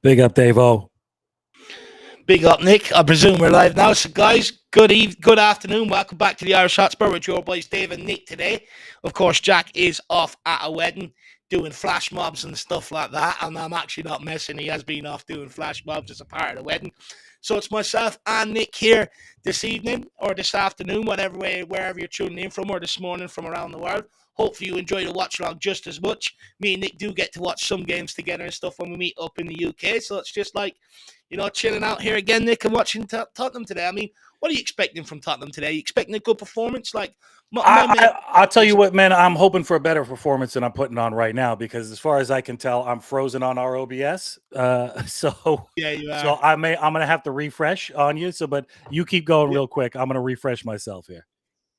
Big up, Dave-O. Big up, Nick. I presume we're live now. So, guys, good afternoon. Welcome back to the Irish Hotspur with your boys Dave and Nick today. Of course, Jack is off at a wedding doing flash mobs and stuff like that. And I'm actually not messing. He has been off doing flash mobs as a part of the wedding. So it's myself and Nick here this evening or this afternoon, wherever you're tuning in from, or this morning from around the world. Hopefully you enjoy the watch-along just as much. Me and Nick do get to watch some games together and stuff when we meet up in the UK. So it's just like, chilling out here again, Nick, and watching Tottenham today. I mean, what are you expecting from Tottenham today? Are you expecting a good performance? I'll tell you what, man, I'm hoping for a better performance than I'm putting on right now because as far as I can tell, I'm frozen on our OBS. So yeah, you are. So I'm going to have to refresh on you. But you keep going real quick. I'm going to refresh myself here.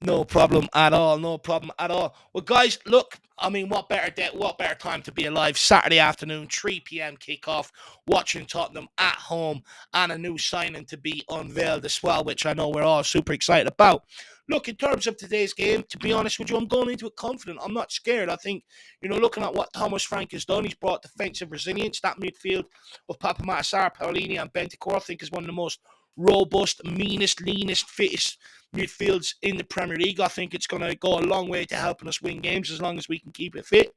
No problem at all. No problem at all. Well, guys, look, I mean, what better time to be alive? Saturday afternoon, 3 p.m. kickoff, watching Tottenham at home, and a new signing to be unveiled as well, which I know we're all super excited about. Look, in terms of today's game, to be honest with you, I'm going into it confident. I'm not scared. I think, looking at what Thomas Frank has done, he's brought defensive resilience. That midfield of Papa Matasar, Paolini, and Bentancur, I think, is one of the most robust, meanest, leanest, fittest midfields in the Premier League. I think it's going to go a long way to helping us win games as long as we can keep it fit.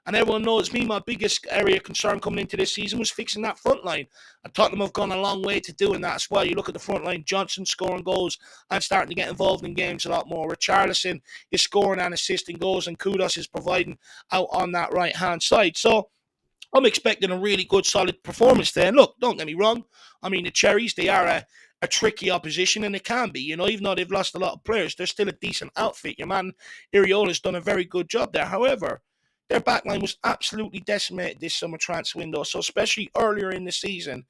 And everyone knows me, my biggest area of concern coming into this season was fixing that front line. And Tottenham have gone a long way to doing that as well. You look at the front line, Johnson scoring goals and starting to get involved in games a lot more. Richarlison is scoring and assisting goals, and Kudos is providing out on that right-hand side. So I'm expecting a really good, solid performance there. And look, don't get me wrong. I mean, the Cherries, they are a tricky opposition, and it can be, even though they've lost a lot of players, they're still a decent outfit. Your man, Iriola's done a very good job there. However, their backline was absolutely decimated this summer transfer window. So especially earlier in the season,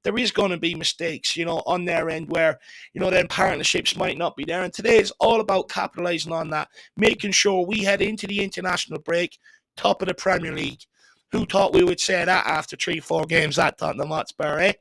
there is going to be mistakes, on their end where, then partnerships might not be there. And today is all about capitalizing on that, making sure we head into the international break, top of the Premier League. Who thought we would say that after 3-4 games at Tottenham Hotspur, eh?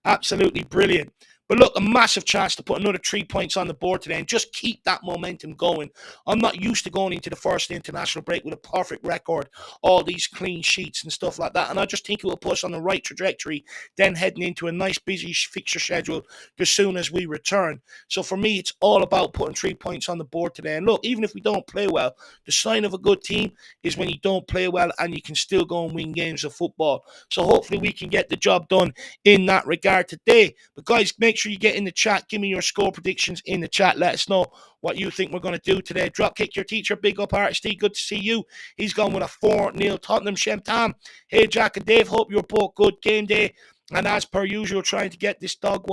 Absolutely brilliant. But look, a massive chance to put another 3 points on the board today and just keep that momentum going. I'm not used to going into the first international break with a perfect record, all these clean sheets and stuff like that. And I just think it will put us on the right trajectory, then heading into a nice busy fixture schedule as soon as we return. So for me, it's all about putting 3 points on the board today. And look, even if we don't play well, the sign of a good team is when you don't play well and you can still go and win games of football. So hopefully we can get the job done in that regard today. But guys, make sure you get in the chat. Give me your score predictions in the chat. Let us know what you think we're going to do today. Dropkick your teacher. Big up, RSD. Good to see you. He's gone with a 4-0 Tottenham. Shem Tam. Hey, Jack and Dave. Hope you're both good. Game day. And as per usual, trying to get this dog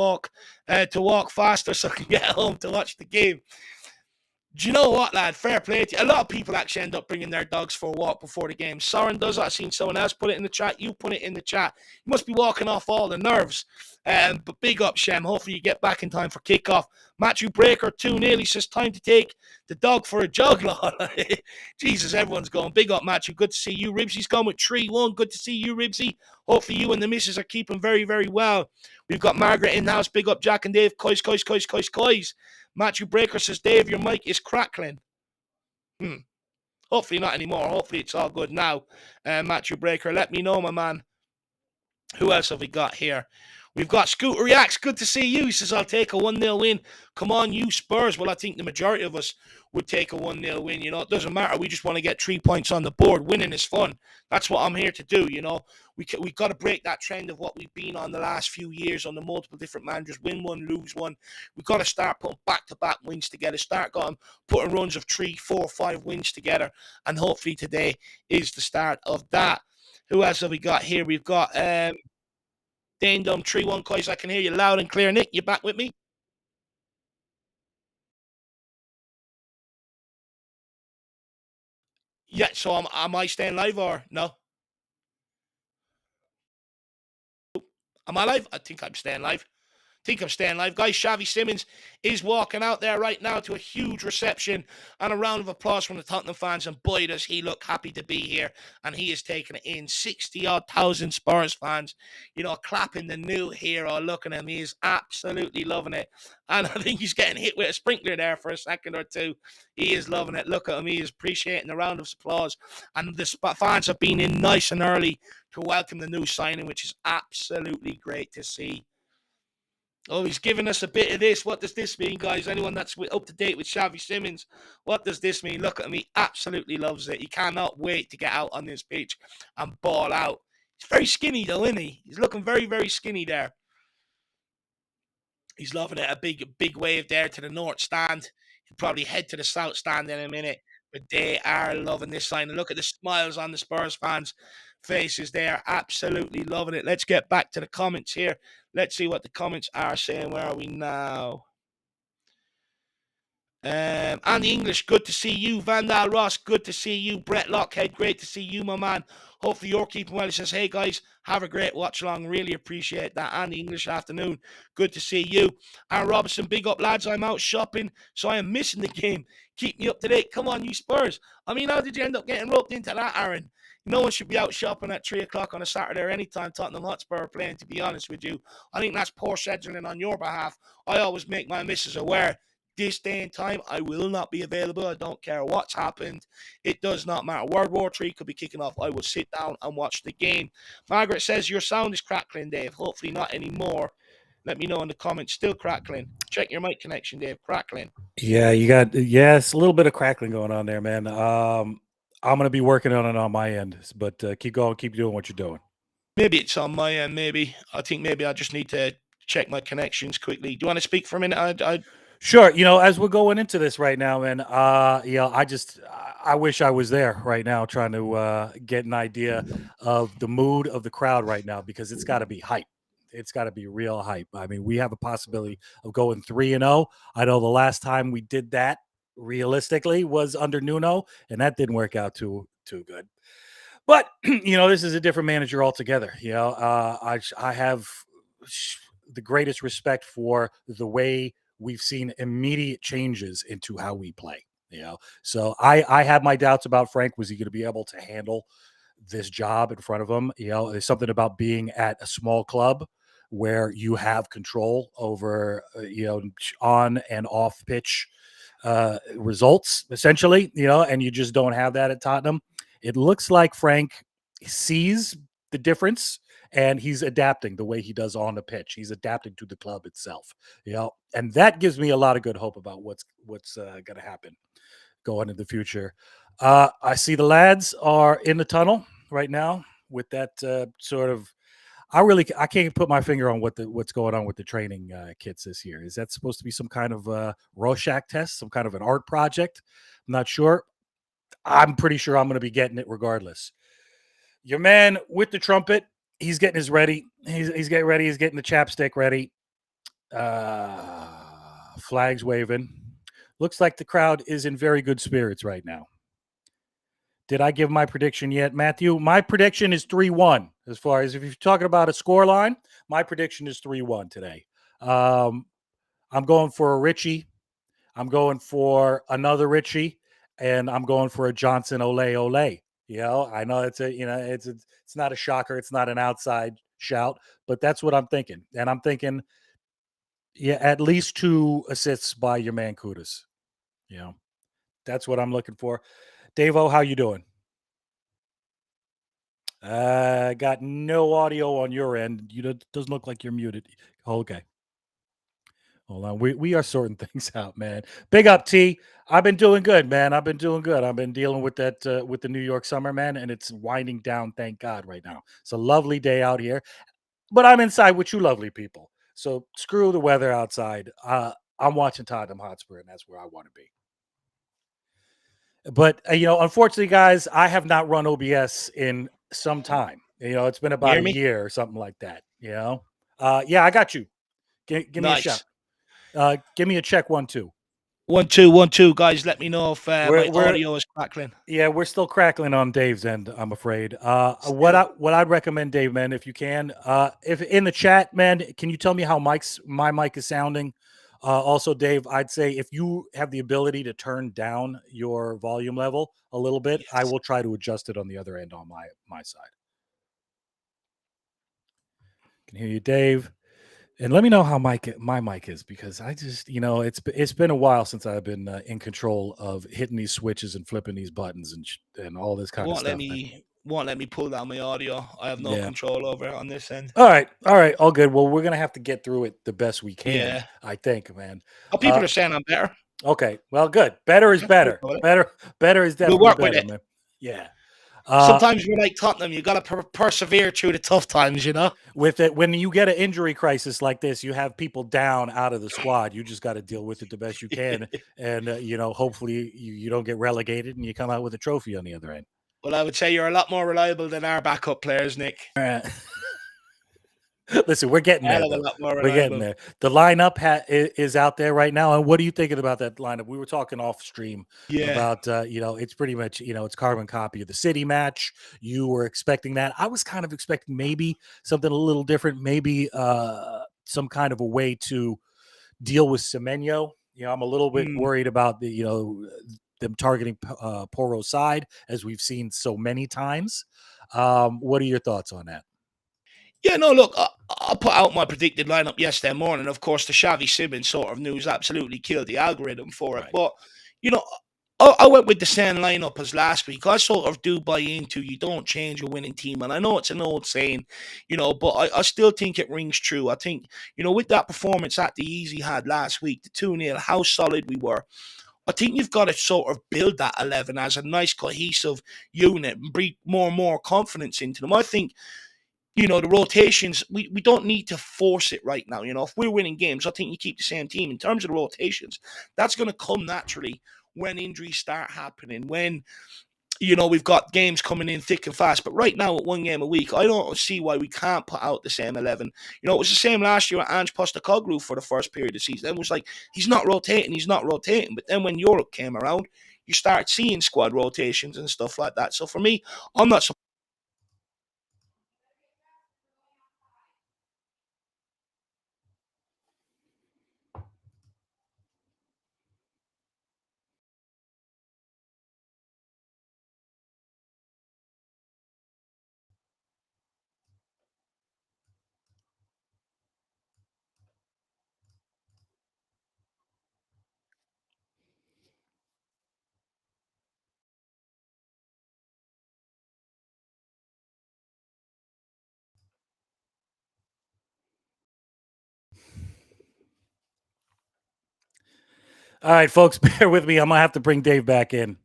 to walk faster so I can get home to watch the game. Do you know what, lad? Fair play to you. A lot of people actually end up bringing their dogs for a walk before the game. Soren does that. I've seen someone else put it in the chat. You put it in the chat. You must be walking off all the nerves. But big up, Shem. Hopefully you get back in time for kickoff. Matthew Breaker, 2-0. He says, time to take the dog for a jog, lad. Jesus, everyone's going. Big up, Matthew. Good to see you. Ribsy's gone with 3-1. Good to see you, Ribsy. Hopefully you and the missus are keeping very, very well. We've got Margaret in the house. Big up, Jack and Dave. Coys. Matthew Breaker says, Dave, your mic is crackling. Hopefully not anymore. Hopefully it's all good now. Matthew Breaker, let me know, my man. Who else have we got here? We've got Scooter Reacts. Good to see you. He says, I'll take a 1-0 win. Come on, you Spurs. Well, I think the majority of us would take a 1-0 win. It doesn't matter. We just want to get 3 points on the board. Winning is fun. That's what I'm here to do, We've got to break that trend of what we've been on the last few years on the multiple different managers. Win one, lose one. We've got to start putting back-to-back wins together. Start putting runs of 3, 4, 5 wins together. And hopefully today is the start of that. Who else have we got here? We've got Dane Dum 3-1 Coys. I can hear you loud and clear. Nick, you back with me? Yeah, so am I staying live or no? Am I live? I think I'm staying live. think I'm staying live, guys. Xavi Simons is walking out there right now to a huge reception and a round of applause from the Tottenham fans. And boy, does he look happy to be here. And he is taking it in. 60-odd thousand Spurs fans, you know, clapping the new hero. Looking at him, he is absolutely loving it. And I think he's getting hit with a sprinkler there for a second or two. He is loving it. Look at him. He is appreciating the round of applause. And the fans have been in nice and early to welcome the new signing, which is absolutely great to see. Oh, he's giving us a bit of this. What does this mean, guys? Anyone that's up to date with Xavi Simons, what does this mean? Look at him. He absolutely loves it. He cannot wait to get out on this pitch and ball out. He's very skinny, though, isn't he? He's looking very, very skinny there. He's loving it. A big wave there to the north stand. He'll probably head to the south stand in a minute. But they are loving this sign. And look at the smiles on the Spurs fans' faces. They are absolutely loving it. Let's get back to the comments here. Let's see what the comments are saying. Where are we now? Andy English, good to see you. Vandal Ross, good to see you. Brett Lockhead, great to see you, my man. Hopefully you're keeping well. He says, hey guys, have a great watch along. Really appreciate that. Andy English, afternoon. Good to see you. Aaron Robinson, big up lads. I'm out shopping, so I am missing the game. Keep me up to date. Come on, you Spurs. I mean, how did you end up getting roped into that, Aaron? No one should be out shopping at 3 o'clock on a Saturday or any time Tottenham Hotspur are playing, to be honest with you. I think that's poor scheduling on your behalf. I always make my missus aware. This day and time, I will not be available. I don't care what's happened. It does not matter. World War III could be kicking off. I will sit down and watch the game. Margaret says, your sound is crackling, Dave. Hopefully not anymore. Let me know in the comments. Still crackling. Check your mic connection, Dave. Crackling. Yeah, it's a little bit of crackling going on there, man. I'm going to be working on it on my end, but keep going. Keep doing what you're doing. Maybe it's on my end, maybe. I think maybe I just need to check my connections quickly. Do you want to speak for a minute? Sure. You know, as we're going into this right now, man, I wish I was there right now trying to get an idea of the mood of the crowd right now, because it's got to be hype. It's got to be real hype. I mean, we have a possibility of going 3-0. I know the last time we did that realistically was under Nuno, and that didn't work out too good. But, you know, this is a different manager altogether. You know, I have the greatest respect for the way we've seen immediate changes into how we play, you know. So I had my doubts about Frank. Was he going to be able to handle this job in front of him? You know, there's something about being at a small club where you have control over, you know, on and off pitch results, essentially, you know, and you just don't have that at Tottenham. It looks like Frank sees the difference, and he's adapting the way he does on the pitch. He's adapting to the club itself, you know, and that gives me a lot of good hope about what's going to happen going into the future. I see the lads are in the tunnel right now with that sort of. I can't put my finger on what's going on with the training kits this year. Is that supposed to be some kind of Rorschach test, some kind of an art project? I'm not sure. I'm pretty sure I'm going to be getting it regardless. Your man with the trumpet, he's getting his ready. He's getting ready. He's getting the chapstick ready. Flags waving. Looks like the crowd is in very good spirits right now. Did I give my prediction yet, Matthew? My prediction is 3-1. As far as if you're talking about a score line, my prediction is 3-1 today. I'm going for a Richie. I'm going for another Richie, and I'm going for a Johnson ole. You know, I know it's not a shocker. It's not an outside shout, but that's what I'm thinking. And I'm thinking, yeah, at least 2 assists by your man Kudus. You know, that's what I'm looking for. Davo, how you doing? Got no audio on your end. Doesn't look like you're muted. Okay. Hold on. We are sorting things out, man. Big up, T. I've been doing good, man. I've been doing good. I've been dealing with that with the New York summer, man, and it's winding down, thank God, right now. It's a lovely day out here. But I'm inside with you lovely people. So screw the weather outside. I'm watching Tottenham Hotspur, and that's where I want to be. But, you know, unfortunately, guys, I have not run OBS in some time. You know, it's been about a year or something like that, you know. Yeah, I got you. Give me a shout. Give me a check 1, 2. 1 2 1 2 guys. Let me know if my We're audio is crackling. Yeah, we're still crackling on Dave's end, I'm afraid. Still. What I'd recommend, Dave, man, if you can, if in the chat, man, can you tell me how my mic is sounding? Also, Dave, I'd say if you have the ability to turn down your volume level a little bit, I Yes. will try to adjust it on the other end on my side. Can hear you, Dave. And let me know how my mic is, because I just, it's been a while since I've been in control of hitting these switches and flipping these buttons and all this It kind of won't let stuff, man. me pull down my audio. I have no Yeah. control over it on this end. All right, all good. Well, we're gonna have to get through it the best we can, Yeah. I think, man. Oh, people are saying I'm better. Okay, well, good. Better is Yeah, better. we'll Better is definitely work with better, it. man. Yeah. Sometimes you're like Tottenham. You got to persevere through the tough times, you know? With it, when you get an injury crisis like this, you have people down out of the squad. You just got to deal with it the best you can, and hopefully you don't get relegated and you come out with a trophy on the other end. Well, I would say you're a lot more reliable than our backup players, Nick. All right. Listen, we're getting there, Hell of a though. lot more We're getting reliable. there. The lineup is out there right now. And what are you thinking about that lineup? We were talking off stream Yeah. about, it's pretty much, it's carbon copy of the City match. You were expecting that. I was kind of expecting maybe something a little different, maybe some kind of a way to deal with Semenyo. I'm a little bit worried about them targeting Poro's side, as we've seen so many times. What are your thoughts on that? Yeah, no, look, I put out my predicted lineup yesterday morning. Of course, the Xavi Simmons sort of news absolutely killed the algorithm for it. Right. But, you know, I went with the same lineup as last week. I sort of do buy into you don't change a winning team. And I know it's an old saying, but I still think it rings true. I think, with that performance that the Easy had last week, the 2-0, how solid we were. I think you've got to sort of build that 11 as a nice cohesive unit and breathe more and more confidence into them. I think the rotations, we don't need to force it right now. If we're winning games, I think you keep the same team. In terms of the rotations, that's going to come naturally when injuries start happening, when, we've got games coming in thick and fast. But right now, at one game a week, I don't see why we can't put out the same 11. It was the same last year at Ange Postecoglou for the first period of the season. It was like, he's not rotating. But then when Europe came around, you start seeing squad rotations and stuff like that. So for me, I'm not All right, folks, bear with me. I'm gonna have to bring Dave back in.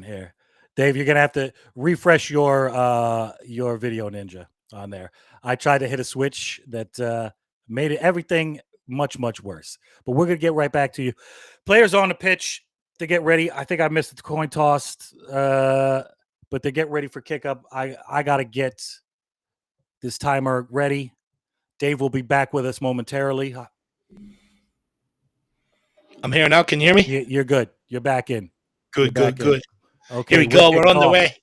Here. Dave, you're gonna have to refresh your video ninja on there. I tried to hit a switch that made everything much worse. But we're gonna get right back to you. Players on the pitch to get ready. I think I missed the coin toss, but to get ready for kickup, I gotta get this timer ready. Dave will be back with us momentarily. I'm here now. Can you hear me? You're good. You're back in. Good. Here Okay, we we're go. We're kicking on the off. way.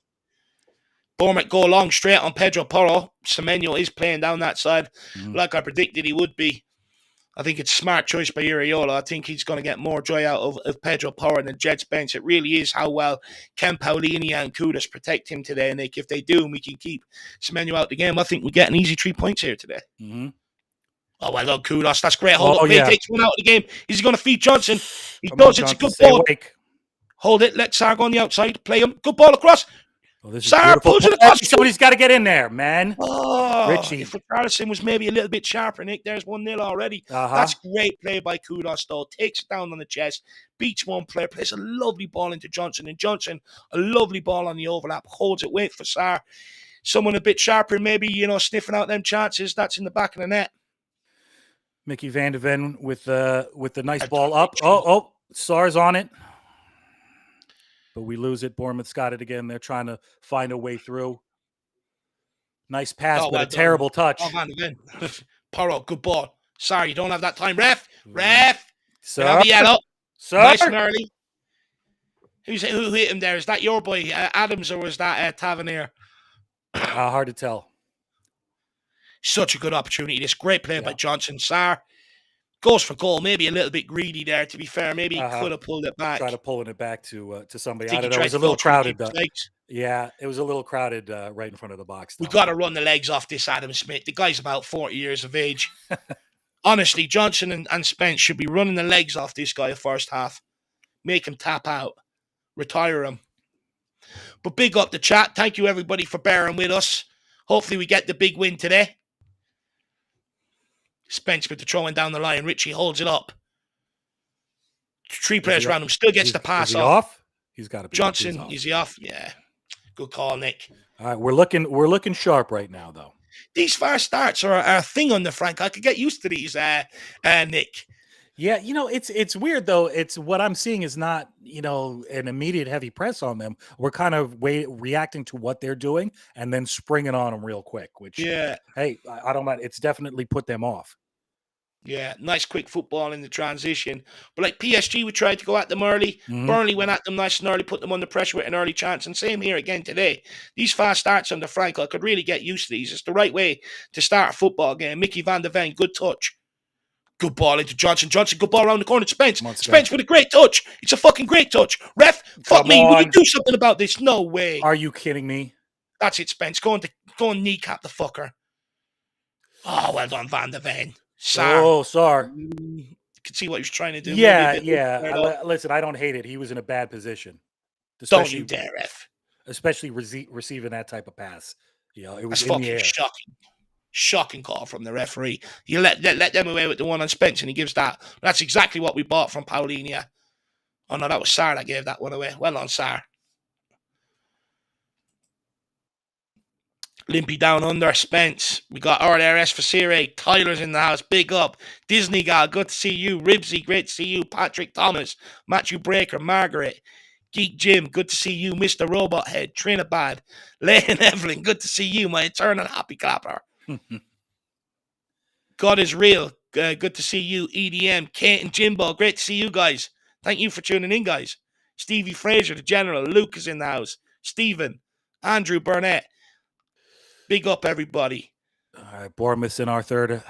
Bournemouth go long straight on Pedro Porro. Semenyo is playing down that side like I predicted he would be. I think it's a smart choice by Iraola. I think he's going to get more joy out of Pedro Porro than Jets bench. It really is how well Ken Paulini and Kudus protect him today, Nick. If they do, and we can keep Semenyo out the game, I think we get an easy 3 points here today. Mm-hmm. Oh, well done, Kudus. That's great. Hold up play. Yeah. Takes one out of the game. Is he going to feed Johnson? He Come does. on, It's a Johnson, good stay ball. awake. Hold it. Let Sarr go on the outside. Play him. Good ball across. Oh, this is Sarr beautiful. pulls it Hey, across. somebody's got to get in there, man. Oh, Richie. if Richarlison was maybe a little bit sharper, Nick, there's 1-0 already. Uh-huh. That's great play by Kudus, though. Takes it down on the chest, beats one player, plays a lovely ball into Johnson, and Johnson, a lovely ball on the overlap, holds it, wait for Sarr. Someone a bit sharper, maybe, sniffing out them chances. That's in the back of the net. Mickey Van de Ven with the nice ball up. Oh, Sarr's on it. But we lose it. Bournemouth's got it again. They're trying to find a way through. Nice pass, but a terrible touch. Oh, Van de Ven. Porro, good ball. Sorry, you don't have that time. Ref! Can I have Sir? a yellow? Sir? Nice and early. Who hit him there? Is that your boy Adams or was that Tavernier? Hard to tell. Such a good opportunity. This great play by Yeah. Johnson. Sarr goes for goal. Maybe a little bit greedy there, to be fair. Maybe he could have pulled it back. Try to pulling it back to somebody. I think I don't he know. It tried was a to little go through the crowded. keeper's legs. Yeah, it was a little crowded right in front of the box. We've got to run the legs off this Adam Smith. The guy's about 40 years of age. Honestly, Johnson and Spence should be running the legs off this guy the first half. Make him tap out. Retire him. But big up the chat. Thank you, everybody, for bearing with us. Hopefully we get the big win today. Spence with the throwing down the line. Richie holds it up. Three players around him. Still gets the pass off. He's got to be Johnson, is he off? Yeah. Good call, Nick. All right, we're looking sharp right now, though. These fast starts are a thing on the Frank. I could get used to these, Nick. Yeah, it's weird though. It's what I'm seeing is not, an immediate heavy press on them. We're kind of reacting to what they're doing and then springing on them real quick, which, hey, I don't mind. It's definitely put them off. Yeah, nice quick football in the transition. But like PSG, we tried to go at them early. Burnley went at them nice and early, put them under pressure with an early chance. And same here again today. These fast starts under Frank, I could really get used to these. It's the right way to start a football game. Mickey van der Ven, good touch. Good ball into Johnson. Johnson, good ball around the corner to Spence. Spence with a great touch. It's a fucking great touch. Ref, fuck me. Will you do something about this? No way. Are you kidding me? That's it, Spence. Go and kneecap the fucker. Oh, well done, Van der Ven. Sarr. Oh, Sarr. You could see what he was trying to do. Yeah. Listen, I don't hate it. He was in a bad position. Don't you dare, Ref. Especially receiving that type of pass. It was That's in the air. Shocking call from the referee. You let them away with the one on Spence, and he gives that. That's exactly what we bought from Paulinia. Oh, no, that was Sarr that gave that one away. Well on, Sarr. Limpy down under, Spence. We got RRS for Sire. Tyler's in the house. Big up. Disney Gal, good to see you. Ribsy, great to see you. Patrick Thomas. Matthew Breaker. Margaret. Geek Jim, good to see you. Mr. Robot Head. Trinabad. Leighton Evelyn, good to see you, my eternal happy clapper. God is real. Good to see you. EDM. Kate and Jimbo, great to see you guys. Thank you for tuning in, guys. Stevie Fraser, the General. Luke is in the house. Stephen. Andrew Burnett. Big up, everybody. All right, Bournemouth's in our third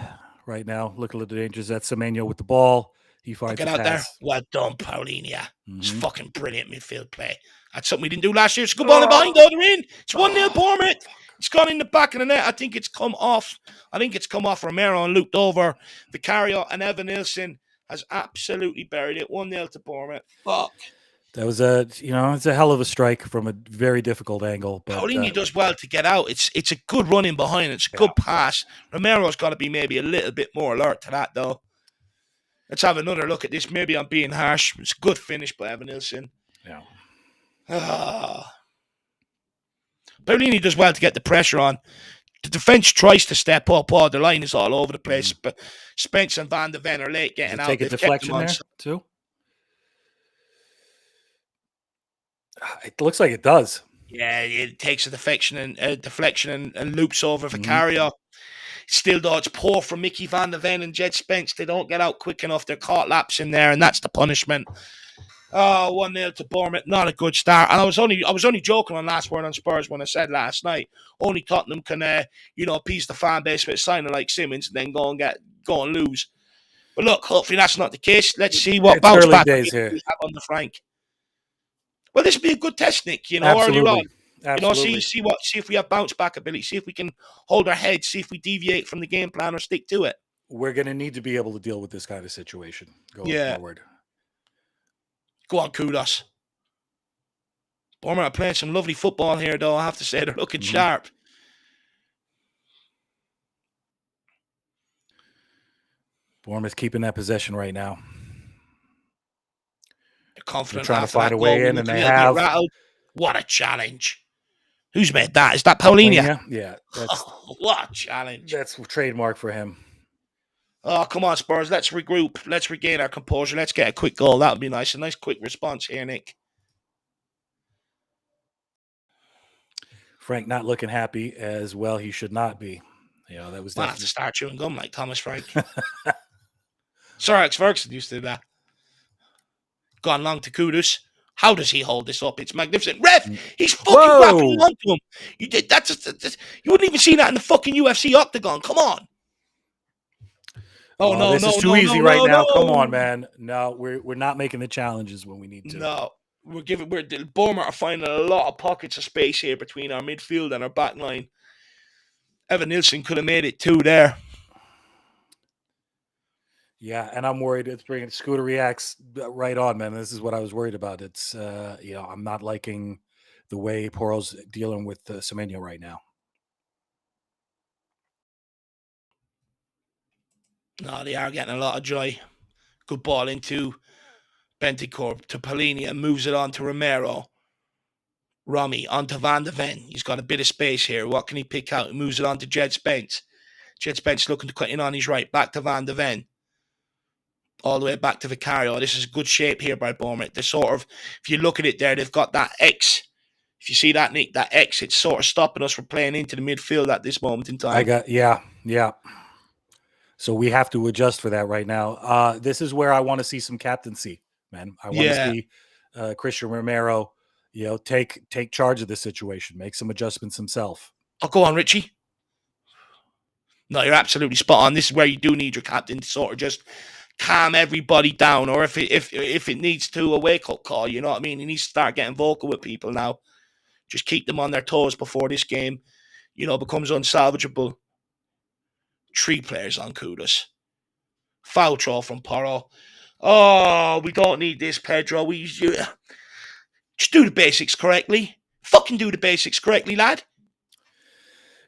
right now. Look at the dangers. That's Semenyo with the ball. He finds Get out there. Well done, Paulinia. It's fucking brilliant midfield play. That's something we didn't do last year. It's a good ball in behind. They're in. It's 1-0 Bournemouth. It's gone in the back of the net. I think it's come off. Romero and looped over. Vicario and Evan Nilsson has absolutely buried it. 1-0 to Bournemouth. Fuck. That was it's a hell of a strike from a very difficult angle. But Paulinia does well to get out. It's a good run in behind. It's a good pass. Romero's got to be maybe a little bit more alert to that, though. Let's have another look at this. Maybe I'm being harsh. It's a good finish by Evan Nilsson. Yeah. Paulinia does well to get the pressure on. The defence tries to step up. Oh, the line is all over the place. But Spence and Van der Ven are late getting out. Take a deflection there, too? It looks like it does. Yeah, it takes a deflection and loops over Vicario. Still, though, it's poor from Mickey van der Ven and Jed Spence. They don't get out quick enough. They're caught lapsing there, and that's the punishment. 1-0 to Bournemouth. Not a good start. And I was only joking on Last Word on Spurs when I said last night, only Tottenham can appease the fan base with signing like Simmons and then go and lose. But look, hopefully that's not the case. Let's see what bounce back we have on the Frank. Well, this would be a good test, Nick, early on. Absolutely. See if we have bounce back ability, see if we can hold our head, see if we deviate from the game plan or stick to it. We're going to need to be able to deal with this kind of situation going forward. Go on, kudos. Bournemouth are playing some lovely football here, though. I have to say, they're looking sharp. Bournemouth keeping that possession right now. They're confident. They're trying to find a way in, and they have. What a challenge. Who's made that? Is that Paulinia? Yeah. What a challenge. That's a trademark for him. Oh, come on, Spurs. Let's regroup. Let's regain our composure. Let's get a quick goal. That would be nice. A nice quick response here, Nick. Frank not looking happy as well. He should not be. That was definitely... have to start chewing gum like Thomas Frank. Sir Alex Ferguson used to do that. Gone long to Kudus. How does he hold this up? It's magnificent. Ref, he's fucking Whoa! grappling onto him. You wouldn't even see that in the fucking UFC octagon. Come on. Oh, this is too easy right now. Come on, man. No, we're not making the challenges when we need to. No. Bournemouth are finding a lot of pockets of space here between our midfield and our back line. Evan Nilsson could have made it 2 there. Yeah, and I'm worried it's bringing Scooter reacts right on, man. This is what I was worried about. It's I'm not liking the way Poro's dealing with Semenyo right now. No, they are getting a lot of joy. Good ball into Bentancur to Polini and moves it on to Romero. Romy onto Van de Ven. He's got a bit of space here. What can he pick out? He moves it on to Jed Spence. Jed Spence looking to cut in on his right. Back to Van de Ven. All the way back to Vicario. This is good shape here by Bournemouth. They're sort of, if you look at it there, they've got that X. If you see that, Nick, that X, it's sort of stopping us from playing into the midfield at this moment in time. Yeah. So we have to adjust for that right now. This is where I want to see some captaincy, man. I want to see Christian Romero, take charge of this situation, make some adjustments himself. Oh, go on, Richie. No, you're absolutely spot on. This is where you do need your captain to sort of just calm everybody down, or if it needs to, a wake-up call, you know what I mean? He needs to start getting vocal with people now. Just keep them on their toes before this game, becomes unsalvageable. 3 players on Kudus. Foul throw from Porro. Oh, we don't need this, Pedro. Just do the basics correctly. Fucking do the basics correctly, lad.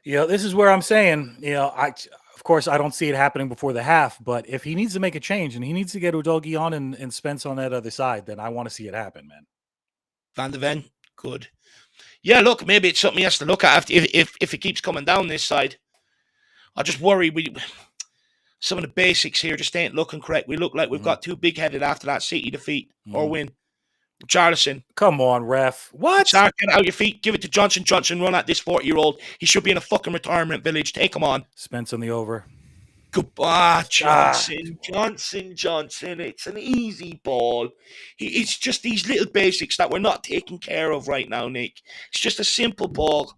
This is where I'm saying, of course, I don't see it happening before the half, but if he needs to make a change and he needs to get Udogie on and Spence on that other side, then I want to see it happen, man. Van de Ven, good. Yeah, look, maybe it's something he has to look at if it keeps coming down this side. I just worry some of the basics here just ain't looking correct. We look like we've got too big-headed after that City defeat or win. Charlison. Come on, ref. What? Start, get out your feet. Give it to Johnson. Johnson, run at this 40-year-old. He should be in a fucking retirement village. Take him on. Spence on the over. Goodbye, Johnson. Johnson. It's an easy ball. It's just these little basics that we're not taking care of right now, Nick. It's just a simple ball.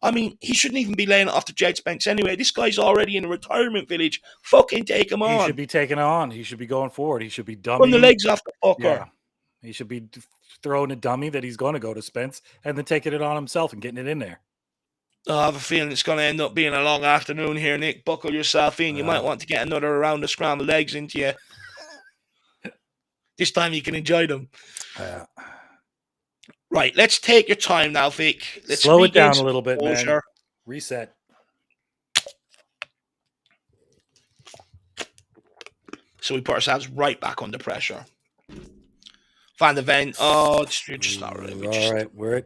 I mean, he shouldn't even be laying it off to Jed Spence anyway. This guy's already in a retirement village. Fucking take him on. He should be taking it on. He should be going forward. He should be dumbing. Run the legs off the fucker. Yeah. He should be throwing a dummy that he's going to go to Spence and then taking it on himself and getting it in there. I have a feeling it's going to end up being a long afternoon here, Nick. Buckle yourself in. You might want to get another round of scrambled eggs into you. This time you can enjoy them. Right, let's take your time now, Vic. Let's slow it down a little bit, man. Reset. So we put ourselves right back under pressure. Van de Ven. Oh, you're just not really. All right, we're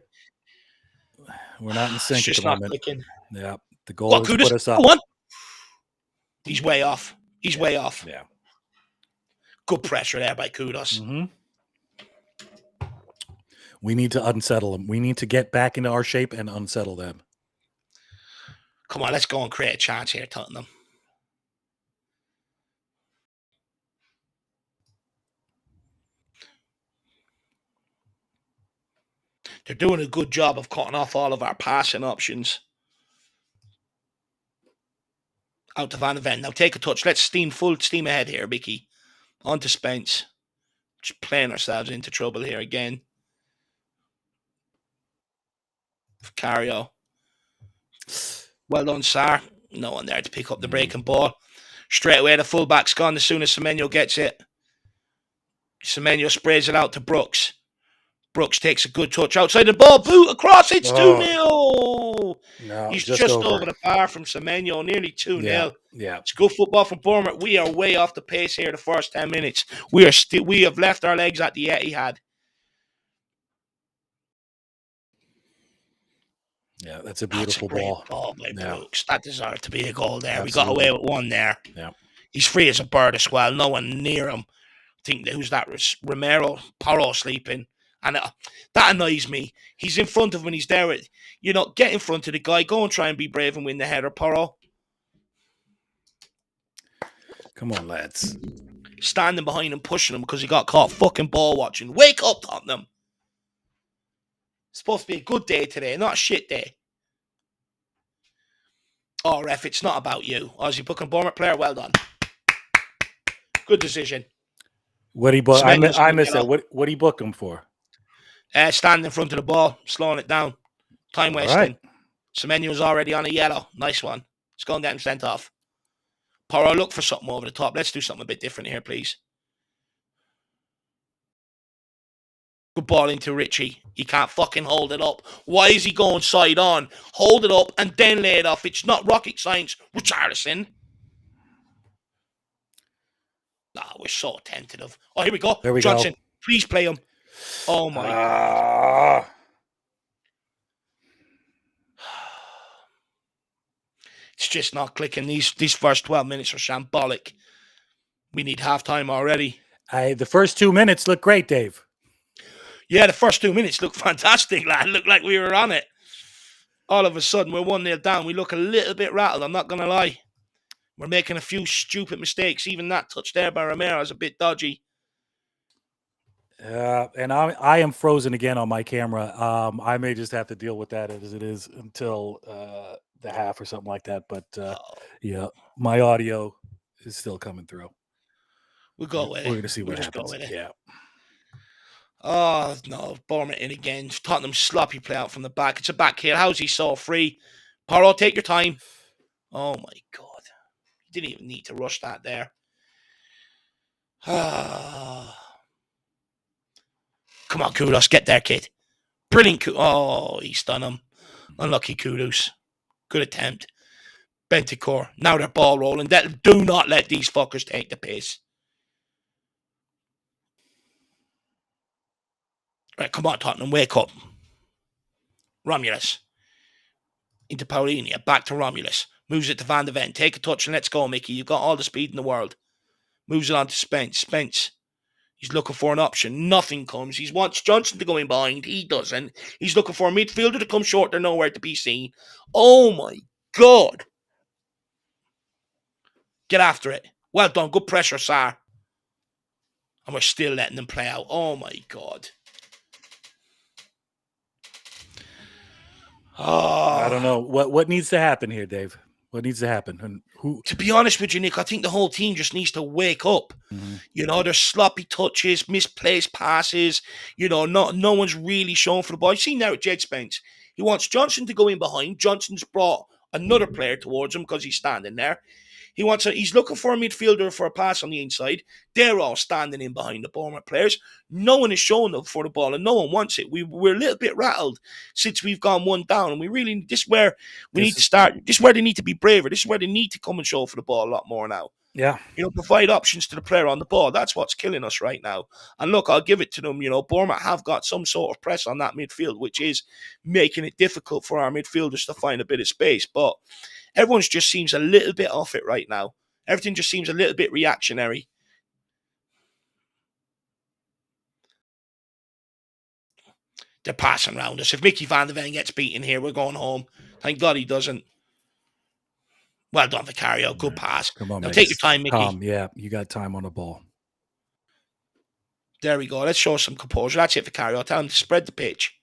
not in sync at the moment. Clicking. Yeah, the goal is to put us up. Go on. He's way off. Way off. Yeah. Good pressure there by Kudus. Mm-hmm. We need to unsettle them. We need to get back into our shape and unsettle them. Come on, let's go and create a chance here, Tottenham. They're doing a good job of cutting off all of our passing options. Out to Van de Ven. Now take a touch. Let's full steam ahead here, Mickey. On to Spence. Just playing ourselves into trouble here again. Vicario. Well done, Sar. No one there to pick up the breaking ball. Straight away, the fullback's gone as soon as Semenyo gets it. Semenyo sprays it out to Brooks. Brooks takes a good touch outside the ball. Boot across. It's 2-0. No, he's just over the bar from Semenyo. Nearly 2-0. Yeah. It's good football from Bournemouth. We are way off the pace here the first 10 minutes. We have left our legs at the Etihad. Yeah, that's a beautiful ball. Ball by Brooks. That deserved to be a goal there. Absolutely. We got away with one there. Yeah. He's free as a bird as well. No one near him. I think who's that? Romero, Porro sleeping. And that annoys me. He's in front of him when he's there. Get in front of the guy. Go and try and be brave and win the header, Porro. Come on, lads. standing behind him, pushing him because he got caught fucking ball watching. Wake up, Tottenham. It's supposed to be a good day today, not a shit day. Oh, ref, it's not about you. Aussie booking Bournemouth player, well done. Good decision. What he book? I missed that. What he book him for? Standing in front of the ball, slowing it down. Time wasting. Right. Semenyo's already on a yellow. Nice one. Let's go and get him sent off. Porro, look for something over the top. Let's do something a bit different here, please. Good ball into Richie. He can't fucking hold it up. Why is he going side on? Hold it up and then lay it off. It's not rocket science. Richarlison. Nah, we're so tentative. Oh, here we go. There we Johnson, go. Please play him. Oh, my God. It's just not clicking. These first 12 minutes are shambolic. We need halftime already. The first 2 minutes look great, Dave. Yeah, the first 2 minutes look fantastic, lad. Looked like we were on it. All of a sudden, we're 1-0 down. We look a little bit rattled, I'm not going to lie. We're making a few stupid mistakes. Even that touch there by Romero is a bit dodgy. And I am frozen again on my camera. I may just have to deal with that as it is until the half or something like that. But yeah, my audio is still coming through. We'll go with it. We're going to see what happens. Go with it. Yeah. Oh, no. Bournemouth in again. Tottenham sloppy play out from the back. It's a back heel. How's he so free? Porro, take your time. Oh, my God. You didn't even need to rush that there. Come on, Kudos. Get there, kid. Brilliant. Oh, he's done him. Unlucky Kudos. Good attempt. Bentancur. Now they're ball rolling. Do not let these fuckers take the piss. Right, come on, Tottenham. Wake up. Romulus. Into Paulinho. Back to Romulus. Moves it to Van de Ven. Take a touch and let's go, Mickey. You've got all the speed in the world. Moves it on to Spence. Spence. He's looking for an option. Nothing comes. He wants Johnson to go in behind. He doesn't. He's looking for a midfielder to come short. They're nowhere to be seen. Oh, my God. Get after it. Well done. Good pressure, Sar. And we're still letting them play out. Oh, my God. Oh. I don't know. What needs to happen here, Dave? What needs to happen? And who? To be honest with you, Nick, I think the whole team just needs to wake up. Mm-hmm. You know, there's sloppy touches, misplaced passes. You know, no one's really shown for the ball. You've seen now at Jed Spence. He wants Johnson to go in behind. Johnson's brought another player towards him because he's standing there. He's looking for a midfielder for a pass on the inside. They're all standing in behind the Bournemouth players. No one is showing up for the ball and no one wants it. We're a little bit rattled since we've gone one down, and this is where we need to start. This is where they need to be braver. This is where they need to come and show for the ball a lot more now. Yeah. You know, provide options to the player on the ball. That's what's killing us right now. And look, I'll give it to them. You know, Bournemouth have got some sort of press on that midfield, which is making it difficult for our midfielders to find a bit of space. But everyone just seems a little bit off it right now. Everything just seems a little bit reactionary. They're passing around us. If Mickey Van de Ven gets beaten here, we're going home. Thank God he doesn't. Well done, Vicario. Good pass. Come on, now take your time, Mickey. Yeah, you got time on the ball. There we go. Let's show some composure. That's it, Vicario. Tell him to spread the pitch.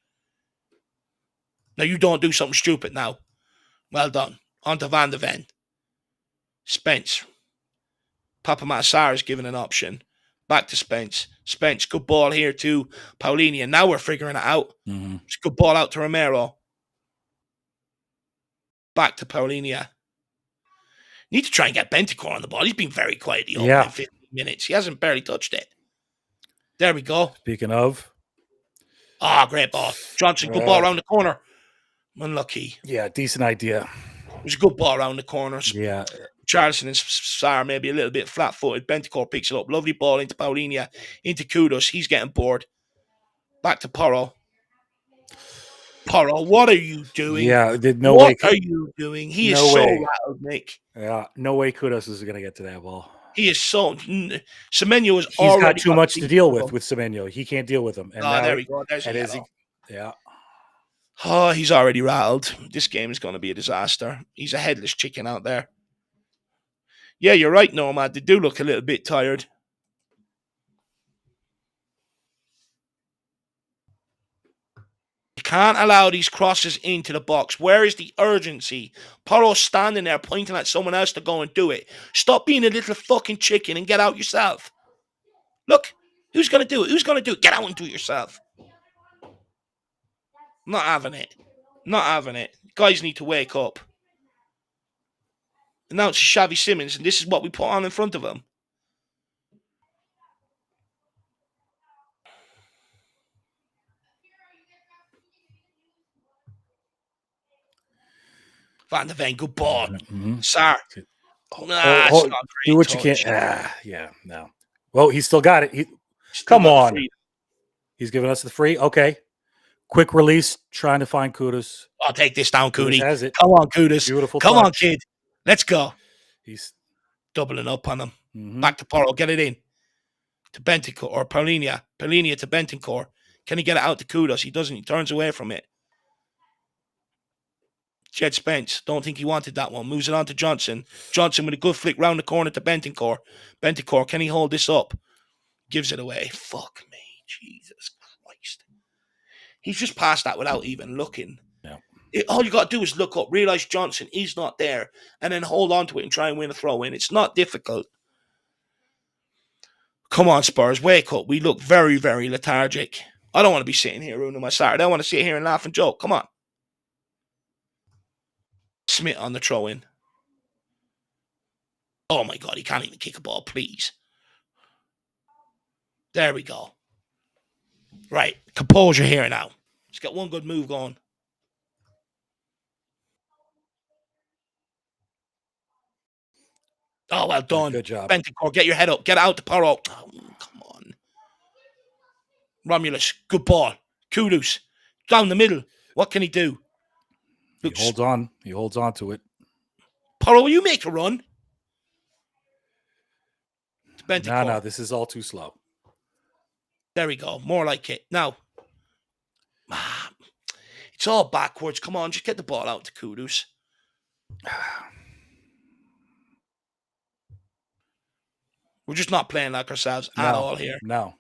Now you don't do something stupid now. Well done. On to Van de Ven. Spence. Papa Massar is given an option. Back to Spence. Spence, good ball here to Paulinho. Now we're figuring it out. Mm-hmm. It's a good ball out to Romero. Back to Paulinho. Need to try and get Bentancur on the ball. He's been very quiet the opening 15 minutes. He hasn't barely touched it. There we go. Speaking of. Great ball. Johnson, good ball around the corner. Unlucky. Yeah, decent idea. It was a good ball around the corners. Yeah. Charleston and Sarr maybe a little bit flat-footed. Bentancur picks it up. Lovely ball into Paulinho. Into Kudos. He's getting bored. Back to Porro. Porro, what are you doing? Yeah, what are you doing? He is so rattled, Nick. Yeah, no way Kudos is going to get to that ball. He is so... Semenyo is He's already... got too much to deal with Semenyo. He can't deal with him. And there we go. There's yeah. Oh, he's already rattled. This game is going to be a disaster. He's a headless chicken out there. Yeah, you're right, Nomad. They do look a little bit tired. can't allow these crosses into the box. Where is the urgency? Porro's standing there pointing at someone else to go and do it. Stop being a little fucking chicken and get out yourself. Look, who's going to do it? Who's going to do it? Get out and do it yourself. Not having it. Not having it. Guys need to wake up. And now it's Xavi Simons, and this is what we put on in front of him. Van de Ven, good ball. Sir. Do what you can. Yeah, no. Well, he's still got it. Come on. He's giving us the free. Okay. Quick release, trying to find Kudus. I'll take this down, Kudus. Has it. Come on, Kudus. Beautiful. Come on, kid. Let's go. He's doubling up on him. Back to Porro. Get it in. To Bentancur or Paulinia. Paulinia to Bentancur. Can he get it out to Kudus? He doesn't. He turns away from it. Jed Spence. Don't think he wanted that one. Moves it on to Johnson. Johnson with a good flick round the corner to Bentancur. Bentancur, can he hold this up? Gives it away. Fuck me. Jesus Christ. He's just passed that without even looking. Yeah. All you got to do is look up, realize Johnson is not there, and then hold on to it and try and win a throw in. It's not difficult. Come on, Spurs, wake up. We look very, very lethargic. I don't want to be sitting here ruining my Saturday. I want to sit here and laugh and joke. Come on. Smith on the throw in. Oh my God, he can't even kick a ball, please. There we go. Right, composure here now. Let's get one good move going. Oh, well done. Good job. Bentancur, get your head up. Get out to Porro. Oh, come on. Romulus, good ball. Kudus, down the middle. What can he do? He holds on. He holds on to it. Porro, will you make a run? No, this is all too slow. There we go. More like it. Now, it's all backwards. Come on, just get the ball out to Kudus. We're just not playing like ourselves at all here. No.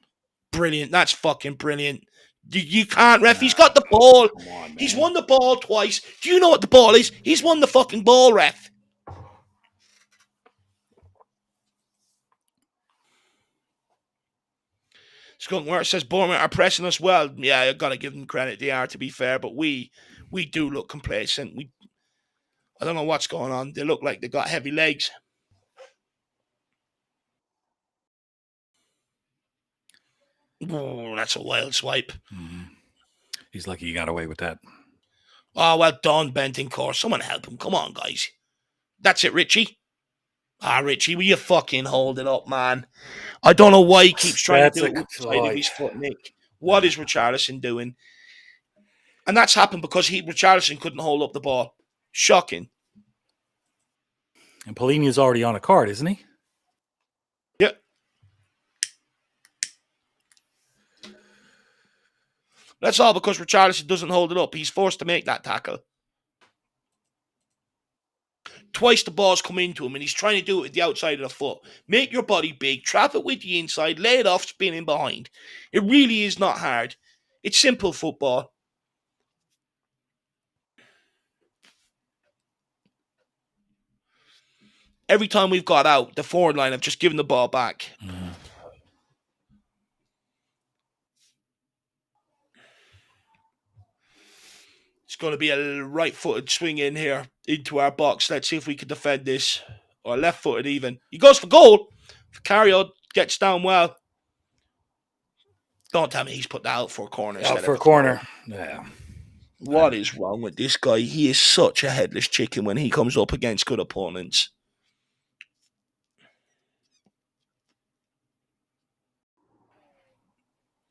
Brilliant. That's fucking brilliant. You can't, ref. He's got the ball. On, he's won the ball twice. Do you know what the ball is? He's won the fucking ball, ref. Skunkworth says Bournemouth are pressing us well. Yeah, I've got to give them credit. They are, to be fair, but we do look complacent. I don't know what's going on. They look like they got heavy legs. Oh, that's a wild swipe. He's lucky he got away with that. Oh, well done, Bentancur. Someone help him. Come on, guys. That's it, Richie. Richie, will you fucking hold it up, man? I don't know why he keeps trying to do it with the side of his foot, Nick. What is Richarlison doing? And that's happened because Richarlison couldn't hold up the ball. Shocking. And Paulinia's already on a card, isn't he? Yeah. That's all because Richarlison doesn't hold it up. He's forced to make that tackle. Twice the ball's come into him and he's trying to do it with the outside of the foot. Make your body big, trap it with the inside, lay it off, spin in behind. It really is not hard. It's simple football. Every time we've got out, the forward line have just given the ball back. It's going to be a right-footed swing in here into our box. Let's see if we can defend this. Or left-footed even. He goes for goal. Vicario gets down well. Don't tell me he's put that out for a corner. Out for a corner. Yeah. What is wrong with this guy? He is such a headless chicken when he comes up against good opponents.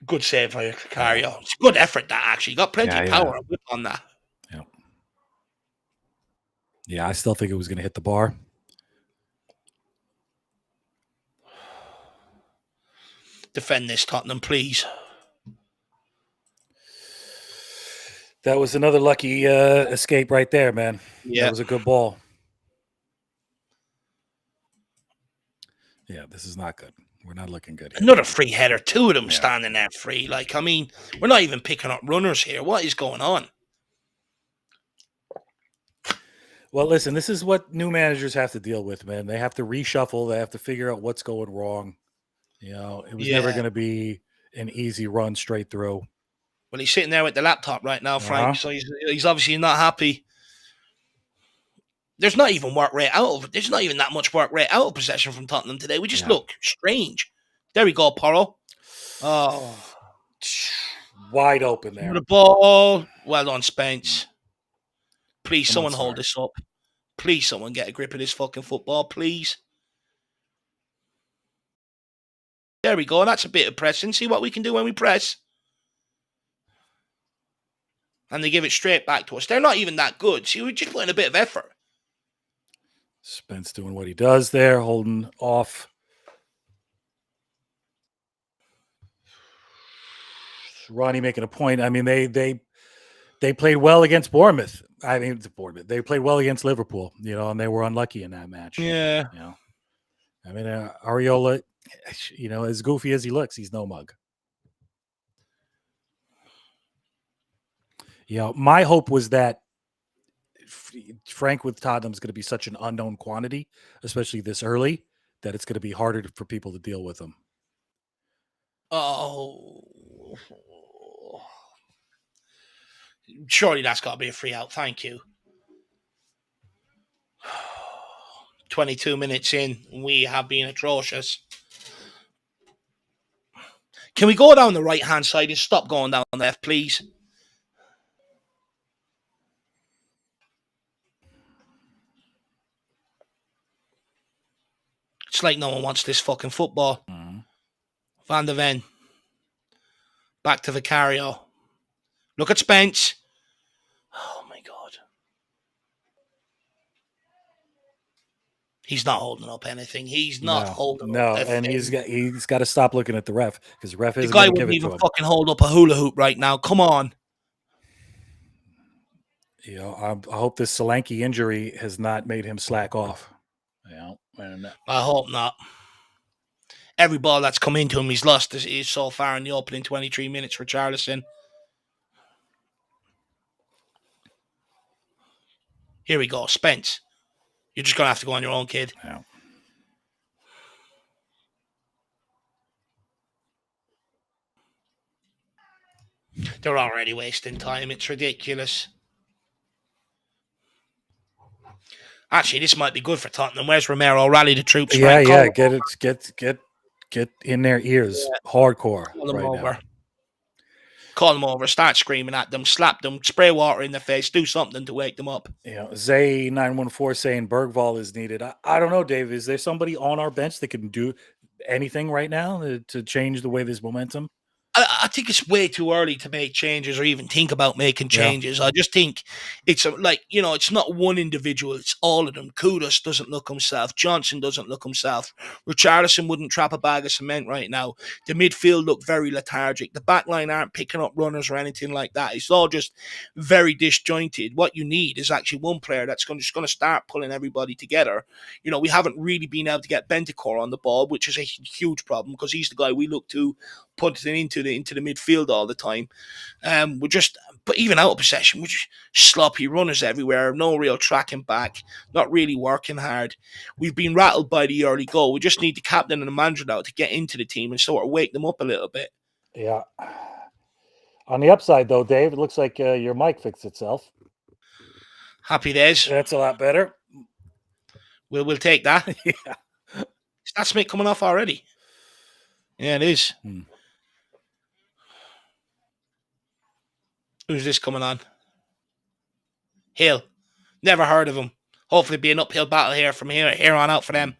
Good save by Vicario. It's a good effort, that actually. Got plenty of power and whip on that. Yeah, I still think it was going to hit the bar. Defend this, Tottenham, please. That was another lucky escape right there, man. Yeah. That was a good ball. Yeah, this is not good. We're not looking good here. Another free header, two of them Yeah. standing there free. Like, I mean, we're not even picking up runners here. What is going on? Well, listen, this is what new managers have to deal with, man. They have to reshuffle. They have to figure out what's going wrong. You know, it was never going to be an easy run straight through. Well, he's sitting there with the laptop right now, Frank. So he's obviously not happy. There's not even work rate out of. There's not even that much work rate out of possession from Tottenham today. We just look strange. There we go, Porro. Oh, wide open there. The ball. Well done, Spence. Please, someone hold this up. Please, someone get a grip of this fucking football, please. There we go. That's a bit of pressing. See what we can do when we press. And they give it straight back to us. They're not even that good. See, we're just putting a bit of effort. Spence doing what he does there, holding off. Ronnie making a point. I mean, they played well against Bournemouth. I mean, they played well against Liverpool, you know, and they were unlucky in that match. Yeah. You know, I mean, Areola, you know, as goofy as he looks, he's no mug. You know, my hope was that Frank with Tottenham is going to be such an unknown quantity, especially this early, that it's going to be harder for people to deal with him. Oh. Surely that's got to be a free out. Thank you. 22 minutes in, we have been atrocious. Can we go down the right-hand side and stop going down the left, please? It's like no one wants this fucking football. Mm-hmm. Van der Ven. Back to Vicario. Look at Spence. Oh, my God. He's not holding up anything. He's not holding up anything. And he's got to stop looking at the ref, because the ref isn't going to give it to him. The guy wouldn't even fucking hold up a hula hoop right now. Come on. You know, I hope this Solanke injury has not made him slack off. You know, and I hope not. Every ball that's come into him, he's lost is so far in the opening 23 minutes for Charlison. Here we go, Spence. You're just going to have to go on your own, kid. Yeah. They're already wasting time. It's ridiculous. Actually, this might be good for Tottenham. Where's Romero? Rally the troops. Yeah, right? Get in their ears, hardcore. Call them over. Call them over. Start screaming at them. Slap them. Spray water in their face. Do something to wake them up. You know, Zay914 saying Bergvall is needed. I don't know, Dave. Is there somebody on our bench that can do anything right now to change the way this momentum? I think it's way too early to make changes or even think about making changes. I just think it's it's not one individual. It's all of them. Kudus doesn't look himself. Johnson doesn't look himself. Richarlison wouldn't trap a bag of cement right now. The midfield look very lethargic. The back line aren't picking up runners or anything like that. It's all just very disjointed. What you need is actually one player that's just going to start pulling everybody together. You know, we haven't really been able to get Bentancur on the ball, which is a huge problem because he's the guy we look to put it into the midfield all the time. But even out of possession, we're just sloppy runners everywhere, no real tracking back, not really working hard. We've been rattled by the early goal. We just need the captain and the manager now to get into the team and sort of wake them up a little bit. Yeah. On the upside, though, Dave, it looks like your mic fixed itself. Happy days. That's a lot better. We'll take that. Yeah. Is that Smith coming off already? Yeah, it is. Who's this coming on? Hill. Never heard of him. Hopefully be an uphill battle here from here on out for them.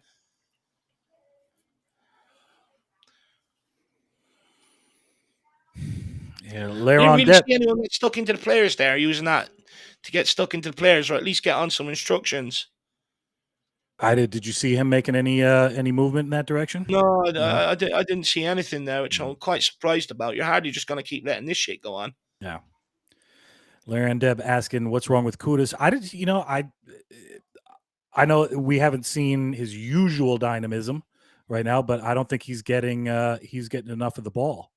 Yeah, Leron you really see anyone get stuck into the players there, using that to get stuck into the players or at least get on some instructions. Did you see him making any movement in that direction? No, I didn't see anything there, which I'm quite surprised about. You're hardly just going to keep letting this shit go on. Yeah. Larry and Deb asking what's wrong with Kudus. I know we haven't seen his usual dynamism, right now, but I don't think he's getting enough of the ball.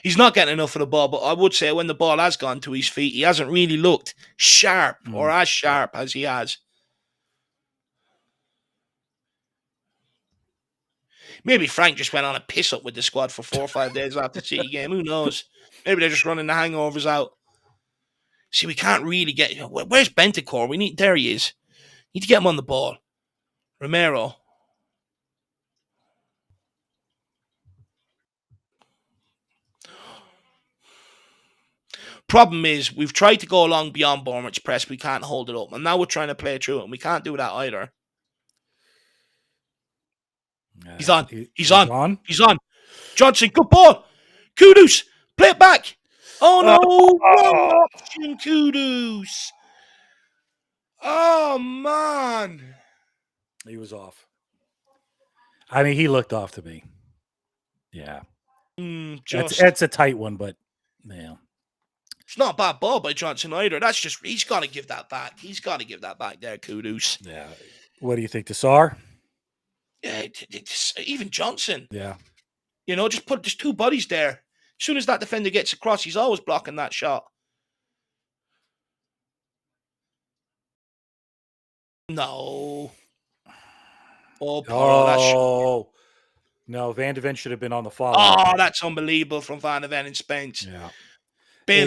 He's not getting enough of the ball, but I would say when the ball has gone to his feet, he hasn't really looked sharp or as sharp as he has. Maybe Frank just went on a piss up with the squad for 4 or 5 days after the City game. Who knows? Maybe they're just running the hangovers out. See, we can't really get... Where's Bentancur? There he is. Need to get him on the ball. Romero. Problem is, we've tried to go along beyond Bournemouth's press. We can't hold it up. And now we're trying to play through it, and we can't do that either. He's on. He's on. He's on. Johnson, good ball. Kudus, play it back. Oh, no. Wrong option, Kudus. Oh, man. He was off. I mean, he looked off to me. Yeah. It's a tight one, but, yeah. It's not a bad ball by Johnson either. That's just, he's got to give that back. He's got to give that back there, Kudus. Yeah. What do you think, Desar? Yeah, even Johnson. Yeah. You know, there's two bodies there. As soon as that defender gets across, he's always blocking that shot. No. Oh, no. Van de Ven should have been on the follow. Oh, that's unbelievable from Van de Ven and Spence. Yeah.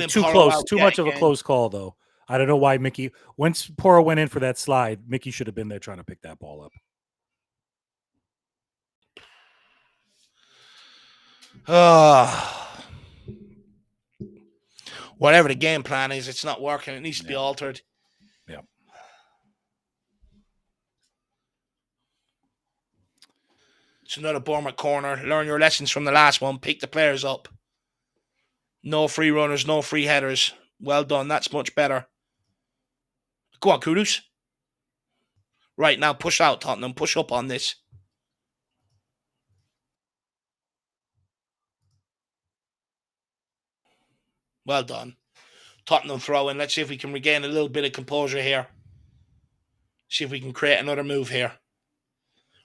Too close. Too much of a close call, though. I don't know why Mickey, once Porro went in for that slide, Mickey should have been there trying to pick that ball up. Whatever the game plan is, it's not working. It needs to be altered. Yeah. It's another Bournemouth corner. Learn your lessons from the last one. Pick the players up. No free runners, no free headers. Well done. That's much better. Go on, Kudus. Right, now push out, Tottenham. Push up on this. Well done. Tottenham throw in. Let's see if we can regain a little bit of composure here. See if we can create another move here.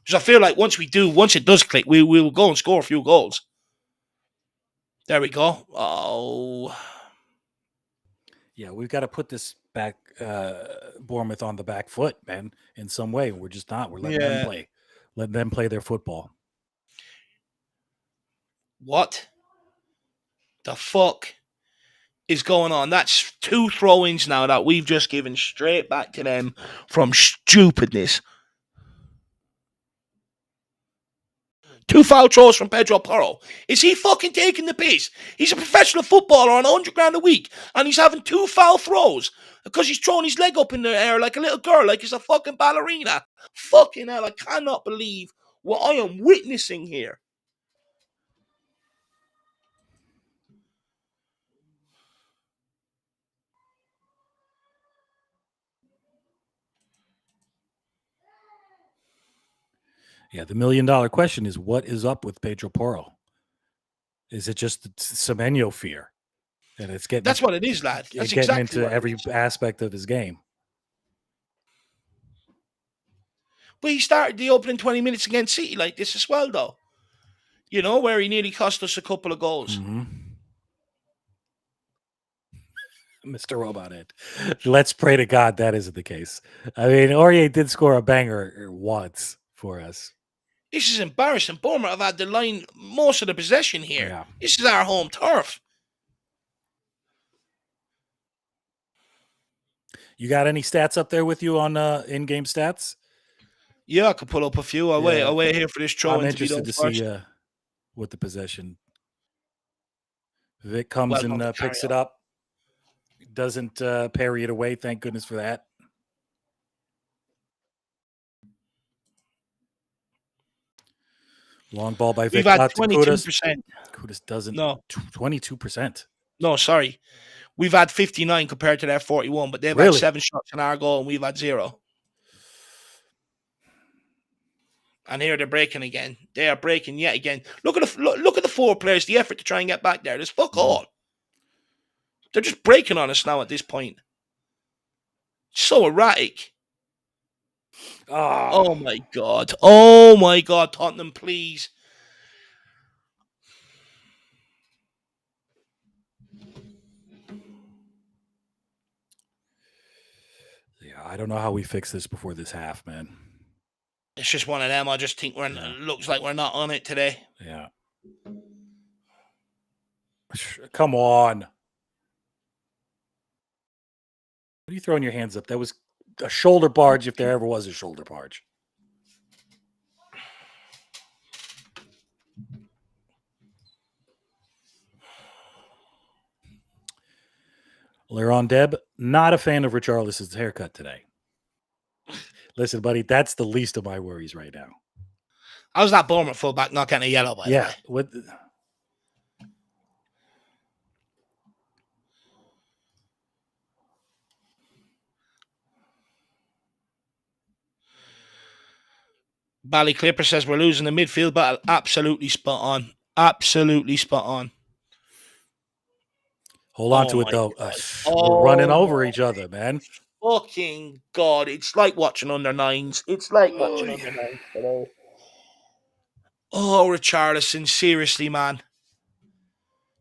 Because I feel like once it does click, we will go and score a few goals. There we go. Oh. Yeah, we've got to put this back, Bournemouth on the back foot, man, in some way. We're just not. We're letting them play. Letting them play their football. What the fuck is going on? That's 2 throw-ins now that we've just given straight back to them from stupidness. 2 foul throws from Pedro Porro. Is he fucking taking the piss? He's a professional footballer on $100,000 a week, and he's having 2 foul throws because he's throwing his leg up in the air like a little girl, like he's a fucking ballerina. Fucking hell, I cannot believe what I am witnessing here. Yeah, the $1 million question is, what is up with Pedro Porro? Is it just the Semenyo fear? And it's getting... That's what it is, lad. That's getting exactly into every aspect of his game. But he started the opening 20 minutes against City like this as well, though. You know, where he nearly cost us a couple of goals. Mm-hmm. Mr. Robot Ed. Let's pray to God that isn't the case. I mean, Aurier did score a banger once for us. This is embarrassing. Bournemouth have had the line most of the possession here. Yeah. This is our home turf. You got any stats up there with you on in-game stats? Yeah, I could pull up a few. I'll wait here for this throw. I'm interested to see what the possession. Vic comes and picks it up. Doesn't parry it away. Thank goodness for that. Long ball by Vic. We've had 22%. Kudus doesn't. No. 22%. No, sorry. We've had 59 compared to their 41, but they've had 7 shots on our goal and we've had 0. And here they're breaking again. They are breaking yet again. Look at the 4 players, the effort to try and get back there. There's fuck all. They're just breaking on us now at this point. So erratic. Oh my God. Oh my God, Tottenham, please. Yeah, I don't know how we fix this before this half, man. It's just one of them. I just think looks like we're not on it today. Yeah. Come on. What are you throwing your hands up? That was a shoulder barge if there ever was a shoulder barge. Leron Deb, not a fan of Richarlison's haircut today. Listen, buddy, that's the least of my worries right now. How's that Bournemouth fullback not getting a yellow, by the way? What? Bally Clipper says we're losing the midfield battle. Absolutely spot on. Absolutely spot on. Hold on to it, though. We're running over each other, man. Fucking God. It's like watching under nines. It's like watching under nines today. Oh, Richarlison. Seriously, man.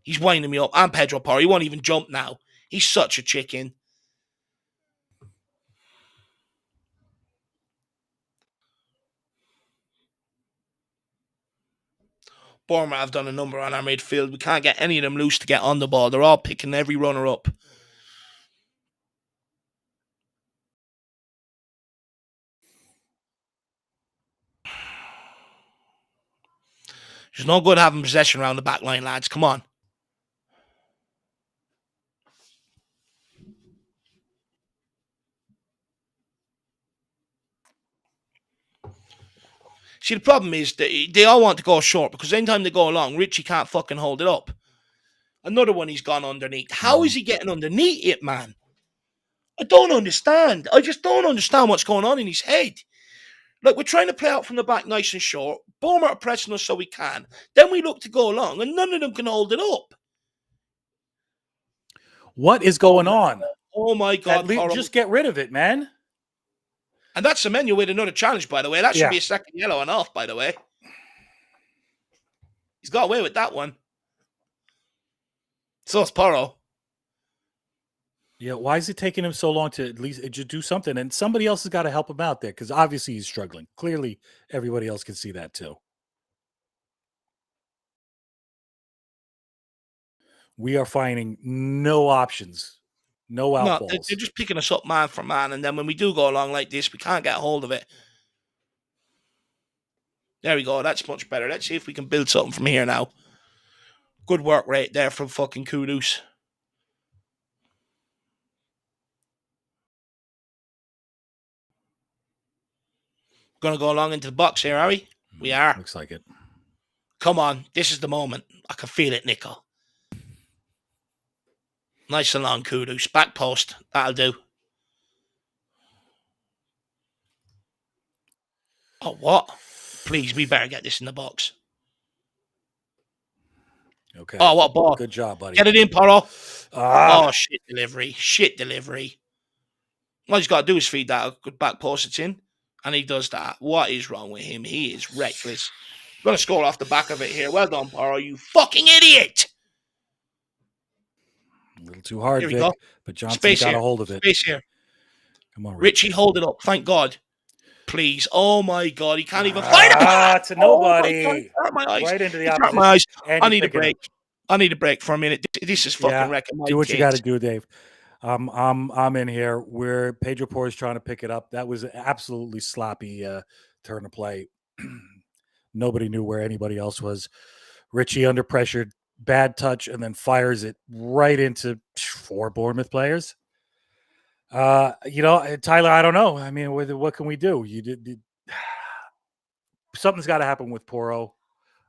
He's winding me up. And Pedro Porro. He won't even jump now. He's such a chicken. Bournemouth have done a number on our midfield. We can't get any of them loose to get on the ball. They're all picking every runner up. It's no good having possession around the back line, lads. Come on. See, the problem is that they all want to go short because anytime they go long, Richie can't fucking hold it up. Another one he's gone underneath. How is he getting underneath it, man? I don't understand. I just don't understand what's going on in his head. Like, we're trying to play out from the back nice and short. Bournemouth are pressing us so we can. Then we look to go long, and none of them can hold it up. What is going on? Oh, my God. Just get rid of it, man. And that's the menu with another challenge, by the way. That should be a second yellow and off, by the way. He's got away with that one. So it's Porro. Yeah, why is it taking him so long to at least just do something? And somebody else has got to help him out there because obviously he's struggling. Clearly, everybody else can see that too. We are finding no options, no outballs. No, they're just picking us up man for man, and then when we do go along like this, we can't get a hold of it. There we go. That's much better. Let's see if we can build something from here now. Good work rate there from fucking Kudus. Gonna go along into the box here, are we? We are. Looks like it. Come on. This is the moment. I can feel it, Nico. Nice and long, Kudus. Back post. That'll do. Oh, what? Please, we better get this in the box. Okay. Oh, what ball. Good job, buddy. Get it in, Porro. Oh, shit delivery. Shit delivery. All he's got to do is feed that good back post it's in. And he does that. What is wrong with him? He is reckless. Going to score off the back of it here. Well done, Porro. You fucking idiot. A little too hard, Vic. Go. But Johnson got a hold of it. Space here. Come on, Richie, hold it up. Thank God. Please. Oh, my God. He can't even find it. To nobody. Oh my eyes. Right into the opposite. My eyes. And I need a break. I need a break for a minute. This is fucking wrecking my Do what kids. you got to do, Dave. I'm in here where Pedro Porro is trying to pick it up. That was an absolutely sloppy turn of play. Nobody knew where anybody else was. Richie under pressure, bad touch, and then fires it right into 4 Bournemouth players. Tyler, I don't know. I mean, what can we do? Something's got to happen with Porro.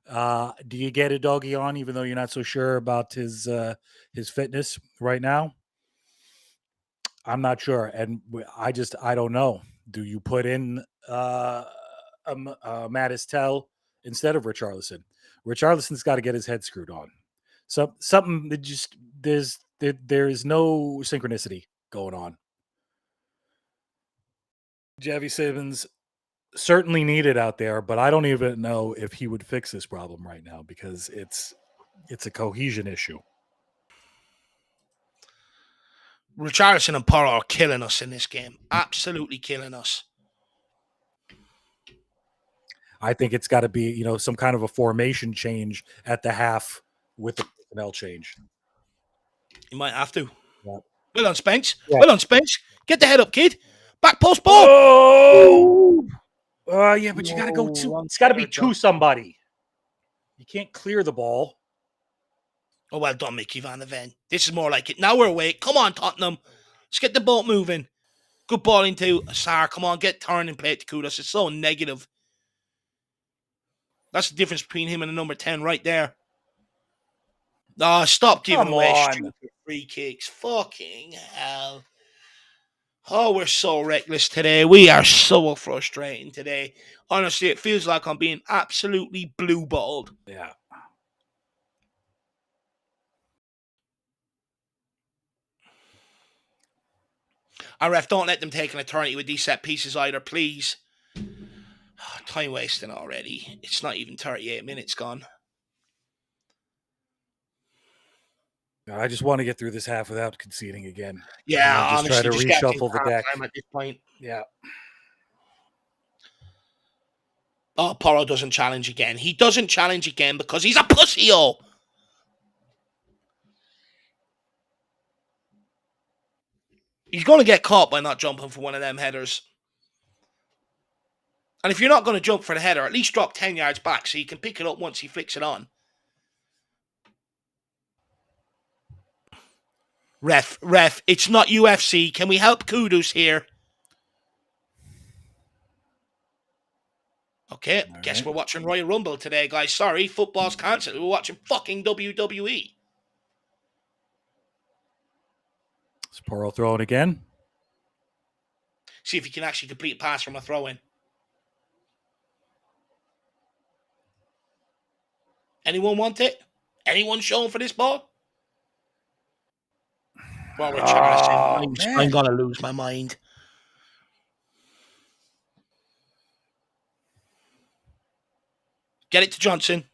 Do you get a doggy on, even though you're not so sure about his fitness right now? I'm not sure, and I don't know. Do you put in Mattis instead of Richarlison? Richarlison's got to get his head screwed on. So something that just there is no synchronicity going on. Javi Simmons certainly needed out there, but I don't even know if he would fix this problem right now because it's a cohesion issue. Richarlison and Porro are killing us in this game. Absolutely killing us. I think it's got to be, some kind of a formation change at the half with the personnel change. You might have to. Yeah. Well done, Spence. Yeah. Well done, Spence. Get the head up, kid. Back post ball. Oh! Yeah, but you got to go to. It's got to be John. to somebody. You can't clear the ball. Oh, well done, Mickey Van der Ven. This is more like it. Now we're away. Come on, Tottenham. Let's get the boat moving. Good ball into Asar. Come on, get turned and play it to Kudos. It's so negative. That's the difference between him and the number 10 right there. Oh, stop giving away stupid free kicks. Fucking hell. Oh, we're so reckless today. We are so frustrating today. Honestly, it feels like I'm being absolutely blue-balled. Yeah. Our ref, don't let them take an eternity with these set pieces either, please. Time wasting already. It's not even 38 minutes gone. I just want to get through this half without conceding again. Yeah, just honestly, try to reshuffle the deck at this point. Yeah. Oh, Porro doesn't challenge again. He doesn't challenge again because he's a pussy-o. He's going to get caught by not jumping for one of them headers. And if you're not going to jump for the header, at least drop 10 yards back so you can pick it up once he flicks it on. Ref, it's not UFC. Can we help Kudus here? Okay, guess we're watching Royal Rumble today, guys. Sorry, football's cancelled. We're watching fucking WWE. Is Porro throwing again? See if he can actually complete a pass from a throw-in. Anyone want it? Anyone showing for this ball? Well, Richarlison, I'm going to lose my mind. Get it to Johnson.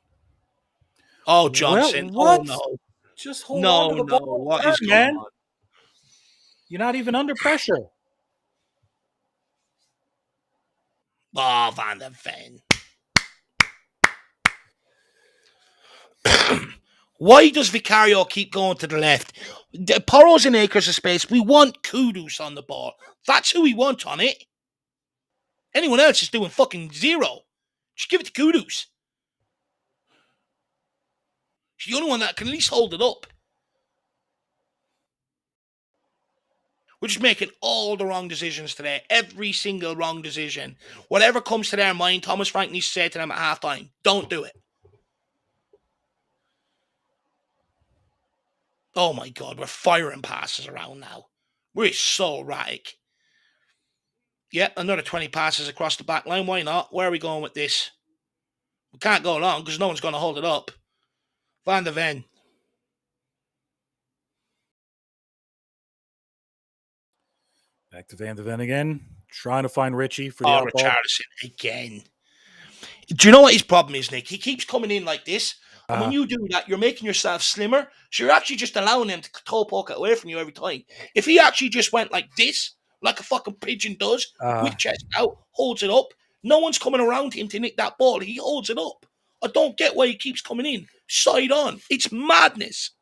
Oh, Johnson. What? Oh, no. Just hold on to the ball. What is going on? You're not even under pressure. Oh, Van der Ven. Why does Vicario keep going to the left? Porro's in acres of space. We want Kudus on the ball. That's who we want on it. Anyone else is doing fucking zero. Just give it to Kudus. She's the only one that can at least hold it up. We're just making all the wrong decisions today. Every single wrong decision. Whatever comes to their mind, Thomas Frank needs to say to them at halftime, don't do it. Oh my God, we're firing passes around now. We're so erratic. Yeah, another 20 passes across the back line. Why not? Where are we going with this? We can't go long because no one's going to hold it up. Van der Ven. Back to Van der Ven again. Trying to find Richie for the outball. Richarlison again. Do you know what his problem is, Nick? He keeps coming in like this. And when you do that, you're making yourself slimmer. So you're actually just allowing him to toe poke it away from you every time. If he actually just went like this, like a fucking pigeon does, with chest out, holds it up, no one's coming around him to nick that ball. He holds it up. I don't get why he keeps coming in. Side on. It's madness.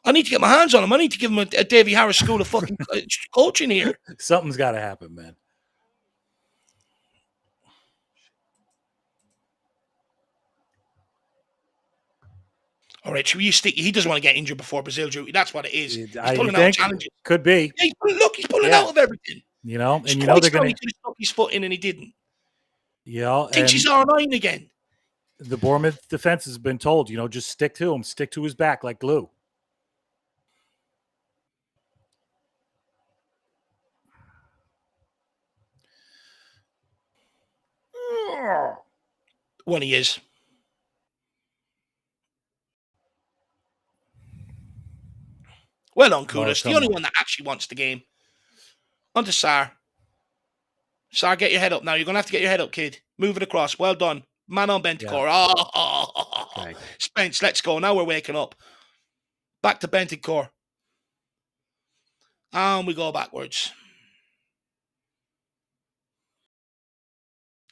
I need to get my hands on him. I need to give him a Davy Harris school of fucking coaching here. Something's got to happen, man. All right, should we stick? He doesn't want to get injured before Brazil, Drew. That's what it is. He's pulling out challenges. Could be. Yeah, he's pulling out of everything. You know, and they're going to. He could have stuck his foot in and he didn't. Yeah, thinks he's R9 again. The Bournemouth defense has been told, just stick to him, stick to his back like glue. Well, he is. Well on Kudus, the only one that actually wants the game. On to Sar. Sorry, get your head up now. You're going to have to get your head up, kid. Move it across. Well done. Man on Bentancur. Oh, Okay. Spence, let's go. Now we're waking up. Back to Bentancur. And we go backwards.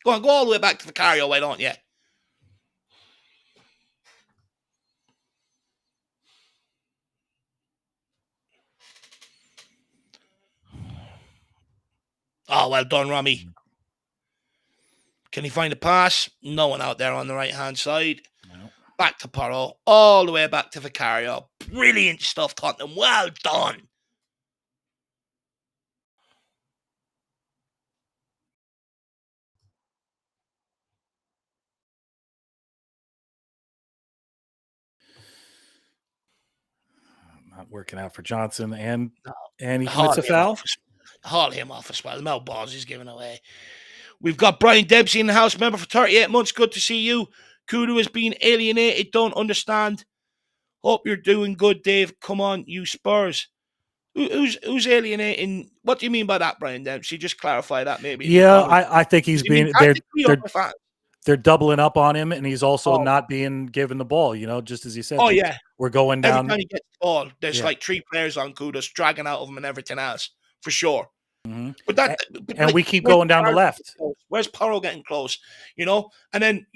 Go on, go all the way back to Vicario, why don't you? Oh, well done, Rami. Can he find a pass? No one out there on the right-hand side. No. Back to Porro. All the way back to Vicario. Brilliant stuff, Tottenham. Well done. Not working out for Johnson, and he commits a foul. Haul him off as well. No balls he's giving away. We've got Brian Dempsey in the house, member for 38 months. Good to see you. Kudu has been alienated. Don't understand. Hope you're doing good, Dave. Come on, you Spurs. Who's alienating? What do you mean by that, Brian Dempsey? Just clarify that, maybe. Yeah, I think he's being they're doubling up on him, and he's also not being given the ball. You know, just as you said. Oh yeah, we're going down. Every time he gets the ball, there's like 3 players on Kudos dragging out of him and everything else for sure. Mm-hmm. But that, and we keep going down the left. Where's Porro getting close? You know, and then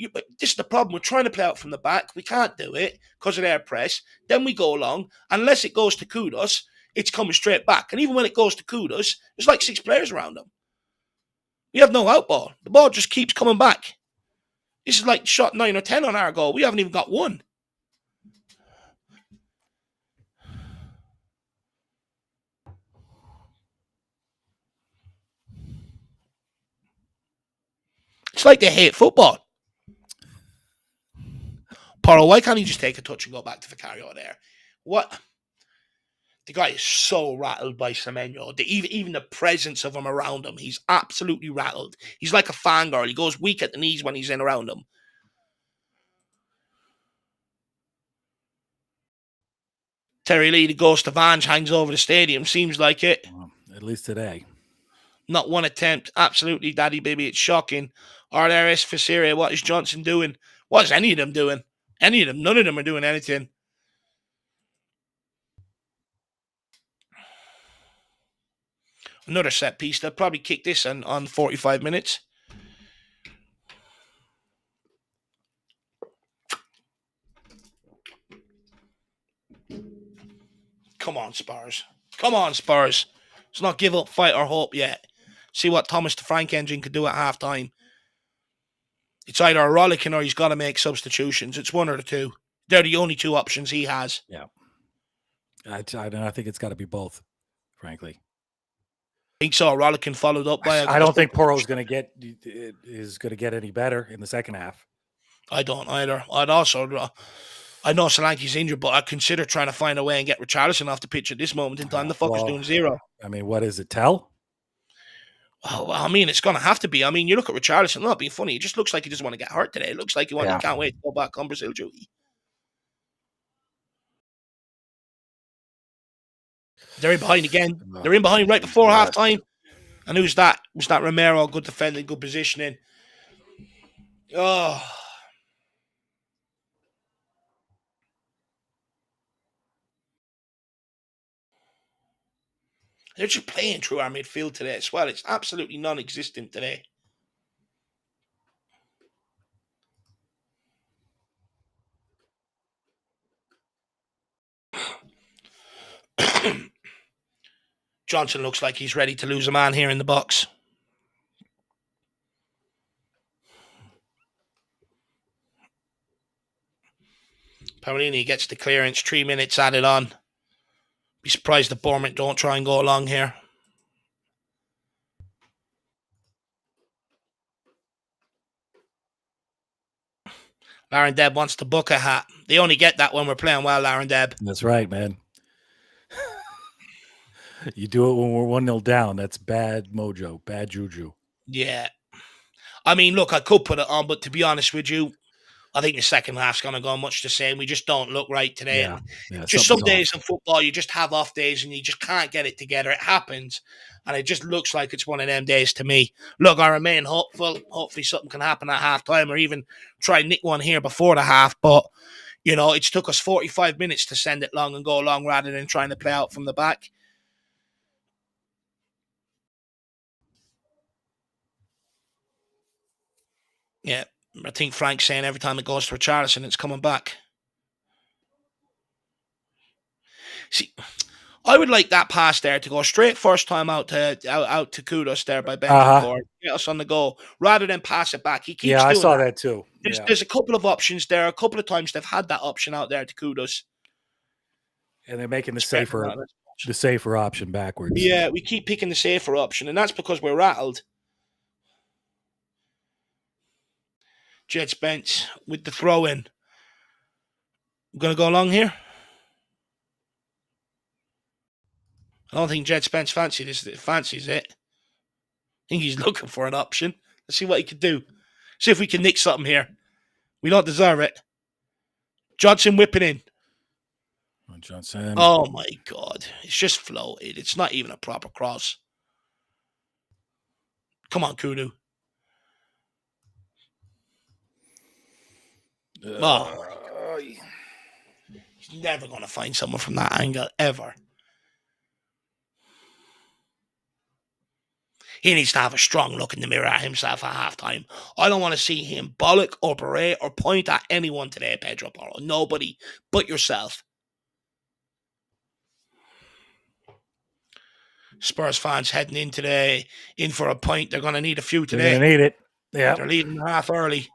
this is the problem. We're trying to play out from the back. We can't do it because of their press. Then we go along. Unless it goes to Kudos, it's coming straight back. And even when it goes to Kudos, there's like 6 players around him. We have no out ball. The ball just keeps coming back. This is like shot 9 or 10 on our goal. We haven't even got one. It's like they hate football. Porro, why can't he just take a touch and go back to Vicario there? What? The guy is so rattled by Semenyo. Even the presence of him around him, he's absolutely rattled. He's like a fangirl. He goes weak at the knees when he's in around him. Terry Lee, the ghost of Ange, hangs over the stadium. Seems like it. Well, at least today. Not one attempt. Absolutely, daddy, baby. It's shocking. RRS for Syria. What is Johnson doing? What is any of them doing? Any of them? None of them are doing anything. Another set piece. They'll probably kick this on 45 minutes. Come on, Spurs. Come on, Spurs. Let's not give up, fight, or hope yet. See what Thomas the Frank engine could do at halftime. It's either a rollicking or he's got to make substitutions. It's one or the two. They're the only 2 options he has. Yeah. I think it's got to be both, frankly. I think so. Rollicking followed up by I don't think Porro is going to get any better in the second half. I don't either. I know Solanke's injured, but I'd consider trying to find a way and get Richarlison off the pitch at this moment in time. The fucker's doing 0. I mean, what is it? Tell? Well, I mean, it's going to have to be. I mean, you look at Richarlison, not being funny. It just looks like he doesn't want to get hurt today. It looks like he can't wait to go back on Brazil duty. They're in behind again. They're in behind right before halftime. And who's that? Was that Romero? Good defending, good positioning. Oh. They're just playing through our midfield today as well. It's absolutely non-existent today. Johnson looks like he's ready to lose a man here in the box. Paolini gets the clearance, 3 minutes added on. Be surprised if Bournemouth don't try and go along here. Lauren Deb wants to book a hat. They only get that when we're playing well, Lauren Deb. That's right, man. You do it when we're 1-0 down. That's bad mojo, bad juju. Yeah. I mean, look, I could put it on, but to be honest with you, I think the second half's going to go much the same. We just don't look right today. Yeah, And yeah, just some something's days off. in football, you just have off days and you just can't get it together. It happens. And it just looks like it's one of them days to me. Look, I remain hopeful. Hopefully something can happen at halftime or even try and nick one here before the half. But, it's took us 45 minutes to send it long and go long rather than trying to play out from the back. Yeah, I think Frank's saying every time it goes to Richarlison, it's coming back. See, I would like that pass there to go straight first time out to Kudos there by Bentancur, get us on the goal rather than pass it back. He keeps Yeah, I doing saw that. that too. Yeah, There's a couple of options there. A couple of times they've had that option out there to Kudos. and they're making the Spreading safer around. option backwards. Yeah, we keep picking the safer option, and that's because we're rattled. Jed Spence with the throw in. I'm going to go along here. I don't think Jed Spence fancies it. I think he's looking for an option. Let's see what he can do. See if we can nick something here. We don't deserve it. Johnson whipping in. Johnson. Oh my God. It's just floated. It's not even a proper cross. Come on, Kudu. Oh my God. He's never going to find someone from that angle, ever. He needs to have a strong look in the mirror at himself at halftime. I don't want to see him bollock or berate or point at anyone today, Pedro Porro. Nobody but yourself. Spurs fans heading in today, in for a point. They're going to need a few today. They're going to need it. Yeah. They're leading half early.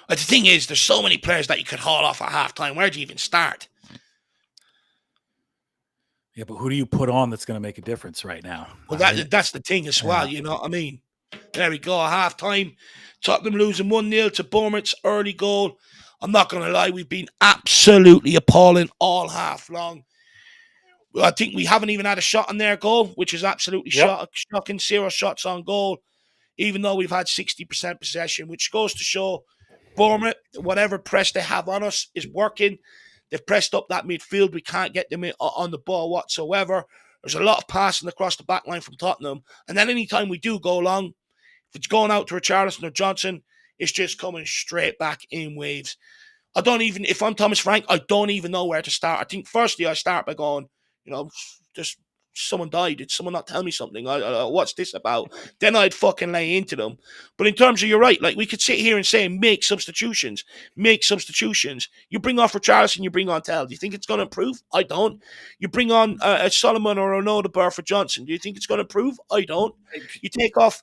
But the thing is, there's so many players that you could haul off at halftime. Where do you even start? Yeah, but who do you put on that's going to make a difference right now? Well, that's the thing as well, you know what I mean? There we go, half-time. Tottenham losing 1-0 to Bournemouth's early goal. I'm not going to lie, we've been absolutely appalling all half long. I think we haven't even had a shot on their goal, which is absolutely shocking. 0 shots on goal, even though we've had 60% possession, which goes to show Bournemouth, whatever press they have on us is working. They've pressed up that midfield. We can't get them on the ball whatsoever. There's a lot of passing across the back line from Tottenham. And then anytime we do go long, if it's going out to Richarlison or Johnson, it's just coming straight back in waves. If I'm Thomas Frank, I don't even know where to start. I think firstly I start by going, just someone died. Did someone not tell me something? What's this about? Then I'd fucking lay into them. But in terms of, you're right, like we could sit here and say, make substitutions. You bring off Richarlison, you bring on Tell. Do you think it's going to improve? I don't. You bring on a Solomon or an Odegaard for Johnson. Do you think it's going to improve? I don't. You take off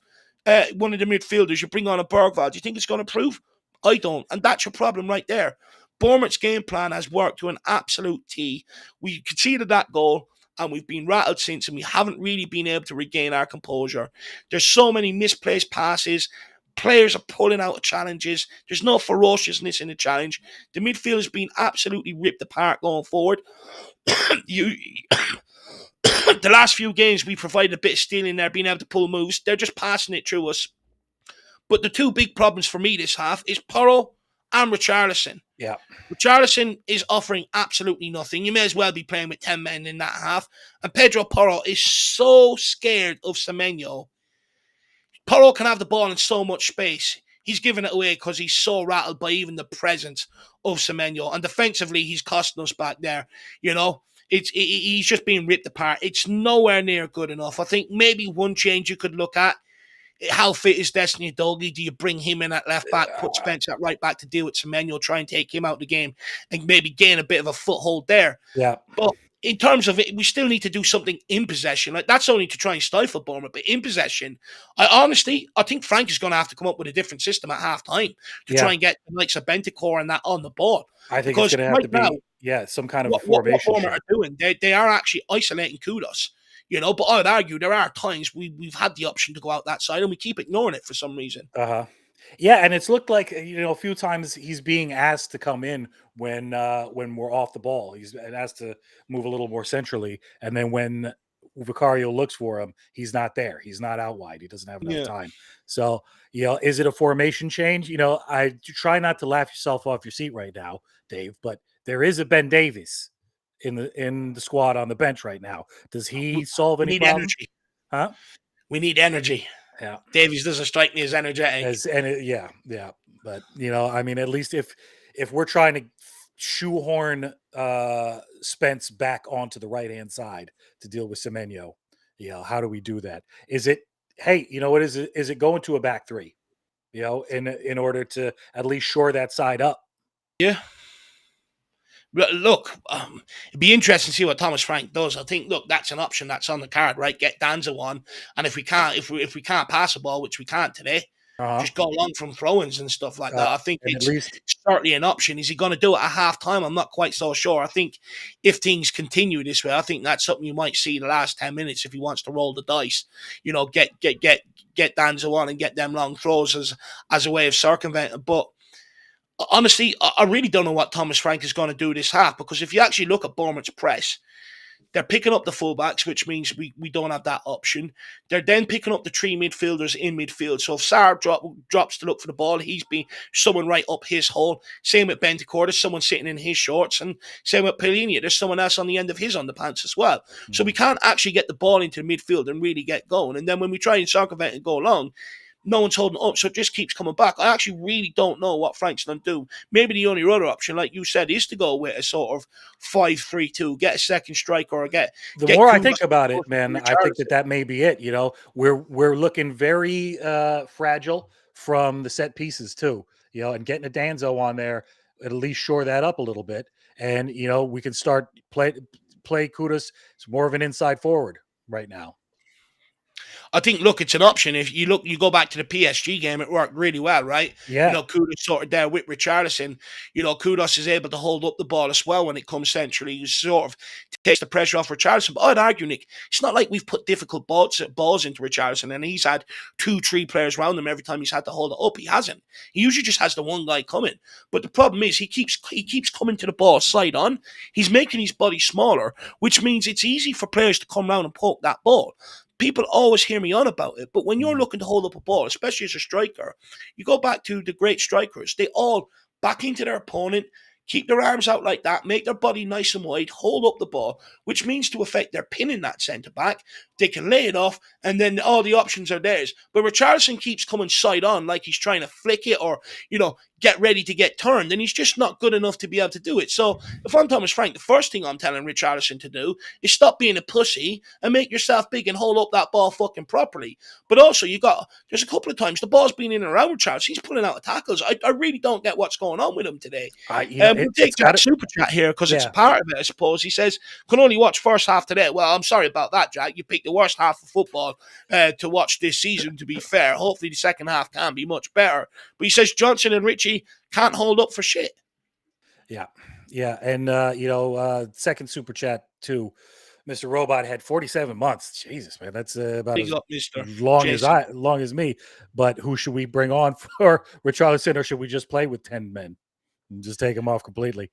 one of the midfielders, you bring on a Bergvall. Do you think it's going to improve? I don't. And that's your problem right there. Bournemouth's game plan has worked to an absolute T. We conceded that goal, and we've been rattled since, and we haven't really been able to regain our composure. There's so many misplaced passes. Players are pulling out of challenges. There's no ferociousness in the challenge. The midfield has been absolutely ripped apart going forward. The last few games, we provided a bit of stealing there, being able to pull moves. They're just passing it through us. But the two big problems for me this half is Porro and Richarlison. Yeah. Richarlison is offering absolutely nothing. You may as well be playing with 10 men in that half. And Pedro Porro is so scared of Semenyo. Porro can have the ball in so much space. He's giving it away because he's so rattled by even the presence of Semenyo. And defensively, he's costing us back there. He's just being ripped apart. It's nowhere near good enough. I think maybe one change you could look at, how fit is Destiny Udogie? Do you bring him in at left back, put Spence at right back to deal with Semenyo, try and take him out of the game and maybe gain a bit of a foothold there? Yeah. But in terms of it, we still need to do something in possession. Like, that's only to try and stifle Bournemouth. But in possession, I think Frank is going to have to come up with a different system at half-time to try and get the likes of Bentancur and that on the ball. I think it's going to have to be, some kind of a formation. What Bournemouth are doing, they are actually isolating Kudos. But I would argue there are times we've had the option to go out that side and we keep ignoring it for some reason. Yeah, and it's looked like a few times he's being asked to come in when we're off the ball. He's asked to move a little more centrally, and then when Vicario looks for him, he's not there. He's not out wide. He doesn't have enough Yeah. time. So, is it a formation change? I try not to laugh yourself off your seat right now, Dave, but there is a Ben Davies in the squad on the bench right now. Does he solve We any need problems? energy. Huh? We need energy. Yeah. Davies doesn't strike me as energetic. Yeah. But at least if we're trying to shoehorn Spence back onto the right hand side to deal with Semenyo, how do we do that? Is it what is it? Is it going to a back three? In order to at least shore that side up. Yeah. Look, it'd be interesting to see what Thomas Frank does. I think, look, that's an option that's on the card, right? Get Danza on, and if we can't pass a ball, which we can't today, just go along from throw-ins and stuff like that. I think And it's at least certainly an option. Is he going to do it at half time? I'm not quite so sure. I think if things continue this way, I think that's something you might see the last 10 minutes if he wants to roll the dice. Get Danza on and get them long throws as a way of circumventing. But honestly, I really don't know what Thomas Frank is going to do this half, because if you actually look at Bournemouth's press, they're picking up the fullbacks, which means we don't have that option. They're then picking up the three midfielders in midfield. So if Sarr drops to look for the ball, he's been someone right up his hole. Same with Bentancur, there's someone sitting in his shorts. And same with Pellegrini, there's someone else on the end of his underpants as well. So we can't actually get the ball into midfield and really get going. And then when we try and circumvent and go along, no one's holding up, so it just keeps coming back. I actually really don't know what Frank's going to do. Maybe the only other option, like you said, is to go with a sort of 5-3-2, get a second striker, or get. The more I think about it, man, I think that may be it. We're looking very fragile from the set pieces too. And getting a Danzo on there at least shore that up a little bit, and we can start play Kudus. It's more of an inside forward right now. I think, look, it's an option. If you go back to the PSG game, it worked really well, right? Yeah. Kudus sort of there with Richarlison. Kudus is able to hold up the ball as well when it comes centrally. He sort of takes the pressure off Richarlison. But I'd argue, Nick, it's not like we've put difficult balls into Richarlison and he's had 2-3 players around him every time he's had to hold it up. He hasn't. He usually just has the one guy coming. But the problem is he keeps coming to the ball side on. He's making his body smaller, which means it's easy for players to come around and poke that ball. People always hear me on about it, but when you're looking to hold up a ball, especially as a striker, you go back to the great strikers. They all back into their opponent, keep their arms out like that, make their body nice and wide, hold up the ball, which means to effect they're pinning that centre-back. They can lay it off, and then all the options are theirs. But Richarlison keeps coming side on like he's trying to flick it or, get ready to get turned, and he's just not good enough to be able to do it. So if I'm Thomas Frank, the first thing I'm telling Richarlison to do is stop being a pussy and make yourself big and hold up that ball fucking properly. But also, there's a couple of times the ball's been in and around Richarlison. He's pulling out of tackles. I really don't get what's going on with him today. We'll take Jack's super chat here because it's a part of it, I suppose. He says, can only watch first half today. Well, I'm sorry about that, Jack. You picked the worst half of football to watch this season, to be fair. Hopefully the second half can be much better. But he says Johnson and Richie can't hold up for shit. Yeah. And second super chat too. Mr. Robot had 47 months. Jesus, man, that's about Big as up, Mr. long as me. But who should we bring on for Richarlison, or should we just play with 10 men and just take him off completely?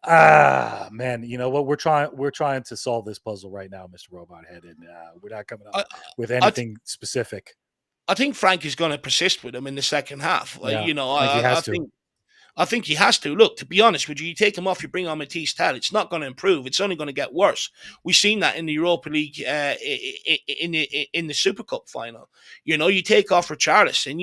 Man, you know what? We're trying to solve this puzzle right now, Mr. Robot Head, and we're not coming up with anything specific. I think Frank is going to persist with him in the second half. Yeah, I think he has to. Look, to be honest with you, you take him off, you bring on Matisse Tell, it's not going to improve. It's only going to get worse. We've seen that in the Europa League, in the Super Cup final. You take off Richarlison,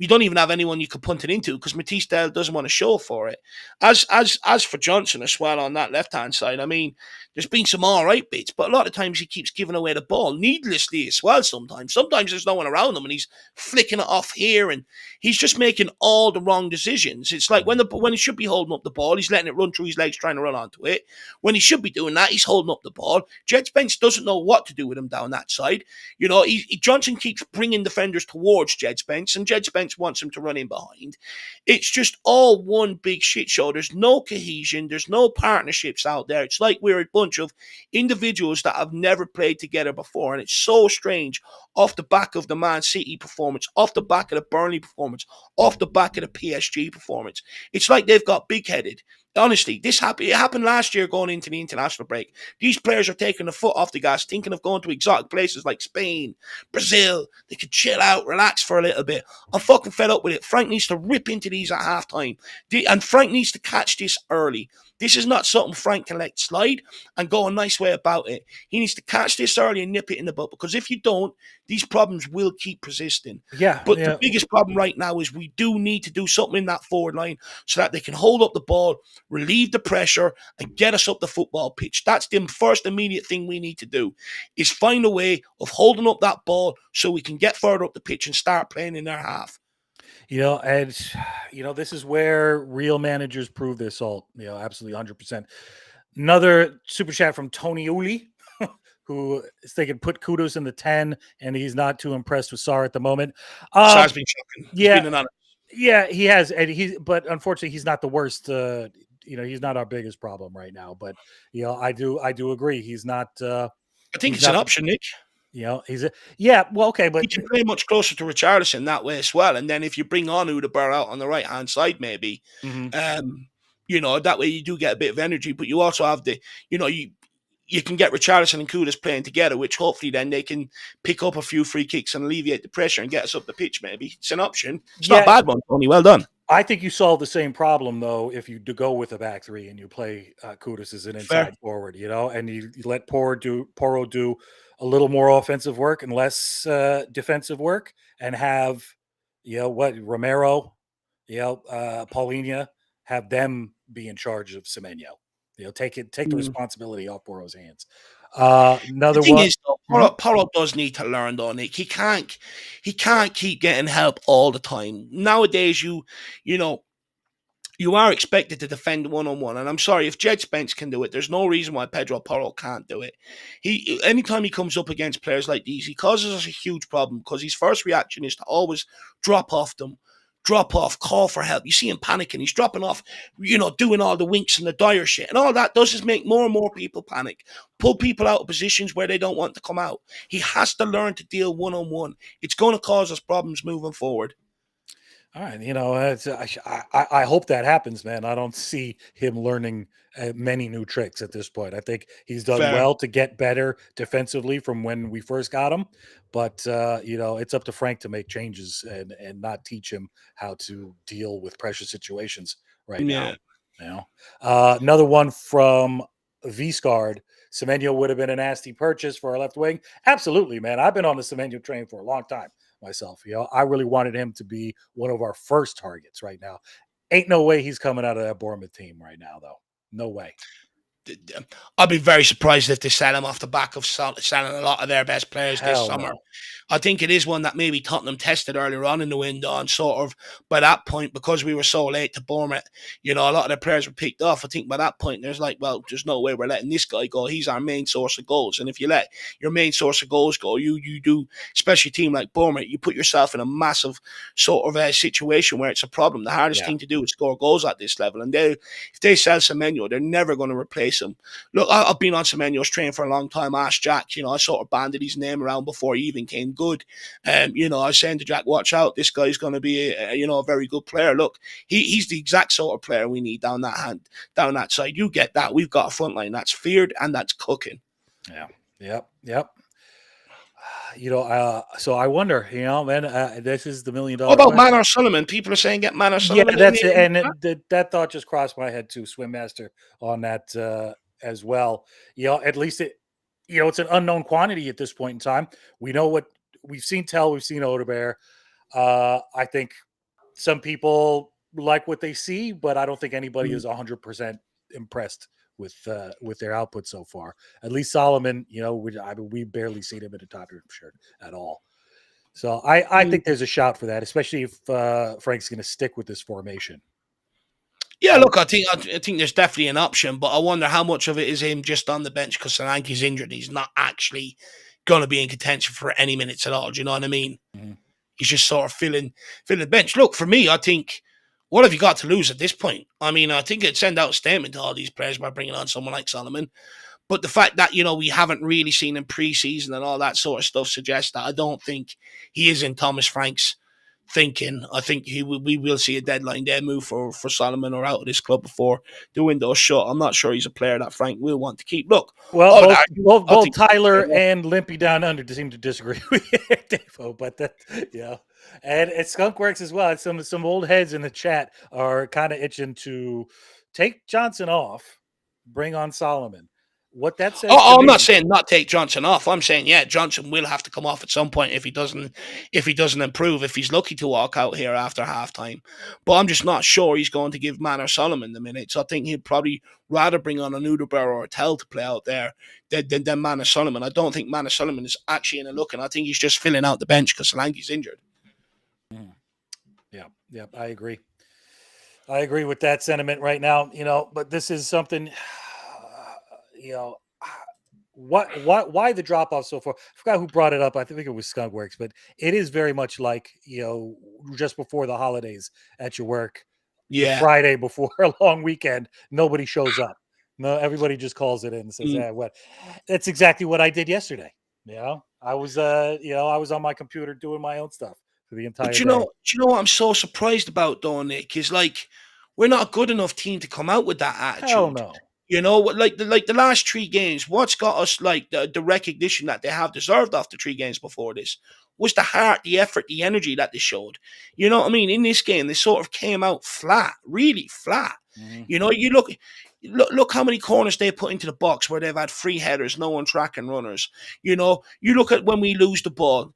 you don't even have anyone you could punt it into because Matisse Tell doesn't want to show for it. As for Johnson as well on that left-hand side, I mean, there's been some all right bits, but a lot of times he keeps giving away the ball needlessly as well sometimes. Sometimes there's no one around him and he's flicking it off here and he's just making all the wrong decisions. It's like when he should be holding up the ball, he's letting it run through his legs trying to run onto it. When he should be doing that, he's holding up the ball. Jed Spence doesn't know what to do with him down that side. Johnson keeps bringing defenders towards Jed Spence and Jed Spence wants him to run in behind. It's just all one big shit show. There's no cohesion. There's no partnerships out there. It's like we're a bunch of individuals that have never played together before. And it's so strange off the back of the Man City performance, off the back of the Burnley performance, off the back of the PSG performance. It's like they've got big-headed. honestly, it happened last year going into the international break. These players are taking the foot off the gas, thinking of going to exotic places like Spain, Brazil. They could chill out, relax for a little bit. I'm fucking fed up with it. Frank needs to rip into these at halftime. And Frank needs to catch this early. This is not something Frank can let slide and go a nice way about it. He needs to catch this early and nip it in the butt, because if you don't, these problems will keep persisting. Yeah, But the yeah. biggest problem right now is we do need to do something in that forward line so that they can hold up the ball, relieve the pressure, and get us up the football pitch. That's the first immediate thing we need to do, is find a way of holding up that ball so we can get further up the pitch and start playing in their half. And this is where real managers prove their salt. Absolutely 100%. Another super chat from Tony Uli, who is thinking put Kudos in the 10, and he's not too impressed with Sarr at the moment. Sarr's been shocking. He's Yeah, been anonymous. yeah, he has, and but unfortunately, he's not the worst. He's not our biggest problem right now. But I do agree. He's not. I think He's it's an not. option, Nick. He's a yeah. Well, okay, He but can play much closer to Richarlison that way as well. And then if you bring on Udabur out on the right hand side, maybe, mhm. that way you do get a bit of energy. But you also have you can get Richarlison and Kudus playing together, which hopefully then they can pick up a few free kicks and alleviate the pressure and get us up the pitch. Maybe it's an option. It's not a bad one, Tony. Well done. I think you solve the same problem though if you do go with a back three and you play Kudus as an inside forward, and you let Porro do a little more offensive work and less defensive work, and have Romero, Paulinho, have them be in charge of Semenyo. Take the responsibility off Porro's hands. Another The thing one. is, though, Porro does need to learn, though, Nick. He can't keep getting help all the time. Nowadays, you are expected to defend one-on-one. And I'm sorry, if Jed Spence can do it, there's no reason why Pedro Porro can't do it. Anytime he comes up against players like these, he causes us a huge problem, because his first reaction is to always drop off, call for help. You see him panicking. He's dropping off, doing all the winks and the dire shit. And all that does is make more and more people panic, pull people out of positions where they don't want to come out. He has to learn to deal one-on-one. It's going to cause us problems moving forward. All right, I hope that happens, man. I don't see him learning many new tricks at this point. I think he's done well to get better defensively from when we first got him, but it's up to Frank to make changes and not teach him how to deal with pressure situations right now. Another one from V-Scard. Semenyo would have been a nasty purchase for our left wing. Absolutely, man. I've been on the Semenyo train for a long time myself. I really wanted him to be one of our first targets right now. Ain't no way he's coming out of that Bournemouth team right now, though. No way. I'd be very surprised if they sell him off the back of selling a lot of their best players this summer. No. I think it is one that maybe Tottenham tested earlier on in the window, and sort of by that point, because we were so late to Bournemouth, a lot of their players were picked off. I think by that point, there's there's no way we're letting this guy go. He's our main source of goals. And if you let your main source of goals go, you do, especially a team like Bournemouth, you put yourself in a massive sort of a situation where it's a problem. The hardest thing to do is score goals at this level. And if they sell Semenyo, they're never going to replace him. Look, I've been on Semenyo's train for a long time. Ask Jack, I sort of banded his name around before he even came good. I was saying to Jack, watch out, this guy's going to be a very good player. Look, he's the exact sort of player we need down that side. You get that. We've got a front line that's feared and that's cooking. Yeah. Yep. So I wonder, man, this is the $1 million. What about Manor Sullivan? People are saying get Manor Sullivan. Yeah, that's it. And that thought just crossed my head too, Swim Master, on that as well. At least it's an unknown quantity at this point in time. We know what we've seen. We've seen Udabur. I think some people like what they see, but I don't think anybody is 100% impressed with their output so far. At least Solomon, we barely seen him in a Tottenham shirt at all. So I think there's a shout for that, especially if Frank's going to stick with this formation. Yeah, look, I think there's definitely an option, but I wonder how much of it is him just on the bench because Solanke's injured. He's not actually going to be in contention for any minutes at all. Do you know what I mean? Mm-hmm. He's just sort of filling the bench. Look, for me, I think, what have you got to lose at this point? I mean, I think it'd send out a statement to all these players by bringing on someone like Solomon. But the fact that, we haven't really seen him pre-season and all that sort of stuff suggests that I don't think he is in Thomas Frank's thinking. I think we will see a deadline day move for Solomon or out of this club before the window's shut. I'm not sure he's a player that Frank will want to keep. Look, Well, I would both argue, both I both think Tyler and Limpy Down Under seem to disagree with you, Davo, but that and it's Skunkworks as well. Some old heads in the chat are kind of itching to take Johnson off, bring on Solomon. What that says to I'm not me, saying not take Johnson off. I'm saying Johnson will have to come off at some point if he doesn't improve. If he's lucky to walk out here after halftime, but I'm just not sure he's going to give Manor Solomon the minutes. I think he'd probably rather bring on a Nuderborough or a Tell to play out there than Manor Solomon. I don't think Manor Solomon is actually in a look, and I think he's just filling out the bench because Solanke's injured. yeah, I agree. I agree with that sentiment right now. But this is something, you know. Why the drop off so far? I forgot who brought it up. I think it was Skunkworks, but it is very much like just before the holidays at your work, the Yeah. Friday before a long weekend, nobody shows up. No, everybody just calls it in and says, what? That's exactly what I did yesterday. I was I was on my computer doing my own stuff for the entire But day. do you know what I'm so surprised about, though, Nick? Is like we're not a good enough team to come out with that Hell attitude. no. Like the last 3 games, what's got us like the recognition that they have deserved after 3 games before this was the heart, the effort, the energy that they showed. You know what I mean? In this game, they sort of came out flat, really flat. Mm-hmm. You look how many corners they put into the box where they've had free headers, no one tracking runners. You look at when we lose the ball.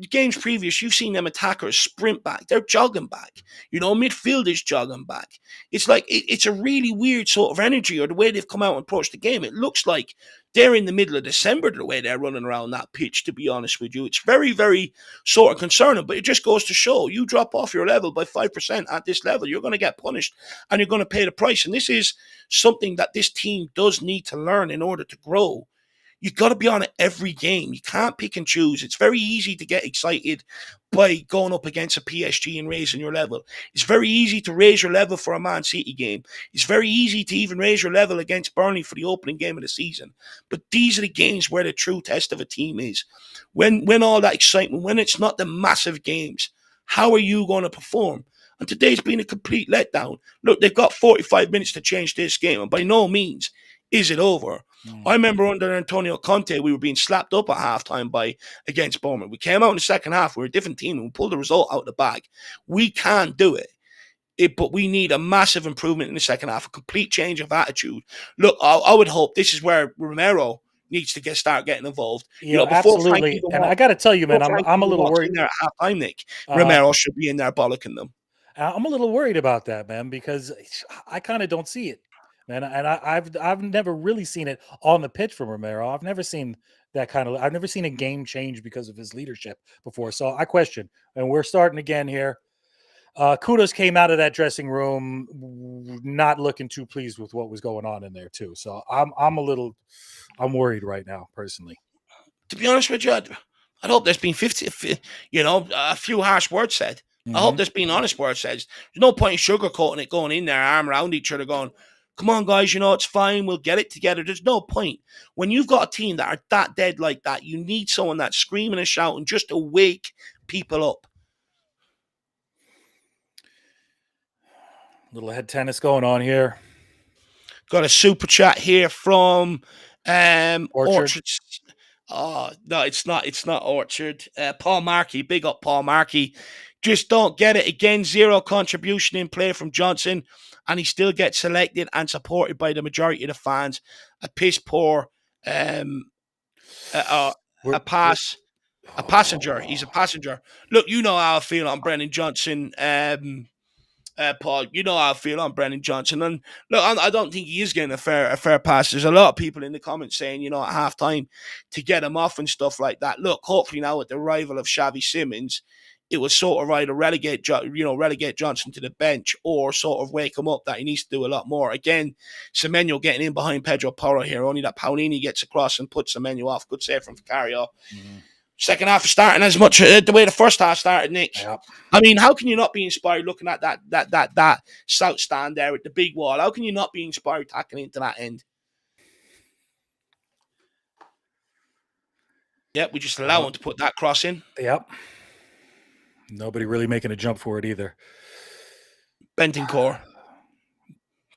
Games previous, you've seen them attackers sprint back. They're jogging back. Midfield is jogging back. It's like it's a really weird sort of energy, or the way they've come out and approached the game. It looks like they're in the middle of December the way they're running around that pitch. To be honest with you, it's very, very sort of concerning. But it just goes to show you drop off your level by 5% at this level, you're going to get punished, and you're going to pay the price. And this is something that this team does need to learn in order to grow. You got to be on it every game. You can't pick and choose. It's very easy to get excited by going up against a PSG and raising your level. It's very easy to raise your level for a Man City game. It's very easy to even raise your level against Burnley for the opening game of the season. But these are the games where the true test of a team is. When all that excitement, when it's not the massive games, how are you going to perform? And today's been a complete letdown. Look, they've got 45 minutes to change this game, and by no means is it over. I remember under Antonio Conte, we were being slapped up at halftime against Bournemouth. We came out in the second half, we were a different team, and we pulled the result out of the bag. We can do it, but we need a massive improvement in the second half, a complete change of attitude. Look, I would hope this is where Romero needs to start getting involved. Before Absolutely. Frank And I got to tell you, man, I'm a little worried. In there at halftime, Nick, Romero should be in there bollocking them. I'm a little worried about that, man, because I kind of don't see it, man. And I've never really seen it on the pitch from Romero. I've never seen I've never seen a game change because of his leadership before. So I question, and we're starting again here. Kudos came out of that dressing room not looking too pleased with what was going on in there too. So I'm worried right now personally. To be honest with you, I hope there's been a few harsh words said. I hope there's been honest words said. There's no point in sugarcoating it, going in there, arm around each other, going, come on, guys, it's fine. We'll get it together. There's no point. When you've got a team that are that dead like that, you need someone that's screaming and shouting just to wake people up. Little head tennis going on here. Got a super chat here from Orchard. Oh, no, it's not. It's not Orchard. Paul Markey. Big up, Paul Markey. Just don't get it. Again, zero contribution in play from Johnson, and he still gets selected and supported by the majority of the fans. A piss poor, a passenger. He's a passenger. Look, you know how I feel on Brennan Johnson. Paul, you know how I feel on Brennan Johnson, and look, I don't think he is getting a fair pass. There's a lot of people in the comments saying, at halftime to get him off and stuff like that. Look, hopefully now with the arrival of Xavi Simons, it was sort of either relegate Johnson to the bench or sort of wake him up that he needs to do a lot more. Again, Semenyo getting in behind Pedro Porro here, only that Paolini gets across and puts Semenyo off. Good save from Vicario. Second half is starting as much the way the first half started, Nick. Yep. I mean, how can you not be inspired looking at that south stand there at the big wall? How can you not be inspired tackling into that end? Yep, we just allow him to put that cross in. Yep. Nobody really making a jump for it either. Bentancur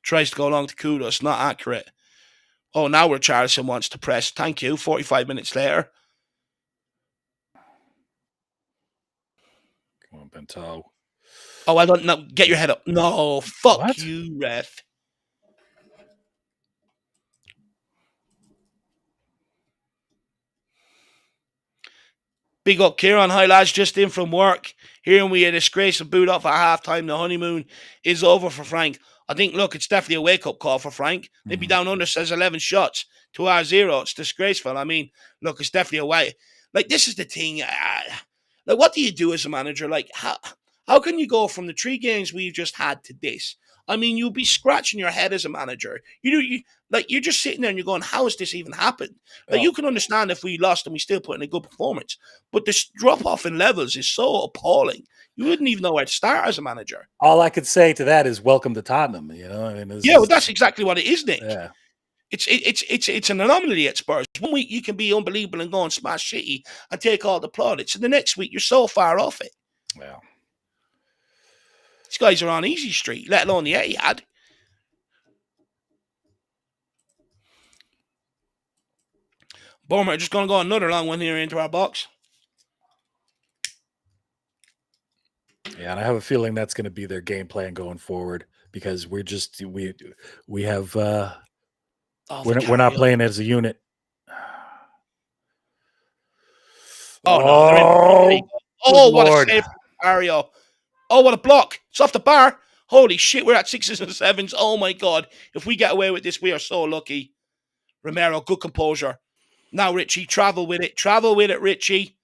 tries to go along to Kudos, not accurate. Oh, now Richarlison wants to press. Thank you. 45 minutes later. Come on, Bento. Oh, I don't know. Get your head up. No, fuck What? you, ref. Big up Kieran. Hi, lads. Just in from work. Hearing we had a disgrace and boot off at halftime. The honeymoon is over for Frank. I think, look, it's definitely a wake-up call for Frank. They'd be down under, says 11 shots to our 0. It's disgraceful. I mean, look, it's definitely a way. Like, this is the thing. Like, what do you do as a manager? Like, how can you go from the 3 games we've just had to this? I mean, you'll be scratching your head as a manager. You're just sitting there and you're going, how has this even happened? Like, you can understand if we lost and we still put in a good performance. But this drop-off in levels is so appalling. You wouldn't even know where to start as a manager. All I could say to that is welcome to Tottenham. You know, I mean, well, that's exactly what it is, Nick. Yeah. It's an anomaly at Spurs. 1 week you can be unbelievable and go and smash City and take all the plaudits, and the next week you're so far off it. Yeah. These guys are on easy street, let alone the Etihad. Bournemouth are just going to go another long one here into our box. Yeah, and I have a feeling that's going to be their game plan going forward because we have we're not playing as a unit. Oh no! They're in. Oh, what a save, Mario! Oh, what a block! It's off the bar. Holy shit! We're at 6s and 7s. Oh my god! If we get away with this, we are so lucky. Romero, good composure. Now, Richie, travel with it. Travel with it, Richie.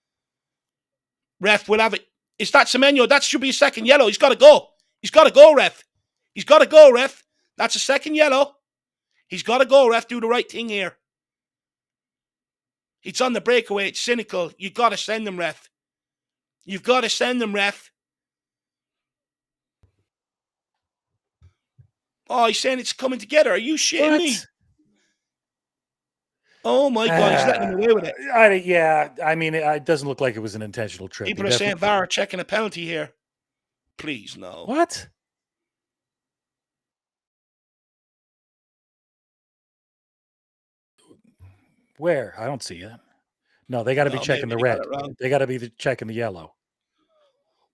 Ref, we'll have it. Is that Semenyo? That should be a second yellow. He's got to go. He's got to go, ref. He's got to go, ref. That's a second yellow. He's got to go, ref. Do the right thing here. It's on the breakaway. It's cynical. You've got to send him, ref. You've got to send him, ref. Oh, he's saying it's coming together. Are you shitting me? Oh, my God. He's letting him away with it. I mean, it doesn't look like it was an intentional trip. People are saying VAR checking a penalty here. Please, no. What? Where? I don't see it. No, they got to be checking the red. They got to be checking the yellow.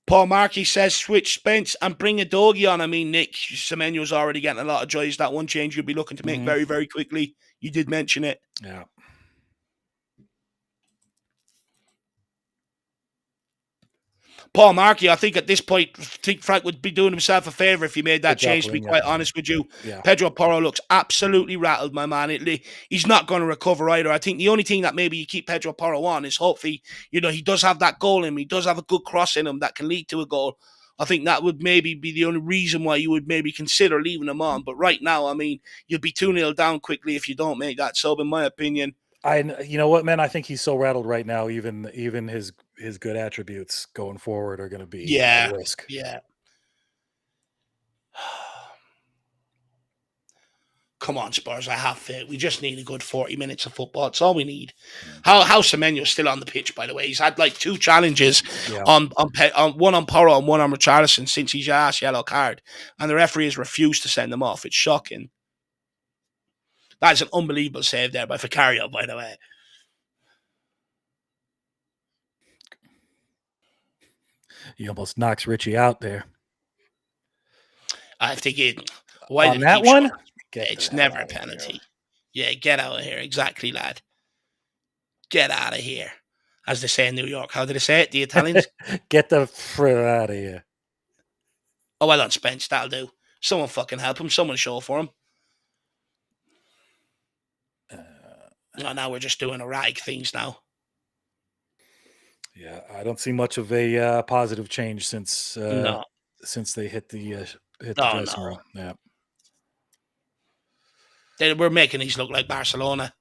Paul Markey says switch Spence and bring a doggy on. I mean, Nick, Semenyo's already getting a lot of joys. That one change you'll be looking to make very, very quickly. You did mention it. Yeah. Paul Markey, I think at this point, I think Frank would be doing himself a favour if he made that change, to be quite honest with you. Yeah. Pedro Porro looks absolutely rattled, my man. He's not going to recover either. I think the only thing that maybe you keep Pedro Porro on is hopefully, he does have that goal in him. He does have a good cross in him that can lead to a goal. I think that would maybe be the only reason why you would maybe consider leaving him on. But right now, I mean, you'll be 2-0 down quickly if you don't make that sub, in my opinion. You know what, man? I think he's so rattled right now. Even his good attributes going forward are going to be at risk. Yeah. Come on, Spurs. I have faith. We just need a good 40 minutes of football. It's all we need. How Semenyo's still on the pitch, by the way. He's had like 2 challenges on one on Porro and one on Richarlison since his last yellow card, and the referee has refused to send them off. It's shocking. That's an unbelievable save there by Vicario, by the way. He almost knocks Richie out there. I think on that one, it's never a penalty. Yeah, get out of here. Exactly, lad. Get out of here. As they say in New York. How did they say it, the Italians? Get the frick out of here. Oh, well done, Spence. That'll do. Someone fucking help him. Someone show for him. Now we're just doing erratic things now. Yeah, I don't see much of a positive change since they hit the dressing room. Yeah, we're making these look like Barcelona.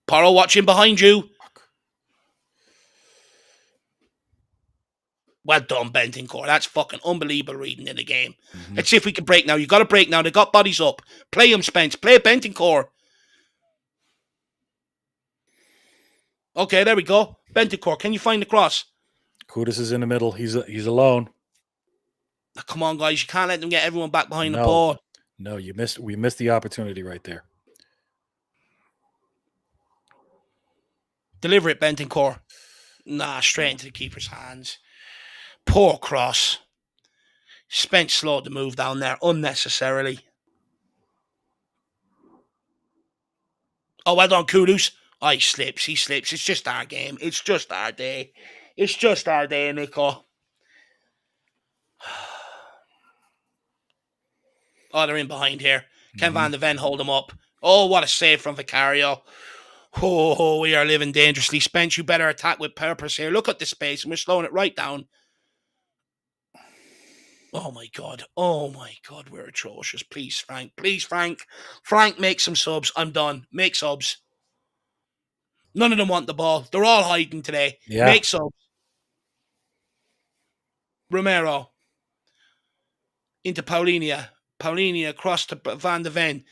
Porro watching behind you. Well done, Bentancur. That's fucking unbelievable reading in the game. Let's see if we can break now. You got to break now. They got bodies up. Play him, Spence. Play Bentancur. Okay, there we go. Bentancur, can you find the cross? Kudus is in the middle. He's alone. Come on, guys. You can't let them get everyone back behind the No. ball. No, we missed the opportunity right there. Deliver it, Bentancur. Nah, straight into the keeper's hands. Poor cross. Spence slowed the move down there unnecessarily. Oh, well done, Kudus. Oh, he slips. It's just our game. It's just our day. It's just our day, Nico. Oh, they're in behind here. Ken Van de Ven hold him up. Oh, what a save from Vicario. Oh, we are living dangerously. Spence, you better attack with purpose here. Look at the space, and we're slowing it right down. Oh, my God. Oh, my God. We're atrocious. Please, Frank. Please, Frank. Frank, make some subs. I'm done. Make subs. None of them want the ball. They're all hiding today. Yeah. Make subs. Romero. Into Paulinia. Paulinia across to Van de Ven.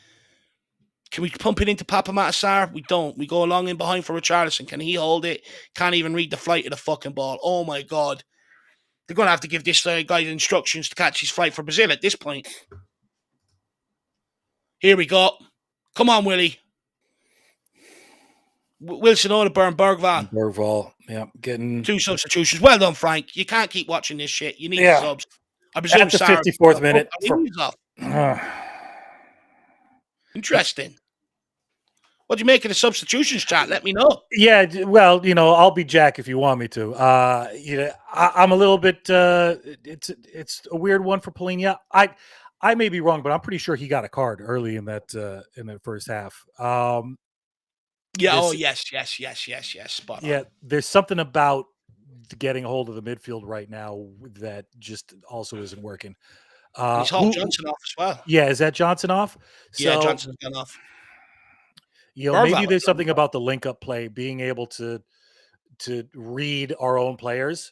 Can we pump it into Papa Matasar? We don't. We go along in behind for Richarlison. Can he hold it? Can't even read the flight of the fucking ball. Oh, my God. They're going to have to give this guy instructions to catch his flight for Brazil at this point. Here we go. Come on, Willie. Wilson, Odeburn, Bergval. Bergval, yeah, getting 2 substitutions. Well done, Frank. You can't keep watching this shit. You need the subs. I presume at the Sarah, 54th minute. Interesting. What do you make of the substitutions, chat? Let me know. Yeah, well, I'll be Jack if you want me to. I'm a little bit. It's a weird one for Polina. I may be wrong, but I'm pretty sure he got a card early in that first half. Yeah. Yes. Spot on. Yeah, there's something about getting a hold of the midfield right now that just also isn't working. He's Hot Johnson off as well. Yeah, is that Johnson off? Yeah, Johnson's gone off. Maybe there's something about the link-up play, being able to read our own players.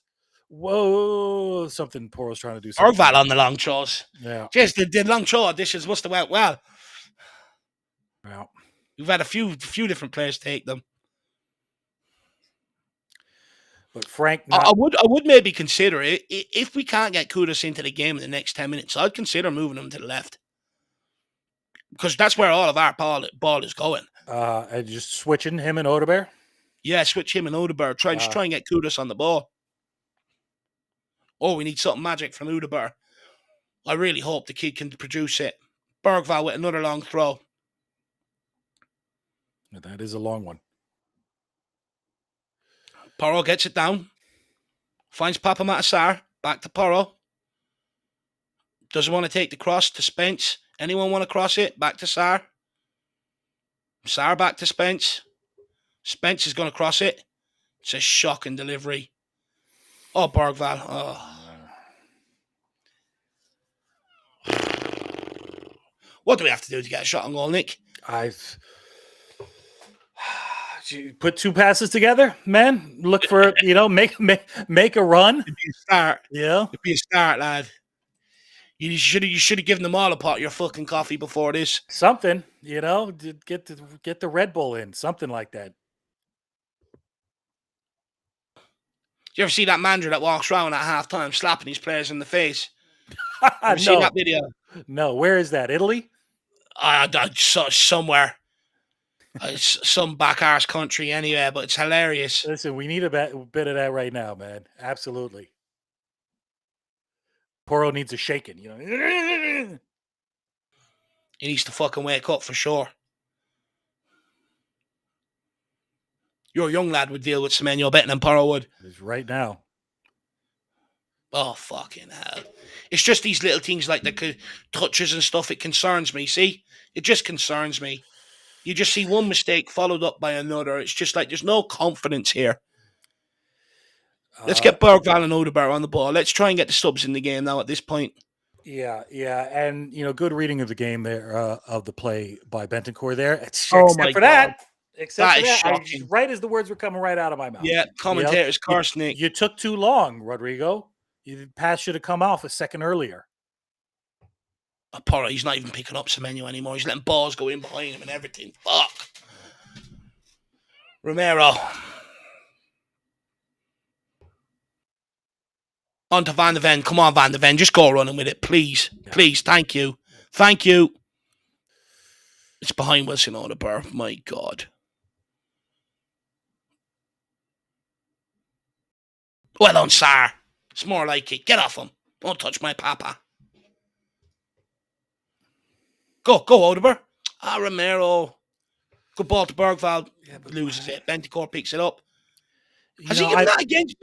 Whoa, something Poro's trying to do. Bergval on the long throws. Yeah. Just the long throw auditions must have went well. Yeah. We've had a few different players take them. But Frank, I would maybe consider it if we can't get Kudus into the game in the next 10 minutes. I'd consider moving him to the left because that's where all of our ball is going. Just switching him and Odeberg. Yeah, switch him and Odeberg. Try and get Kudus on the ball. Oh, we need something magic from Odeberg. I really hope the kid can produce it. Bergval with another long throw. That is a long one. Porro gets it down. Finds Papa Matasar. Back to Porro. Doesn't want to take the cross to Spence. Anyone want to cross it? Back to Sar. Sar back to Spence. Spence is going to cross it. It's a shocking delivery. Oh, Bergval. Oh. What do we have to do to get a shot on goal, Nick? Put 2 passes together, man. Look for, make a run. It'd be a start. Yeah. It'd be a start, lad. You should have given them all a pot of your fucking coffee before this. Something, get the Red Bull in, something like that. You ever see that manager that walks around at halftime slapping his players in the face? I've seen that video. No, where is that? Italy? Somewhere. It's some back arse country anyway, but it's hilarious. Listen, we need a bit of that right now, man. Absolutely. Poro needs a shaking, He needs to fucking wake up for sure. Your young lad would deal with Semenyo better than Poro would. Right now. Oh, fucking hell. It's just these little things like the touches and stuff. It concerns me, see? It just concerns me. You just see one mistake followed up by another. It's just like there's no confidence here. Let's get Bergval and Odeberg on the ball. Let's try and get the subs in the game now at this point. Yeah. And, good reading of the game there, of the play by Bentancur there. Except for that. Right as the words were coming right out of my mouth. Yeah, commentators curse Nick. You took too long, Rodrigo. The pass should have come off a second earlier. Porro, he's not even picking up Semenyo anymore. He's letting balls go in behind him and everything. Fuck. Romero. On to Van de Ven. Come on, Van de Ven. Just go running with it, please. Yeah. Please. Thank you. Thank you. It's behind Wilson Odobur. My God. Well done, sir. It's more like it. Get off him. Don't touch my papa. Go, Odobur. Romero. Good ball to Bergvall. Yeah, but loses it. Bentancur picks it up. you Has know, he given that against?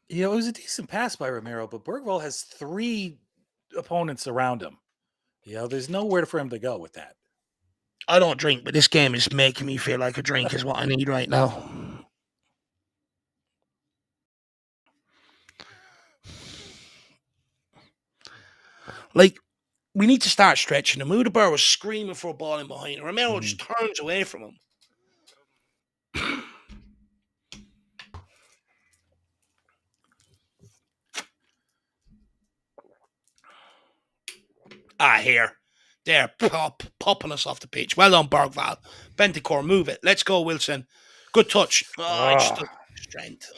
it was a decent pass by Romero, but Bergvall has 3 opponents around him. There's nowhere for him to go with that. I don't drink, but this game is making me feel like a drink is what I need right now. Like, we need to start stretching him. Udabur was screaming for a ball in behind him. Romero just turns away from him. Here. They're popping us off the pitch. Well done, Bergvall. Bentancur, move it. Let's go, Wilson. Good touch. Just strength.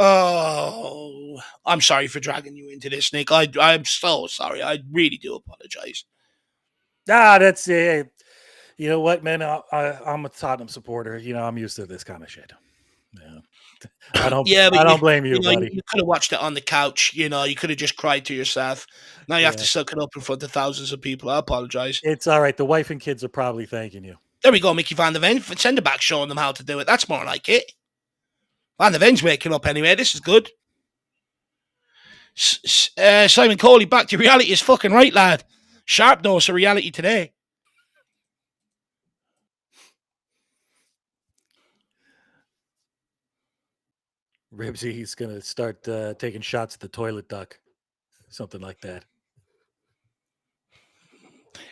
Oh, I'm sorry for dragging you into this, Nick. I'm so sorry. I really do apologize. That's it. You know what, man? I'm a Tottenham supporter. I'm used to this kind of shit. Yeah. I don't blame you, buddy. You could have watched it on the couch. You could have just cried to yourself. Now you have to suck it up in front of thousands of people. I apologize. It's all right. The wife and kids are probably thanking you. There we go, Mickey Van de Ven. Send it back showing them how to do it. That's more like it. Van de Ven's waking up anyway. This is good. Simon Coley, back to reality is fucking right, lad. Sharp dose of reality today. Ribsy's going to start taking shots at the toilet duck. Something like that.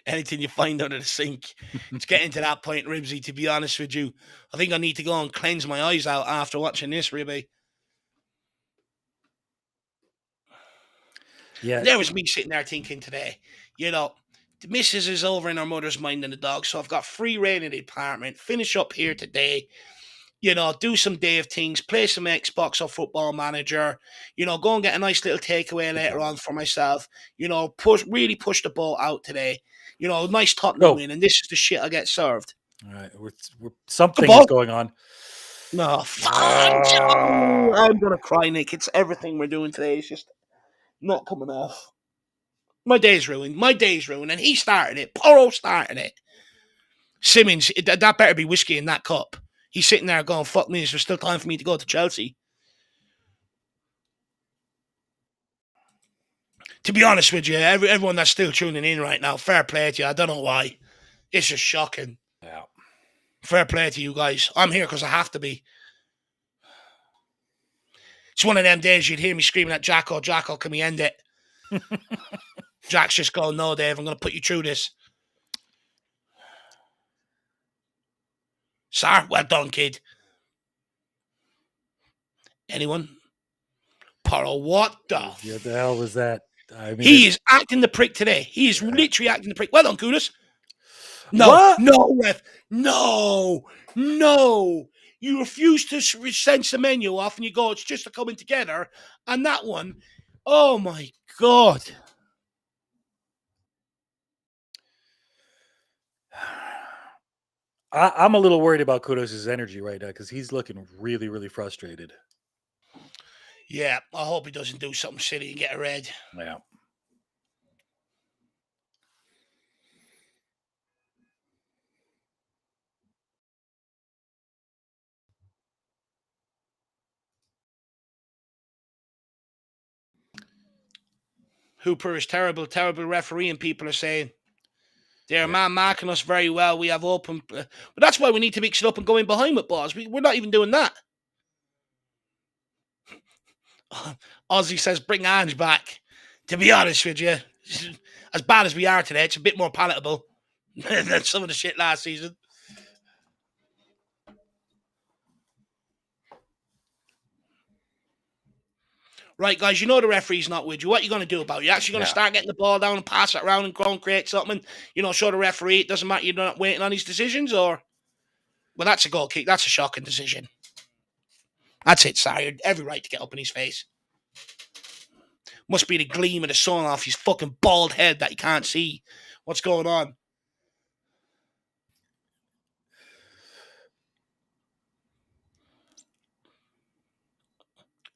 Anything you find under the sink. It's getting to that point, Ribsy, to be honest with you. I think I need to go and cleanse my eyes out after watching this, Ribby. Yeah. There was me sitting there thinking today, the missus is over in her mother's mind and the dog, so I've got free reign in the apartment, finish up here today, do some Dave things, play some Xbox or Football Manager, go and get a nice little takeaway later on for myself, really push the ball out today, nice Tottenham win, and this is the shit I get served. All right, something is going on. No, I'm going to cry, Nick. It's everything we're doing today. It's just not coming off. My day's ruined. And he started it. Porro started it. Simmons, that better be whiskey in that cup. He's sitting there going, fuck me, is there still time for me to go to Chelsea? To be honest with you, everyone that's still tuning in right now, fair play to you. I don't know why. It's just shocking. Yeah. Fair play to you guys. I'm here because I have to be. It's one of them days you'd hear me screaming at Jacko, can we end it? Jack's just going, no, Dave, I'm going to put you through this. Sir, well done, kid. Anyone? Porro, what the? What the hell was that? I mean, he is acting the prick today. He is literally acting the prick. Well done, Kudus. No, what? No, ref. No. You refuse to sense the menu off and you go, it's just a coming together. And that one, oh my God. I'm a little worried about Kudus' energy right now because he's looking really, really frustrated. Yeah, I hope he doesn't do something silly and get a red. Yeah. Hooper is terrible referee, and people are saying they're man marking us very well. We have open, but that's why we need to mix it up and go in behind with balls. We're not even doing that. Ozzy says, bring Ange back. To be honest with you, as bad as we are today, it's a bit more palatable than some of the shit last season. Right, guys, the referee's not with you. What are you going to do about it? You're actually going to start getting the ball down and pass it around and go and create something, show the referee it doesn't matter, you're not waiting on his decisions, or? Well, that's a goal kick. That's a shocking decision. That's it, sorry. Every right to get up in his face. Must be the gleam of the sun off his fucking bald head that he can't see what's going on.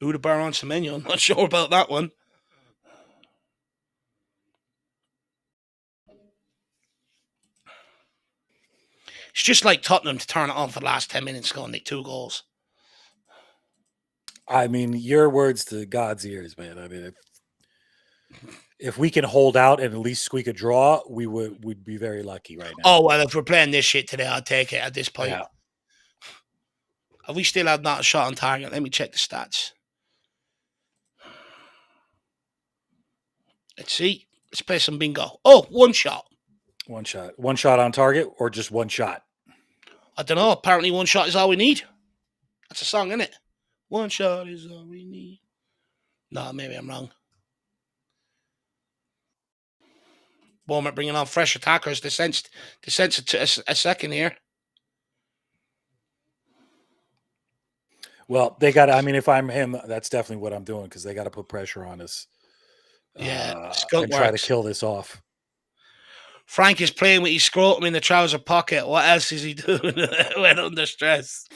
Udabar on Semenyo. I'm not sure about that one. It's just like Tottenham to turn it on for the last 10 minutes, go and nick 2 goals. I mean, your words to God's ears, man. I mean, if we can hold out and at least squeak a draw, we'd be very lucky right now. Oh, well, if we're playing this shit today, I'll take it at this point. Yeah. Have we still had not a shot on target? Let me check the stats. Let's see. Let's play some bingo. Oh, 1 shot. 1 shot. 1 shot on target or just 1 shot? I don't know. Apparently 1 shot is all we need. That's a song, isn't it? 1 shot is all we need. No, maybe I'm wrong. Bournemouth bringing on fresh attackers. They sensed a second here. Well, they got. I mean, if I'm him, that's definitely what I'm doing because they got to put pressure on us. Yeah, and try to kill this off. Frank is playing with his scrotum in the trouser pocket. What else is he doing when under stress?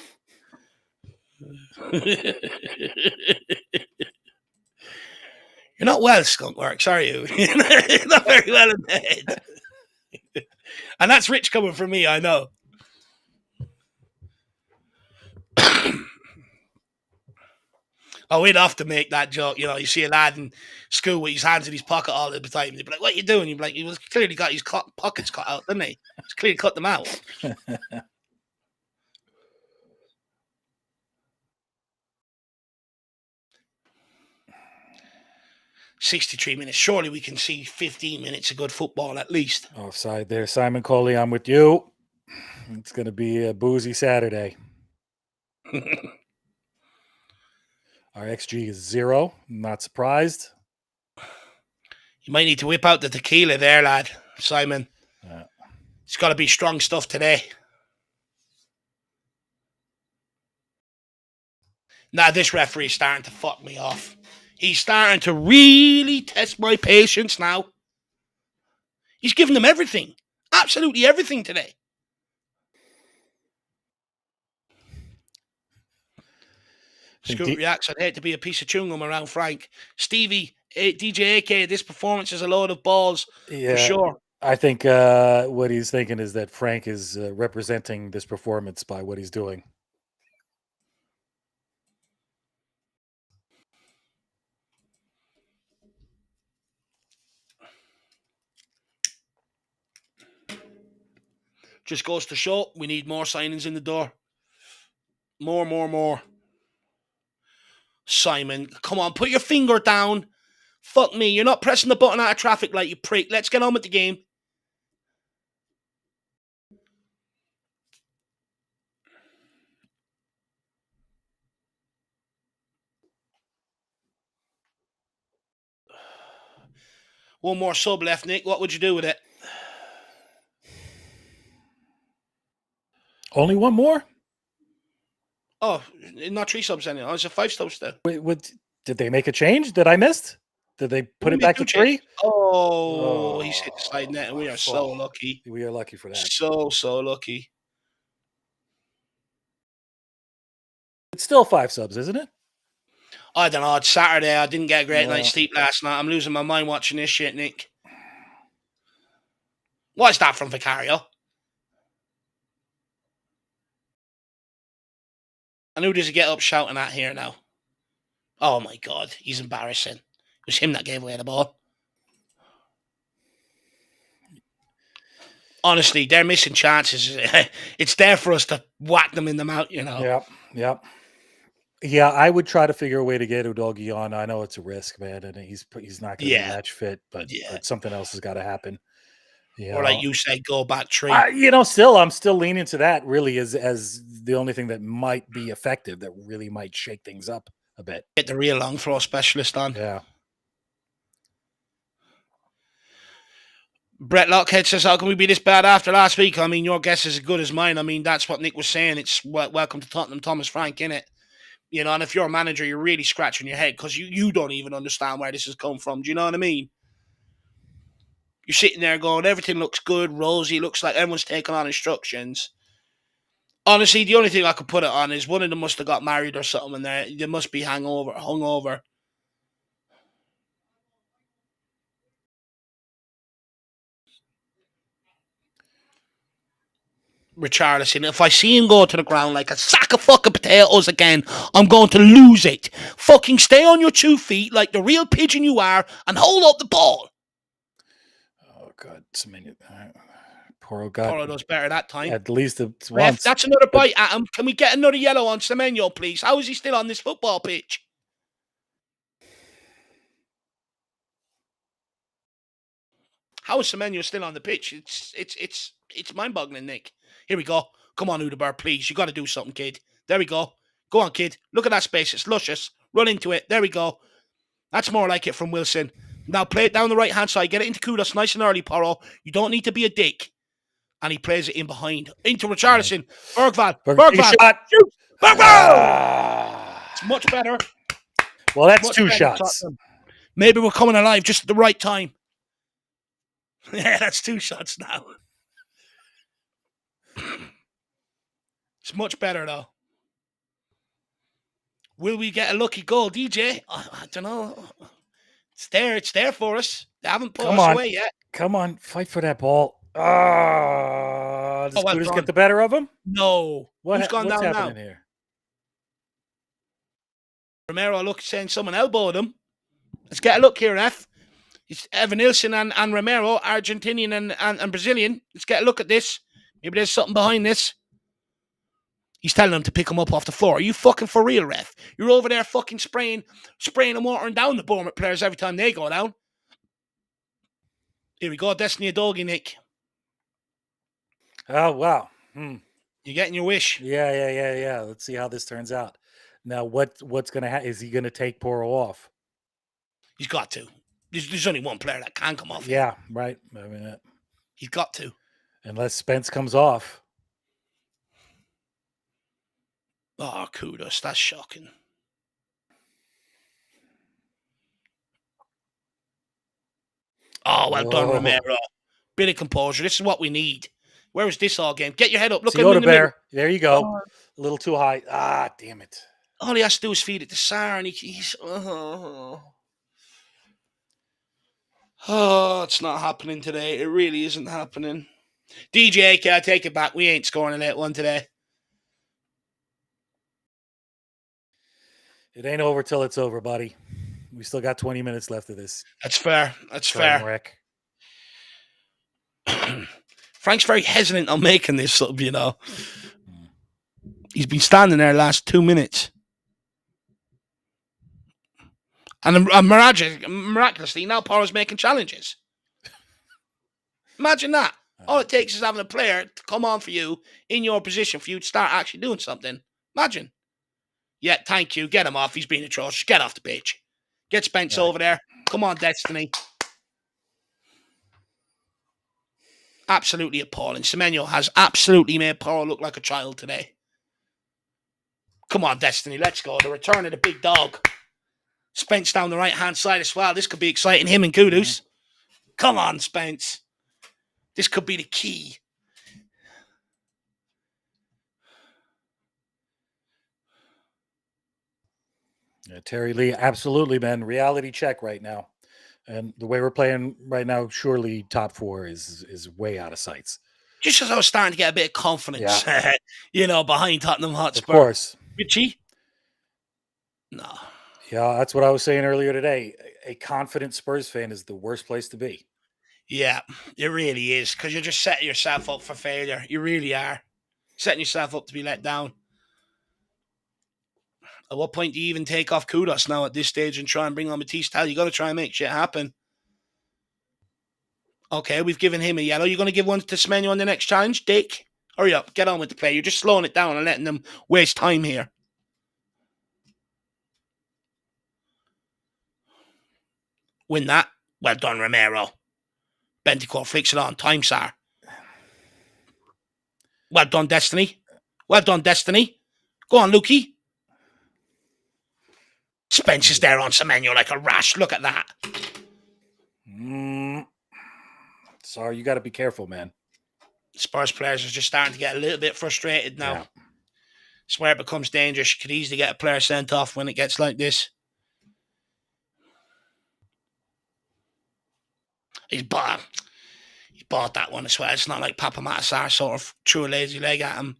You're not well, Skunkworks, are you? You're not very well in the head. And that's rich coming from me, I know. Oh, we'd have to make that joke. You know, you see a lad in school with his hands in his pocket all the time. They'd be like, what are you doing? You'd be like, he was clearly got his pockets cut out, didn't he? He's clearly cut them out. 63 minutes. Surely we can see 15 minutes of good football at least. Offside there. Simon Coley, I'm with you. It's going to be a boozy Saturday. Our XG is 0. Not surprised. You might need to whip out the tequila there, lad, Simon. It's got to be strong stuff today. Now, this referee is starting to fuck me off. He's starting to really test my patience now. He's giving them everything. Absolutely everything today. Scoot reacts, I'd hate to be a piece of chewing gum around Frank. Stevie, DJ AK, this performance is a load of balls, for sure. I think what he's thinking is that Frank is representing this performance by what he's doing. Just goes to show we need more signings in the door. More. Simon, come on, put your finger down. Fuck me, you're not pressing the button out of traffic light, you prick. Let's get on with the game. One more sub left, Nick. What would you do with it? Only one more? Oh, not 3 subs anymore. It's a 5 subs there. Wait, did they make a change that I missed? Did they put it back to 3? Oh, he's hit the side net, and we are so lucky. We are lucky for that. So lucky. It's still 5 subs, isn't it? I don't know. It's Saturday. I didn't get a great night's sleep last night. I'm losing my mind watching this shit, Nick. What's that from Vicario? And who does he get up shouting at here now? Oh my God, he's embarrassing. It was him that gave away the ball. Honestly, they're missing chances. It's there for us to whack them in the mouth, you know. Yep. Yeah, I would try to figure a way to get Udogie on. I know it's a risk, man, and he's not going to be match fit, but something else has got to happen. Or like you say, go back 3. I'm still leaning to that really as the only thing that might be effective, that really might shake things up a bit. Get the real long throw specialist on. Yeah. Brett Lockhead says, how can we be this bad after last week? I mean, your guess is as good as mine. I mean, that's what Nick was saying. It's welcome to Tottenham, Thomas Frank, innit? You know, and if you're a manager, you're really scratching your head because you don't even understand where this has come from. Do you know what I mean? You're sitting there going, everything looks good, rosy, looks like everyone's taking on instructions. Honestly, the only thing I could put it on is one of them must have got married or something, and they must be hungover. Richarlison, if I see him go to the ground like a sack of fucking potatoes again, I'm going to lose it. Fucking stay on your 2 feet like the real pigeon you are and hold up the ball. Oh, God. Poor old God. Poro does better that time. At least it's Ref, once. that's another bite at him. Can we get another yellow on Semenyo, please? How is he still on this football pitch? How is Semenyo still on the pitch? It's mind-boggling, Nick. Here we go. Come on, Udaber, please. You got to do something, kid. There we go. Go on, kid. Look at that space. It's luscious. Run into it. There we go. That's more like it from Wilson. Now play it down the right-hand side. Get it into Kudos nice and early, Poro. You don't need to be a dick. And he plays it in behind. Into Richarlison. Bergvall. Shot. Shoot. Bergvall! It's much better. Well, that's 2 shots. Maybe we're coming alive just at the right time. Yeah, that's 2 shots now. It's much better, though. Will we get a lucky goal, DJ? I don't know. It's there for us. They haven't put us away yet. Come on, fight for that ball. Does Kudos get the better of him? No. What's happening here? Romero, saying someone elbowed him. Let's get a look here, Ref. It's Evan Nilsson and Romero, Argentinian and Brazilian. Let's get a look at this. Maybe there's something behind this. He's telling them to pick him up off the floor. Are you fucking for real, Ref? You're over there fucking spraying and watering down the Bournemouth players every time they go down. Here we go, Destiny Adogi, Nick. Oh, wow. You're getting your wish. Yeah. Let's see how this turns out. Now, what's going to happen? Is he going to take Poro off? He's got to. There's only one player that can come off. Yeah, right. I mean, he's got to. Unless Spence comes off. Oh, Kudos. That's shocking. Oh, well done, Romero. Bit of composure. This is what we need. Where is this all game? Get your head up. Look at him in the middle. There you go. A little too high. Ah, damn it. All he has to do is feed it to Sarr, and he's... Oh, it's not happening today. It really isn't happening. DJ, can I take it back? We ain't scoring a late one today. It ain't over till it's over, buddy. We still got 20 minutes left of this. That's fair. That's fair. Frank's very hesitant on making this sub, you know. He's been standing there the last 2 minutes. And miraculously, now Poro's making challenges. Imagine that. All it takes is having a player to come on for you in your position for you to start actually doing something. Imagine. Yeah, thank you. Get him off. He's being atrocious. Get off the pitch. Get Spence over there. Come on, Destiny. Absolutely appalling. Semenyo has absolutely made Poro look like a child today. Come on, Destiny. Let's go. The return of the big dog. Spence down the right-hand side as well. This could be exciting. Him and Kudos. Come on, Spence. This could be the key. Yeah, Terry Lee, absolutely, man. Reality check right now. And the way we're playing right now, surely top 4 is way out of sights. Just as I was starting to get a bit of confidence, behind Tottenham Hotspur. Of course. Richie? No. Yeah, that's what I was saying earlier today. A confident Spurs fan is the worst place to be. Yeah, it really is, because you're just setting yourself up for failure. You really are. Setting yourself up to be let down. At what point do you even take off Kudos now at this stage and try and bring on Matisse Tal? You got to try and make shit happen. Okay, we've given him a yellow. You're going to give one to Semenyo on the next challenge? Dick, hurry up. Get on with the play. You're just slowing it down and letting them waste time here. Win that. Well done, Romero. Benticore flicks it on. Time, sir. Well done, Destiny. Well done, Destiny. Go on, Lukey. Spence is there on Semenyo like a rash. Look at that. Sorry, you got to be careful, man. Spurs players are just starting to get a little bit frustrated now. Yeah. It's where it becomes dangerous. You could easily get a player sent off when it gets like this. He's bought that one as well. It's not like Papa Matasar sort of threw a lazy leg at him.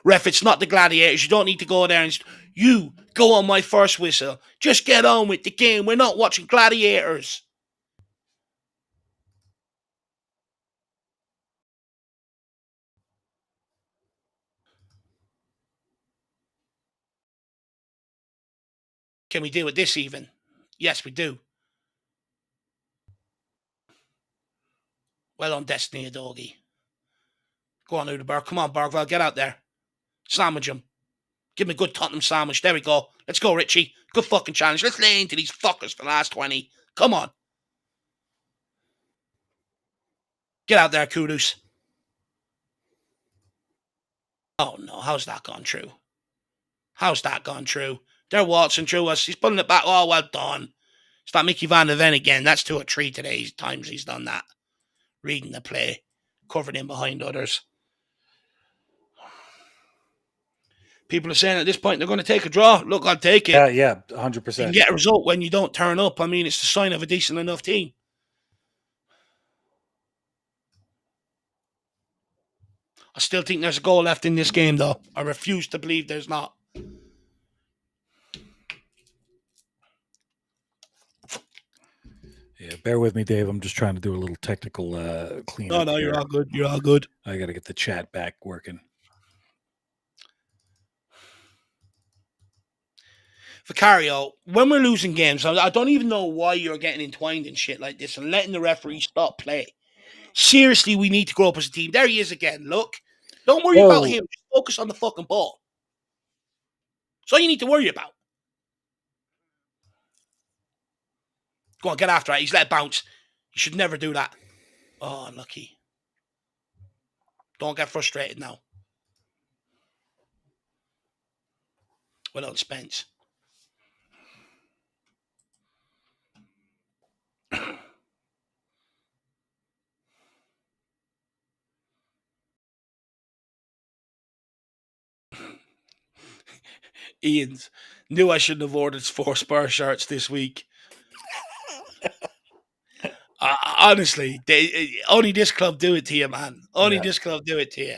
Ref, it's not the Gladiators. You don't need to go there and you go on my first whistle. Just get on with the game. We're not watching Gladiators. Can we deal with this even? Yes, we do. Well on, Destiny Adogi. Go on, Udeberg. Come on, Bergwell. Get out there. Sandwich him. Give him a good Tottenham sandwich. There we go. Let's go, Richie. Good fucking challenge. Let's lay into these fuckers for the last 20. Come on. Get out there, Kudus. Oh, no. How's that gone through? How's that gone through? They're waltzing through us. He's pulling it back. Oh, well done. It's that Mickey Van de Ven again. That's 2 or 3 today. Times he's done that. Reading the play. Covered in behind others. People are saying at this point they're going to take a draw. Look, I'll take it. Yeah, 100%. You can get a result when you don't turn up. I mean, it's the sign of a decent enough team. I still think there's a goal left in this game, though. I refuse to believe there's not. Yeah, bear with me, Dave. I'm just trying to do a little technical cleanup. No, you're all good. You're all good. I got to get the chat back working. Vicario, when we're losing games, I don't even know why you're getting entwined in shit like this and letting the referee stop play. Seriously, we need to grow up as a team. There he is again. Look. Don't worry about him. Just focus on the fucking ball. That's all you need to worry about. Go on, get after it. He's let it bounce. You should never do that. Oh, unlucky. Don't get frustrated now. Well done, Spence. Ian's knew I shouldn't have ordered 4 Spurs shirts this week. Honestly, only this club do it to you, man. Only this club do it to you.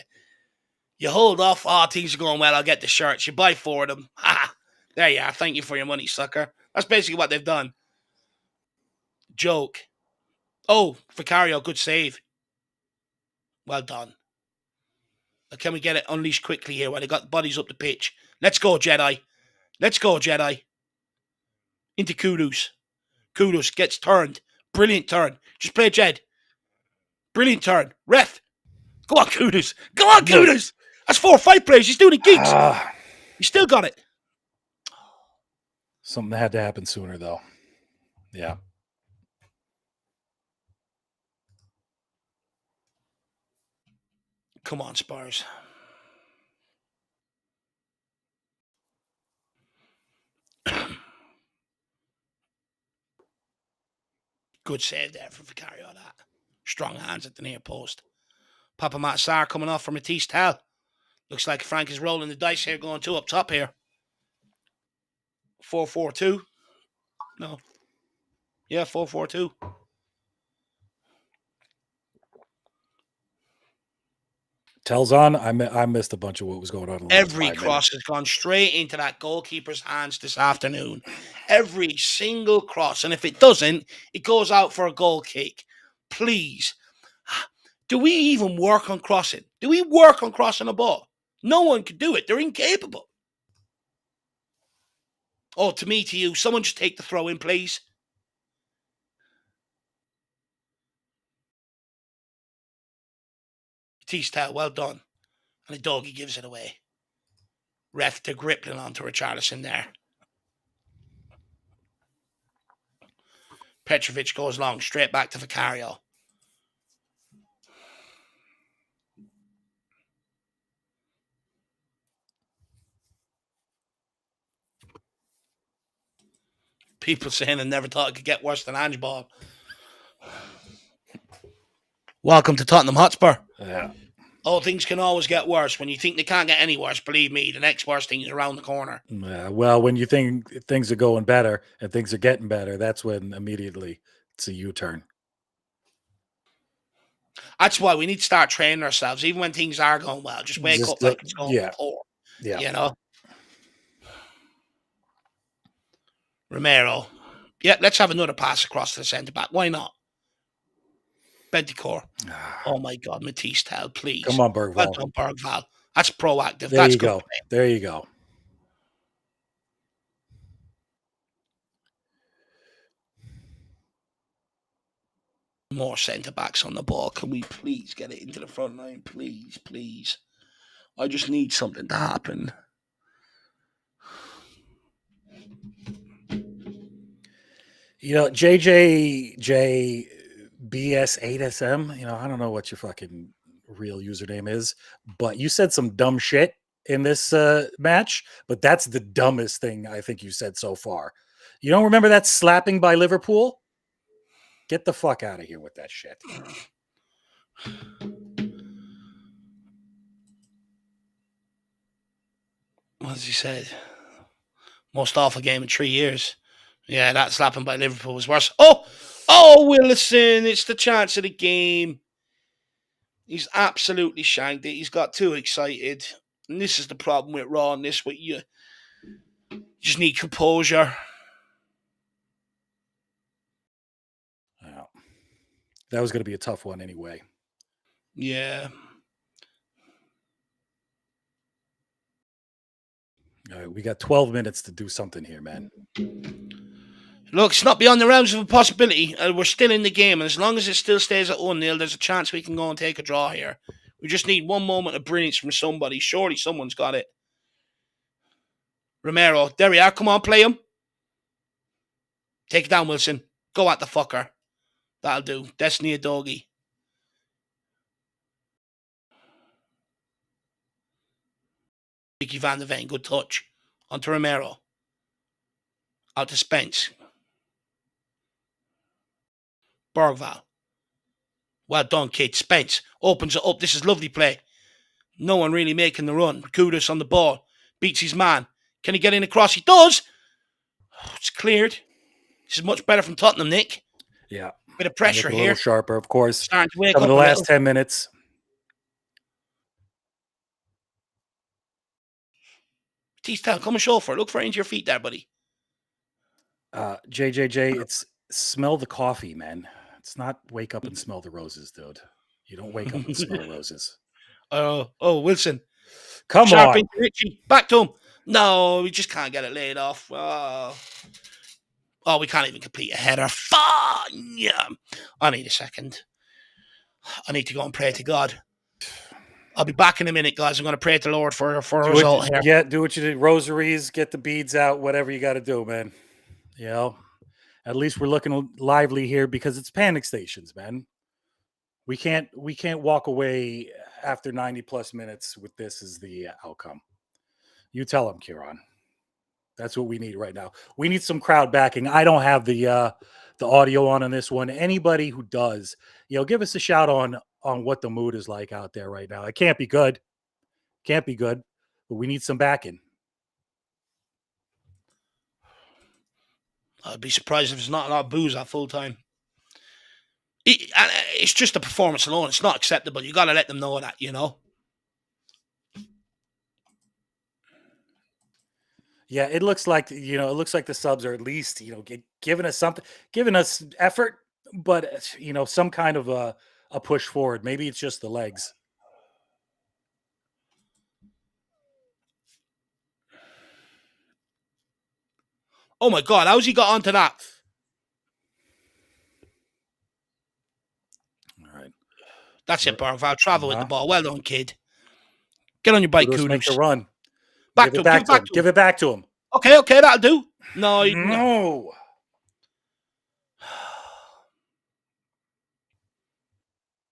You hold off. Oh, things are going well. I'll get the shirts. You buy 4 of them. There you are. Thank you for your money, sucker. That's basically what they've done. Joke. Oh, Vicario, good save. Well done. Now, can we get it unleashed quickly here while they got the bodies up the pitch? Let's go, Jedi. Let's go, Jedi. Into Kudus. Kudus gets turned. Brilliant turn. Just play Jed. Brilliant turn. Ref. Go on, Kudus. Go on, Kudus. That's 4 or 5 plays. He's doing it gigs. He still got it. Something had to happen sooner, though. Yeah. Come on, Spurs. Good save there for Vicario, that. Strong hands at the near post. Papa Matasar coming off from Matisse Tell. Looks like Frank is rolling the dice here, going 2 up top here. 4-4-2. No. Yeah, 4-4-2. Tell's on. I missed a bunch of what was going on. Every cross has gone straight into that goalkeeper's hands this afternoon. Every single cross. And if it doesn't, it goes out for a goal kick. Please. Do we even work on crossing? Do we work on crossing a ball? No one can do it. They're incapable. Oh, to me, to you, someone just take the throw in, please. Tistel, well done. And the doggy gives it away. Ref to Griplin onto Richarlison there. Petrovic goes long, straight back to Vicario. People saying I never thought it could get worse than Ange Ball. Welcome to Tottenham Hotspur. Yeah. Oh, things can always get worse. When you think they can't get any worse, believe me, the next worst thing is around the corner. Well, when you think things are going better and things are getting better, that's when immediately it's a U-turn. That's why we need to start training ourselves, even when things are going well. Just wake up like it's going poor. Yeah. You know? Romero. Yeah, let's have another pass across to the centre back. Why not? Benticore. Oh my God, Matisse Tell, please. Come on, Bergval. Well done, Bergval. That's proactive. There That's you good go. play. There you go. More centre backs on the ball. Can we please get it into the front line? Please, please. I just need something to happen. You know, JJJ BS8SM, you know, I don't know what your fucking real username is, but you said some dumb shit in this match, but that's the dumbest thing I think you said so far. You don't remember that slapping by Liverpool? Get the fuck out of here with that shit. What has he said? Most awful game in 3 years. Yeah, that slapping by Liverpool was worse. Oh, Wilson, it's the chance of the game. He's absolutely shanked it. He's got too excited. And this is the problem with rawness. With you just need composure. Wow. That was going to be a tough one anyway. Yeah. All right, we got 12 minutes to do something here, man. Look, it's not beyond the realms of a possibility. We're still in the game, and as long as it still stays at 1-0, there's a chance we can go and take a draw here. We just need one moment of brilliance from somebody. Surely someone's got it. Romero, there we are. Come on, play him. Take it down, Wilson. Go at the fucker. That'll do. Destiny a doggy. Mickey Van der Ven, good touch. On to Romero. Out to Spence. Bergval. Well done, kid. Spence opens it up. This is lovely play. No one really making the run. Kudus on the ball. Beats his man. Can he get in across? He does. Oh, it's cleared. This is much better from Tottenham, Nick. Yeah. Bit of pressure a here. little sharper, of course. Starting to wake Some up of the a last little. 10 minutes. T-Style, come and show for it. Look for it into your feet there, buddy. JJJ, it's smell the coffee, man. It's not wake up and smell the roses, dude. You don't wake up and smell roses. Oh, Wilson. Come Sharp on. into Richie. Back to him. No, we just can't get it laid off. Oh, we can't even complete a header. Yeah. I need a second. I need to go and pray to God. I'll be back in a minute, guys. I'm going to pray to the Lord for a result here. Yeah, do what you did. Rosaries, get the beads out, whatever you got to do, man. You know, at least we're looking lively here because it's panic stations, man. We can't walk away after 90 plus minutes with this as the outcome. You tell them, Kieran. That's what we need right now. We need some crowd backing. I don't have the audio on this one. Anybody who does, give us a shout on what the mood is like out there right now. It can't be good. Can't be good, but we need some backing. I'd be surprised if there's not a lot of booze at full time. It's just the performance alone. It's not acceptable. You got to let them know that, Yeah, it looks like the subs are at least giving us something, giving us effort, but some kind of a push forward. Maybe it's just the legs. Oh my God, how's he got onto that? All right, that's it, Bergval. Travel with the ball. Well done, kid. Get on your bike, Kudus. Make the Kudus. run. Back to him. Give it back to him. Okay, that'll do. No.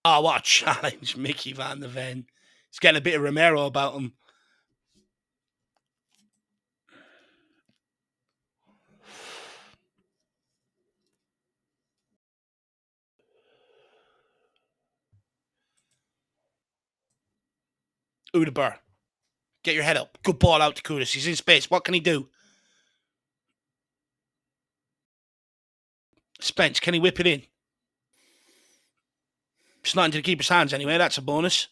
Oh, what a challenge, Mickey Van der Ven. He's getting a bit of Romero about him. Udebur. Get your head up. Good ball out to Kudus. He's in space. What can he do? Spence, can he whip it in? It's not into the keeper's hands anyway. That's a bonus.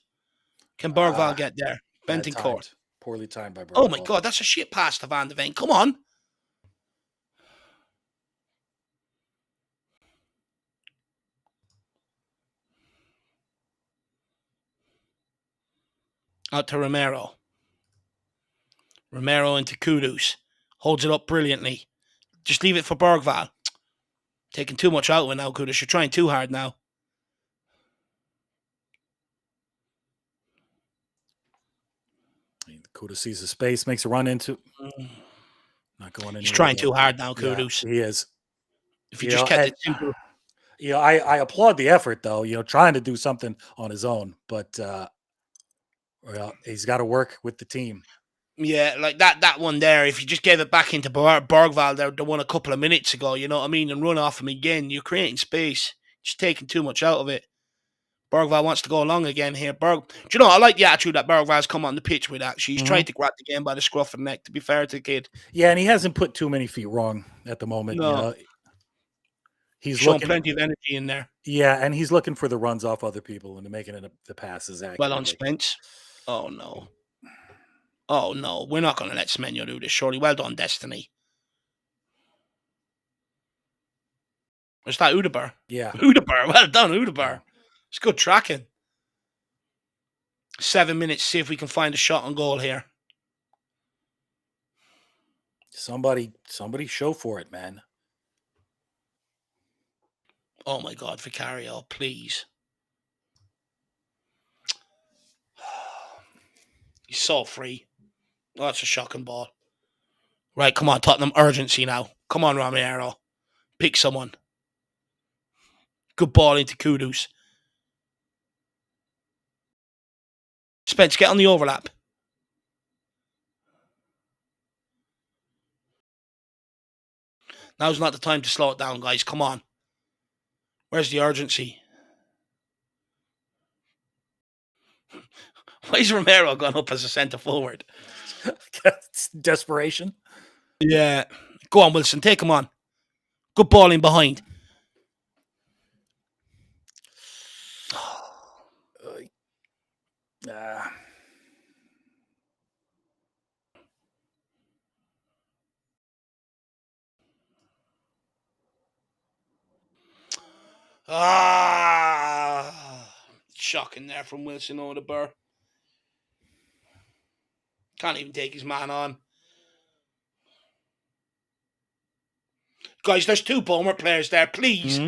Can Bergvall get there? Benton Court. Poorly timed by Bergvall. Oh my God, that's a shit pass to Van de Ven. Come on. Out to Romero. Romero into Kudus. Holds it up brilliantly. Just leave it for Bergvall. Taking too much out of it now, Kudus. You're trying too hard now. Kudus sees the space, makes a run into. Not going anywhere. He's trying too hard now, Kudus. Yeah, he is. If he just kept it simple. I applaud the effort, though, trying to do something on his own. But he's got to work with the team. Yeah, like that one there, if you just gave it back into Bergvall, the one a couple of minutes ago, you know what I mean, and run off him again, you're creating space. Just taking too much out of it. Bergvall wants to go along again here. Do you know, I like the attitude that Bergvall's come on the pitch with, actually. He's trying to grab the game by the scruff of the neck, to be fair to the kid. Yeah, and he hasn't put too many feet wrong at the moment. No. He's showing plenty of energy in there. Yeah, and he's looking for the runs off other people and making the passes accurately. Well on Spence. Oh, no. Oh, no. We're not going to let Semenyo do this, surely. Well done, Destiny. Was that Udebur? Yeah. Udebur. Well done, Udebur. It's good tracking. 7 minutes, see if we can find a shot on goal here. Somebody show for it, man. Oh, my God, Vicario, please. He's so free. Oh, that's a shocking ball. Right, come on, Tottenham. Urgency now. Come on, Romero. Pick someone. Good ball into Kudus. Spence, get on the overlap. Now's not the time to slow it down, guys. Come on. Where's the urgency? Why is Romero gone up as a centre forward? Desperation. Yeah. Go on, Wilson. Take him on. Good ball in behind. Shocking there from Wilson Udebur. Can't even take his man on. Guys, there's two Bournemouth players there, please.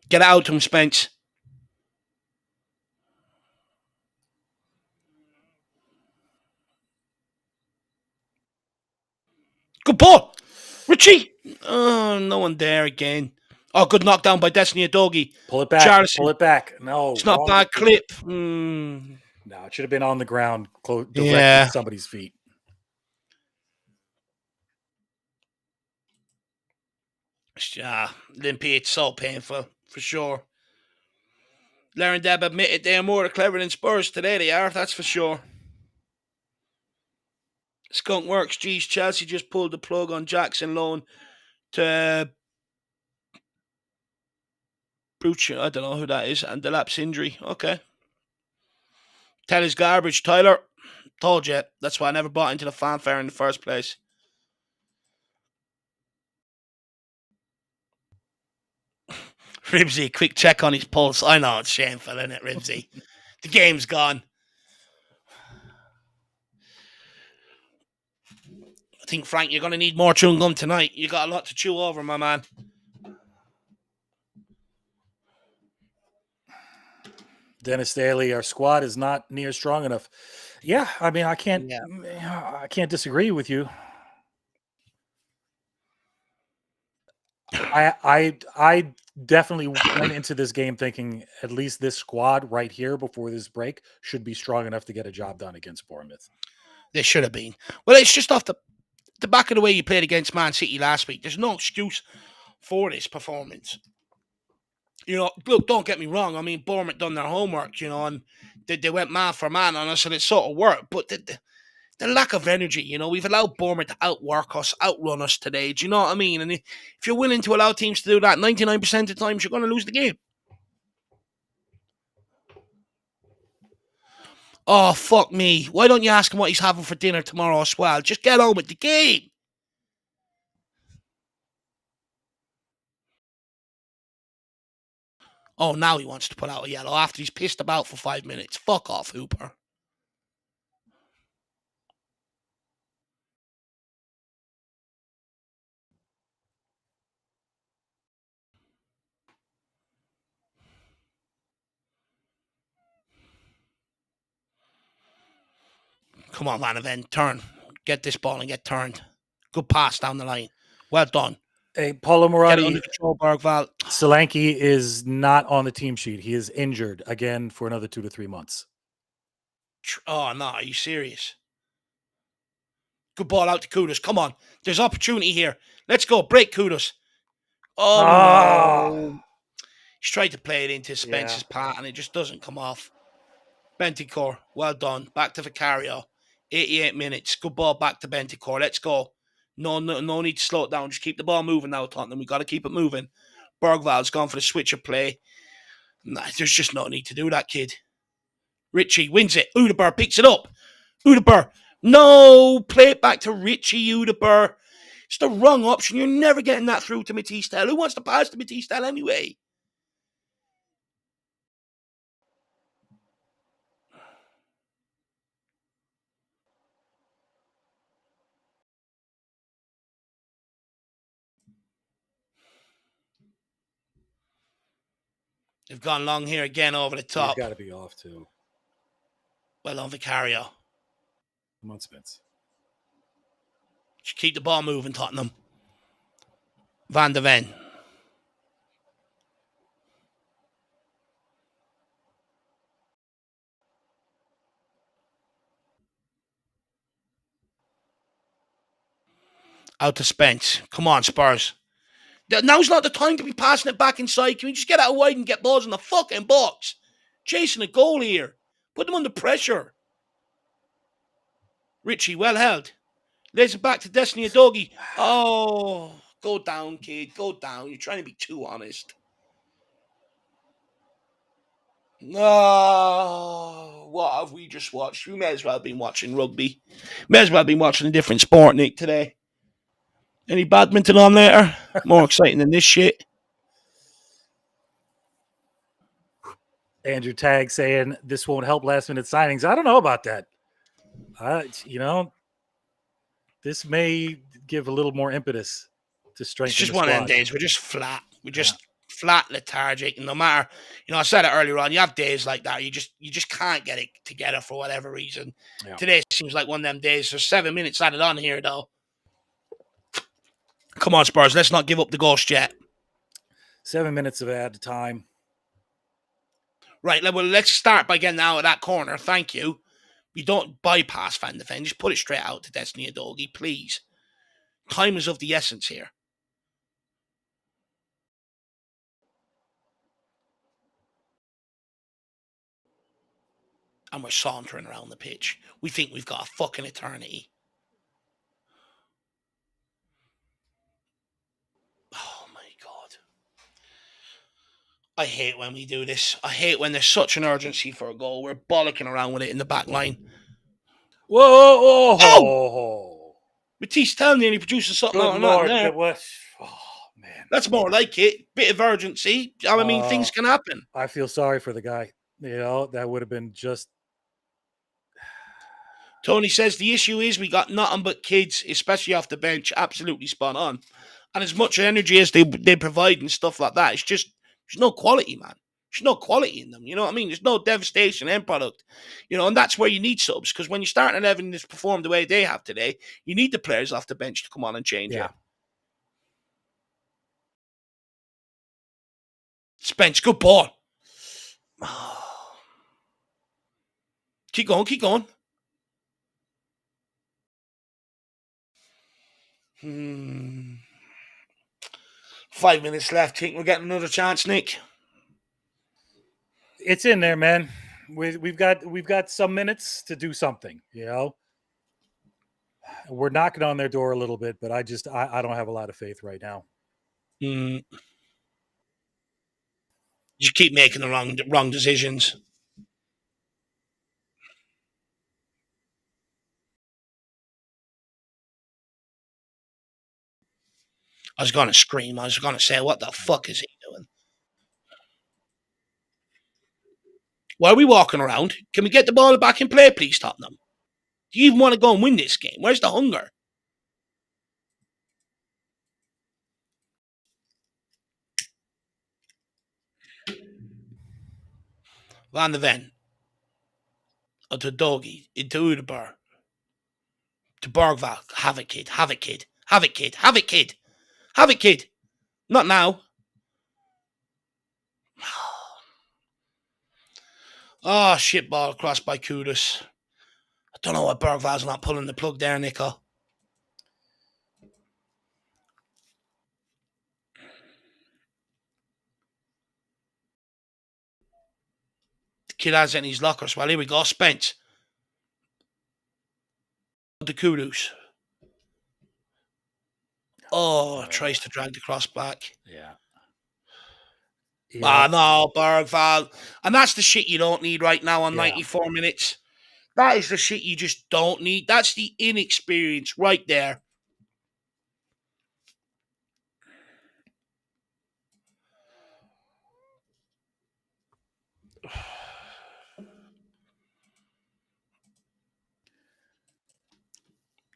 Get out to him, Spence. Good ball. Richie. Oh, no one there again. Oh, good knockdown by Destiny Adogi. Pull it back. Charlison. Pull it back. No. It's not bad clip. No, it should have been on the ground, directly to somebody's feet. Limpy, it's so painful, for sure. Larry and Deb admitted they are more clever than Spurs today, they are, that's for sure. Skunk works, geez, Chelsea just pulled the plug on Jackson loan to Bruce, I don't know who that is, and the lapse injury. Okay. Tell his garbage, Tyler. Told you. That's why I never bought into the fanfare in the first place. Ribsy, quick check on his pulse. I know, it's shameful, isn't it, Ribsy? The game's gone. I think, Frank, you're going to need more chewing gum tonight. You got a lot to chew over, my man. Dennis Daly, our squad is not near strong enough. Yeah, I mean, I can't disagree with you. I definitely went into this game thinking at least this squad right here before this break should be strong enough to get a job done against Bournemouth. They should have been. Well, it's just off the back of the way you played against Man City last week. There's no excuse for this performance. You know, look, don't get me wrong. I mean, Bournemouth done their homework, you know, and they went man for man on us, and it sort of worked. But the lack of energy, you know, we've allowed Bournemouth to outwork us, outrun us today. Do you know what I mean? And if you're willing to allow teams to do that 99% of the times, you're going to lose the game. Oh, fuck me. Why don't you ask him what he's having for dinner tomorrow as well? Just get on with the game. Oh, now he wants to put out a yellow after he's pissed about for 5 minutes. Fuck off, Hooper. Come on, Van Ven, turn. Get this ball and get turned. Good pass down the line. Well done. Hey, Paulo Get it under Moratti, control, Bergval. Solanke is not on the team sheet. He is injured again for another 2 to 3 months. Oh, no, are you serious? Good ball out to Kudus. Come on. There's opportunity here. Let's go. Break Kudus. Oh, no. He's tried to play it into Spence's part, and it just doesn't come off. Bentancur, well done. Back to Vicario. 88 minutes. Good ball back to Bentancur. Let's go. No need to slow it down. Just keep the ball moving now, Tottenham. We've got to keep it moving. Bergval's gone for the switch of play. Nah, there's just no need to do that, kid. Richie wins it. Udebur picks it up. Udebur. No. Play it back to Richie Udebur. It's the wrong option. You're never getting that through to Matisse-Tel. Who wants to pass to Matisse-Tel anyway? They've gone long here again over the top. He's got to be off too. Well on Vicario. Come on, Spence. Just keep the ball moving, Tottenham. Van de Ven. Out to Spence. Come on, Spurs. Now's not the time to be passing it back inside. Can we just get out wide and get balls in the fucking box? Chasing a goal here. Put them under pressure. Richie, well held. Lays it back to Destiny Adogi. Oh, go down, kid. Go down. You're trying to be too honest. No, what have we just watched? We may as well have been watching rugby. May as well have been watching a different sport, Nick, today. Any badminton on later? More exciting than this shit. Andrew Tag saying this won't help last minute signings. I don't know about that. You know, this may give a little more impetus to strengthen. It's just the one squad. of them days. We're just flat. We're just flat, lethargic, and no matter, you know, I said it earlier on. You have days like that. You just can't get it together for whatever reason. Yeah. Today seems like one of them days. There's 7 minutes added on here, though. Come on, Spurs. Let's not give up the ghost yet. 7 minutes of added time. Right. Well, let's start by getting out of that corner. Thank you. You don't bypass Van de Ven. Just put it straight out to Destiny Adogi, please. Time is of the essence here. And we're sauntering around the pitch. We think we've got a fucking eternity. Oh, my God. I hate when we do this. I hate when there's such an urgency for a goal. We're bollocking around with it in the back line. Whoa! Oh! Matisse-Tel nearly produces something Good like Lord, that. that was... Oh, man. That's more like it. Bit of urgency. I mean, things can happen. I feel sorry for the guy. You know, that would have been just... Tony says the issue is we got nothing but kids, especially off the bench. Absolutely spot on. And as much energy as they provide and stuff like that, it's just, there's no quality, man. There's no quality in them. You know what I mean? There's no devastation end product. You know, and that's where you need subs. Because when you start an 11 that's performed the way they have today, you need the players off the bench to come on and change it. Spence, good ball. Keep going, keep going. 5 minutes left. Think we're getting another chance, Nick? It's in there, man. We've got some minutes to do something. We're knocking on their door a little bit, but I don't have a lot of faith right now. You keep making the wrong decisions. I was going to scream. I was going to say, what the fuck is he doing? Why are we walking around? Can we get the ball back in play, please, Tottenham? Do you even want to go and win this game? Where's the hunger? Van de Ven. To Doggy. Into Udebar. To Borgval. Have it, kid. Have it, kid. Have it, kid. Have it, kid. Have it, kid. Not now. Oh, shit ball crossed by Kudus. I don't know why Bergval's not pulling the plug there, Nico. The kid has it in his lockers. Well, here we go. Spence. The Kudus. Oh, tries to drag the cross back. Yeah. Ah, no, Bergval. And that's the shit you don't need right now on 94 minutes. That is the shit you just don't need. That's the inexperience right there.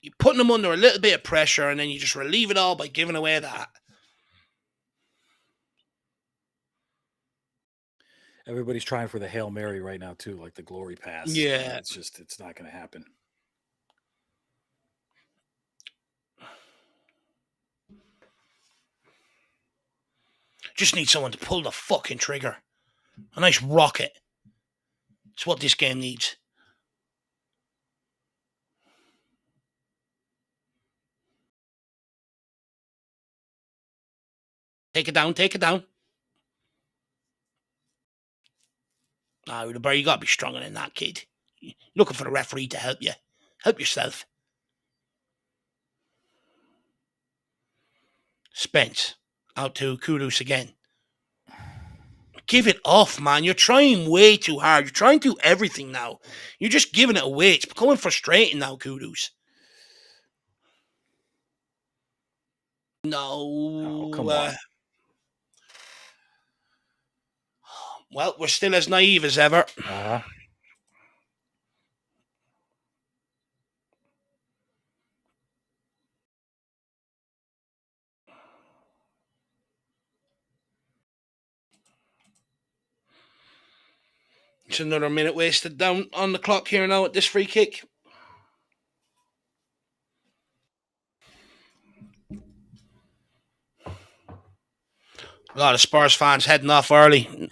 You're putting them under a little bit of pressure and then you just relieve it all by giving away that. Everybody's trying for the Hail Mary right now, too, like the glory pass. Yeah. It's not going to happen. Just need someone to pull the fucking trigger. A nice rocket. It's what this game needs. Take it down, take it down. Ah, Udebar, you got to be stronger than that, kid. You're looking for the referee to help you. Help yourself. Spence. Out to Kudus again. Give it off, man. You're trying way too hard. You're trying to do everything now. You're just giving it away. It's becoming frustrating now, Kudus. No. Oh, come on. Well, we're still as naive as ever. It's another minute wasted down on the clock here now at this free kick. A lot of Spurs fans heading off early.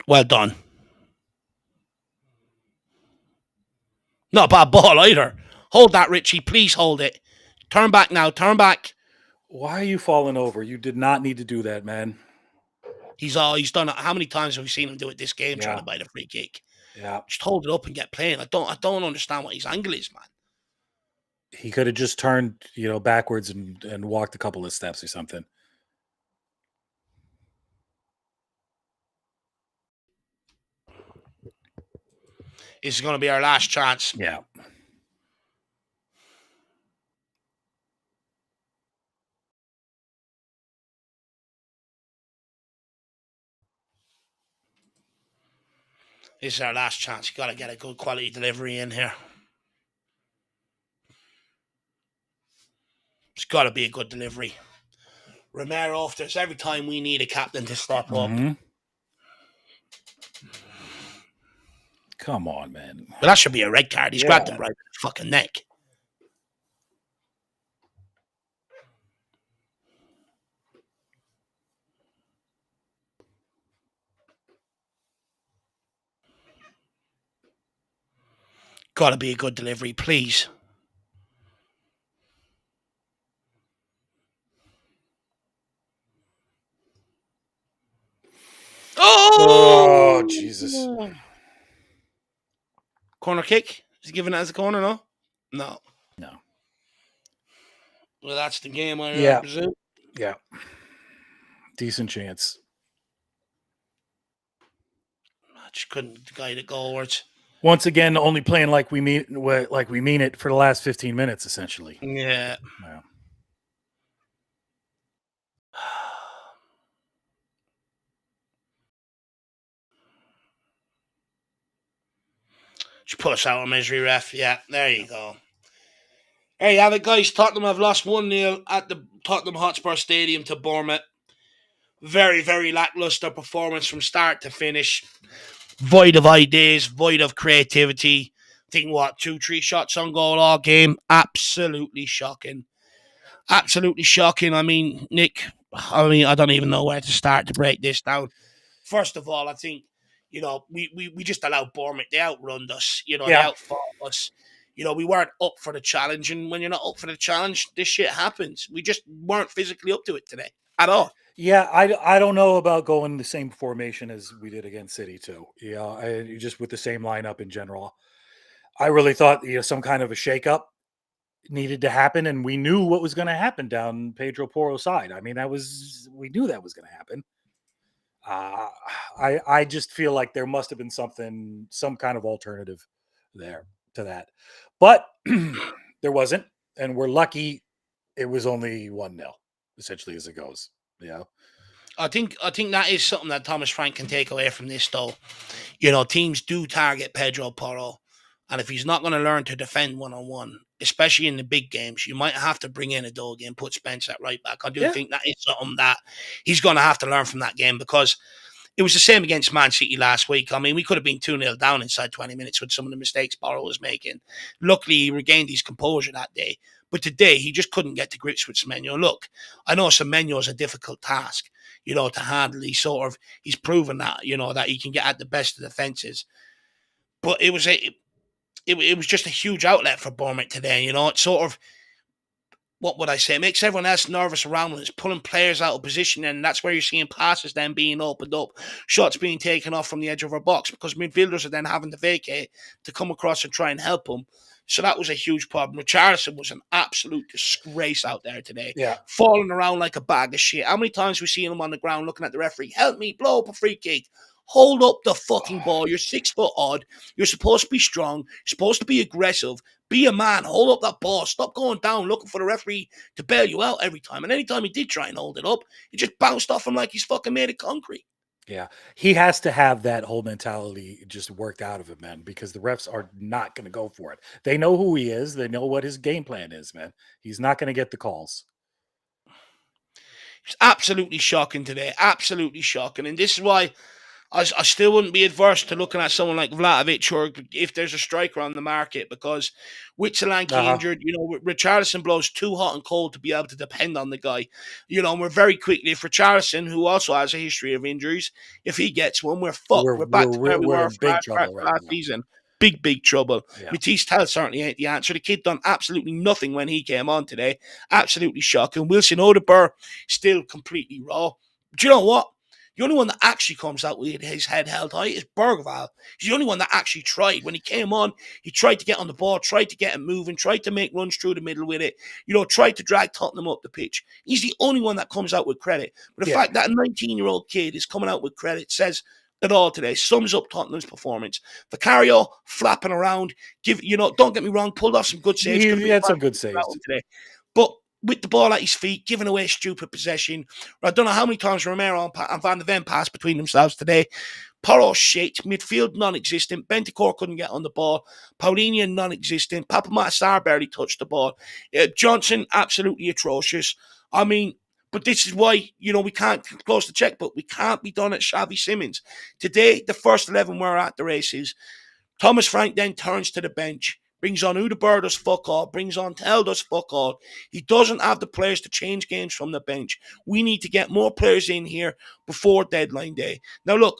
Well done. Not a bad ball either. Hold that, Richie. Please hold it. Turn back now. Turn back. Why are you falling over? You did not need to do that, man. He's done it. How many times have we seen him do it this game trying to buy the free kick? Yeah. Just hold it up and get playing. I don't understand what his angle is, man. He could have just turned, backwards and walked a couple of steps or something. This is going to be our last chance. Yeah. This is our last chance. You got to get a good quality delivery in here. It's got to be a good delivery. Romero, if there's every time we need a captain to step up. Come on, man. But that should be a red card. He's grabbed him right in the fucking neck. Got to be a good delivery, please. Jesus. Corner kick? Is he giving it as a corner? No. No. Well, that's the game, I Yeah. presume. Yeah. Decent chance. I just couldn't guide it goalwards. Once again, only playing like we mean it for the last 15 minutes, essentially. Yeah. Wow. Just put us out of misery, ref. Yeah, there you go. There you have it, guys. Tottenham have lost 1-0 at the Tottenham Hotspur Stadium to Bournemouth. Very, very lackluster performance from start to finish. Void of ideas, void of creativity. I think, 2-3 shots on goal all game. Absolutely shocking. Absolutely shocking. I mean, Nick, I don't even know where to start to break this down. First of all, I think, we just allowed Bournemouth. They outrun us. They outfought us. We weren't up for the challenge. And when you're not up for the challenge, this shit happens. We just weren't physically up to it today at all. Yeah, I don't know about going the same formation as we did against City too. Just with the same lineup in general. I really thought some kind of a shakeup needed to happen, and we knew what was going to happen down Pedro Porro's side. I mean, we knew that was going to happen. I just feel like there must have been some kind of alternative there to that, but there wasn't, and we're lucky it was only 1-0, essentially, as it goes. Yeah. I think that is something that Thomas Frank can take away from this, though. Teams do target Pedro Porro, and if he's not going to learn to defend one-on-one, especially in the big games, you might have to bring in a dog and put Spence at right back. I do think that is something that he's going to have to learn from that game, because it was the same against Man City last week. I mean, we could have been 2-0 down inside 20 minutes with some of the mistakes Porro was making. Luckily, he regained his composure that day. But today, he just couldn't get to grips with Semenyo. Look, I know Semenyo is a difficult task, to handle. He's proven that, that he can get at the best of defenses. But it was just a huge outlet for Bournemouth today. It's sort of, what would I say? It makes everyone else nervous around when it's pulling players out of position, and that's where you're seeing passes then being opened up, shots being taken off from the edge of our box, because midfielders are then having to vacate to come across and try and help them. So that was a huge problem. Richarlison was an absolute disgrace out there today. Yeah. Falling around like a bag of shit. How many times we seen him on the ground looking at the referee? Help me, blow up a free kick. Hold up the fucking ball. You're 6 foot odd. You're supposed to be strong. You're supposed to be aggressive. Be a man. Hold up that ball. Stop going down looking for the referee to bail you out every time. And anytime he did try and hold it up, he just bounced off him like he's fucking made of concrete. Yeah, he has to have that whole mentality just worked out of him, man, because the refs are not going to go for it. They know who he is. They know what his game plan is, man. He's not going to get the calls. It's absolutely shocking today. Absolutely shocking. And this is why I still wouldn't be adverse to looking at someone like Vlahovic, or if there's a striker on the market, because with Solanke injured, Richarlison blows too hot and cold to be able to depend on the guy. And we're very quickly, if Richarlison, who also has a history of injuries, if he gets one, we're fucked. We're back to where we were in big trouble last season. Big trouble. Yeah. Matisse Tell certainly ain't the answer. The kid done absolutely nothing when he came on today. Absolutely shocking. Wilson Odobert still completely raw. But you know what? The only one that actually comes out with his head held high is Bergvall. He's the only one that actually tried. When he came on, he tried to get on the ball, tried to get it moving, tried to make runs through the middle with it, tried to drag Tottenham up the pitch. He's the only one that comes out with credit. But the fact that a 19-year-old kid is coming out with credit says it all today, sums up Tottenham's performance. Vicario flapping around, don't get me wrong, pulled off some good saves. He had some good saves today. But with the ball at his feet, giving away stupid possession. I don't know how many times Romero and Van de Ven passed between themselves today. Porro shit, midfield non-existent. Bentancur couldn't get on the ball. Paulinho non-existent. Papamatar barely touched the ball. Johnson absolutely atrocious. I mean, but this is why, we can't close the checkbook. We can't be done at Xavi Simons. Today, the first 11 were at the races. Thomas Frank then turns to the bench. Brings on Udebird does fuck all. Brings on Tell does fuck all. He doesn't have the players to change games from the bench. We need to get more players in here before deadline day. Now, look,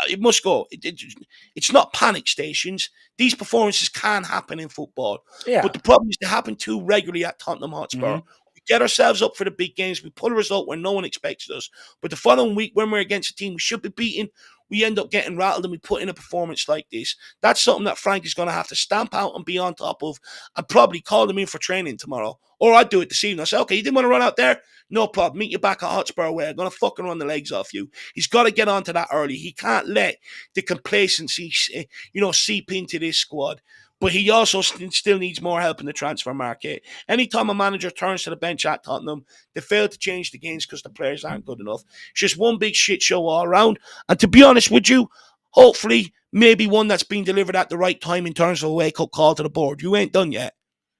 it must go. It's not panic stations. These performances can happen in football. Yeah. But the problem is they happen too regularly at Tottenham Hotspur. Mm-hmm. We get ourselves up for the big games. We pull a result where no one expected us. But the following week, when we're against a team we should be beating, we end up getting rattled and we put in a performance like this. That's something that Frank is going to have to stamp out and be on top of, and probably call them in for training tomorrow. Or I'd do it this evening. I say, okay, you didn't want to run out there? No problem. Meet you back at Hotspur away. I'm going to fucking run the legs off you. He's got to get onto that early. He can't let the complacency, seep into this squad. But he also still needs more help in the transfer market. Anytime a manager turns to the bench at Tottenham, they fail to change the games because the players aren't good enough. It's just one big shit show all around. And to be honest with you, hopefully, maybe one that's been delivered at the right time in terms of a wake-up call to the board. You ain't done yet.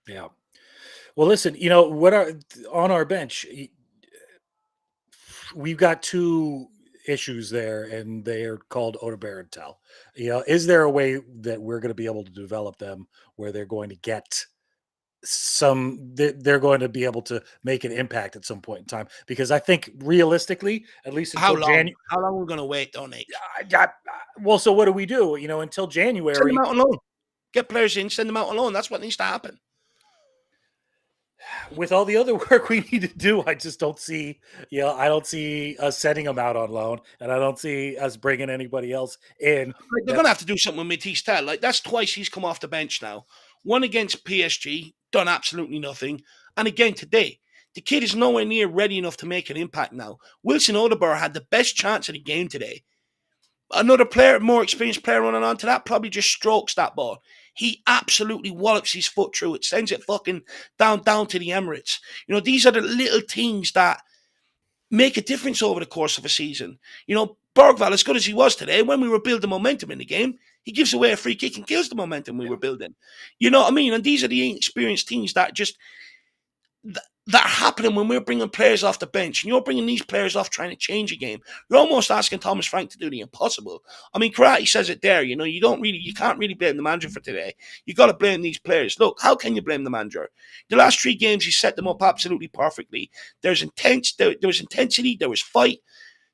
Yeah. Well, listen, on our bench, we've got two issues there, and they are called Odebear and Tell. Is there a way that we're going to be able to develop them where they're going to get they're going to be able to make an impact at some point in time? Because I think realistically, at least How until January. long? How long are we going to wait, Nick? Well, so what do we do? Until Send January. them out alone. Get players in, send them out alone. That's what needs to happen. With all the other work we need to do, I just don't see, I don't see us sending them out on loan, and I don't see us bringing anybody else in. They're going to have to do something with Matisse Tell. Like, that's twice he's come off the bench now. One against PSG, done absolutely nothing. And again today, the kid is nowhere near ready enough to make an impact now. Wilson Odebear had the best chance of the game today. Another player, more experienced player running onto that, probably just strokes that ball. He absolutely wallops his foot through it, sends it fucking down to the Emirates. These are the little things that make a difference over the course of a season. Bergvall, as good as he was today, when we were building momentum in the game, he gives away a free kick and kills the momentum we were building. You know what I mean? And these are the inexperienced teams that just that are happening when we're bringing players off the bench. And you're bringing these players off trying to change a game. You're almost asking Thomas Frank to do the impossible. I mean, Karate says it there. You can't really blame the manager for today. You got to blame these players. Look, how can you blame the manager? The last 3 games, he set them up absolutely perfectly. There was intensity, there was fight.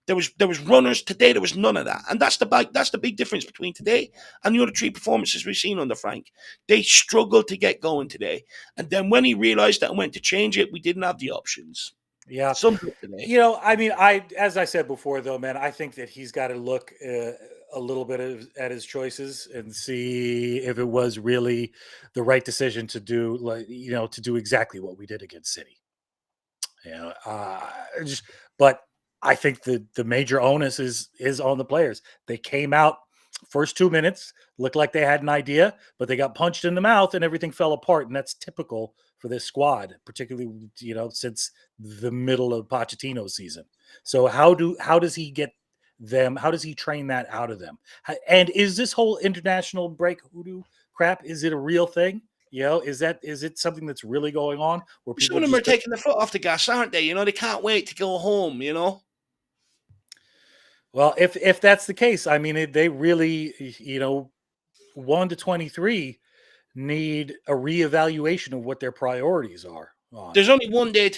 There was runners. Today there was none of that, and that's the big difference between today and the other 3 performances we've seen under Frank. They struggled to get going today, and then when he realized that and went to change it, we didn't have the options. Yeah, today. As I said before, though, man, I think that he's got to look a little bit at his choices and see if it was really the right decision to do, to do exactly what we did against City. But I think the major onus is on the players. They came out first 2 minutes, looked like they had an idea, but they got punched in the mouth and everything fell apart. And that's typical for this squad, particularly, since the middle of Pochettino's season. So how does he get them? How does he train that out of them? And is this whole international break hoodoo crap, is it a real thing? Is it something that's really going on where people Some of them are taking their foot off the gas, aren't they? They can't wait to go home, Well, if that's the case, I mean, they really, 1 to 23 need a reevaluation of what their priorities are. There's only one way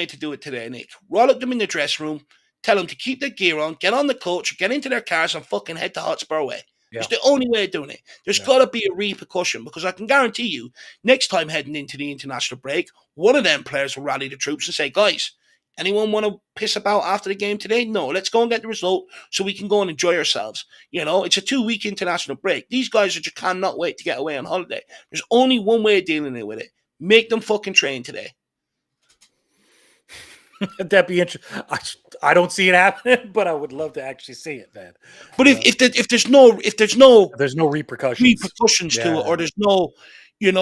to do it today, Nick. Roll up them in the dressing room, tell them to keep their gear on, get on the coach, get into their cars, and fucking head to Hotspur away. Yeah. It's the only way of doing it. There's got to be a repercussion, because I can guarantee you, next time heading into the international break, one of them players will rally the troops and say, guys, anyone want to piss about after the game today? No, let's go and get the result so we can go and enjoy ourselves. It's a 2-week international break. These guys just cannot wait to get away on holiday. There's only one way of dealing with it. Make them fucking train today. That'd be interesting. I don't see it happening, but I would love to actually see it, man. But if there's no repercussions to it, or there's no, you're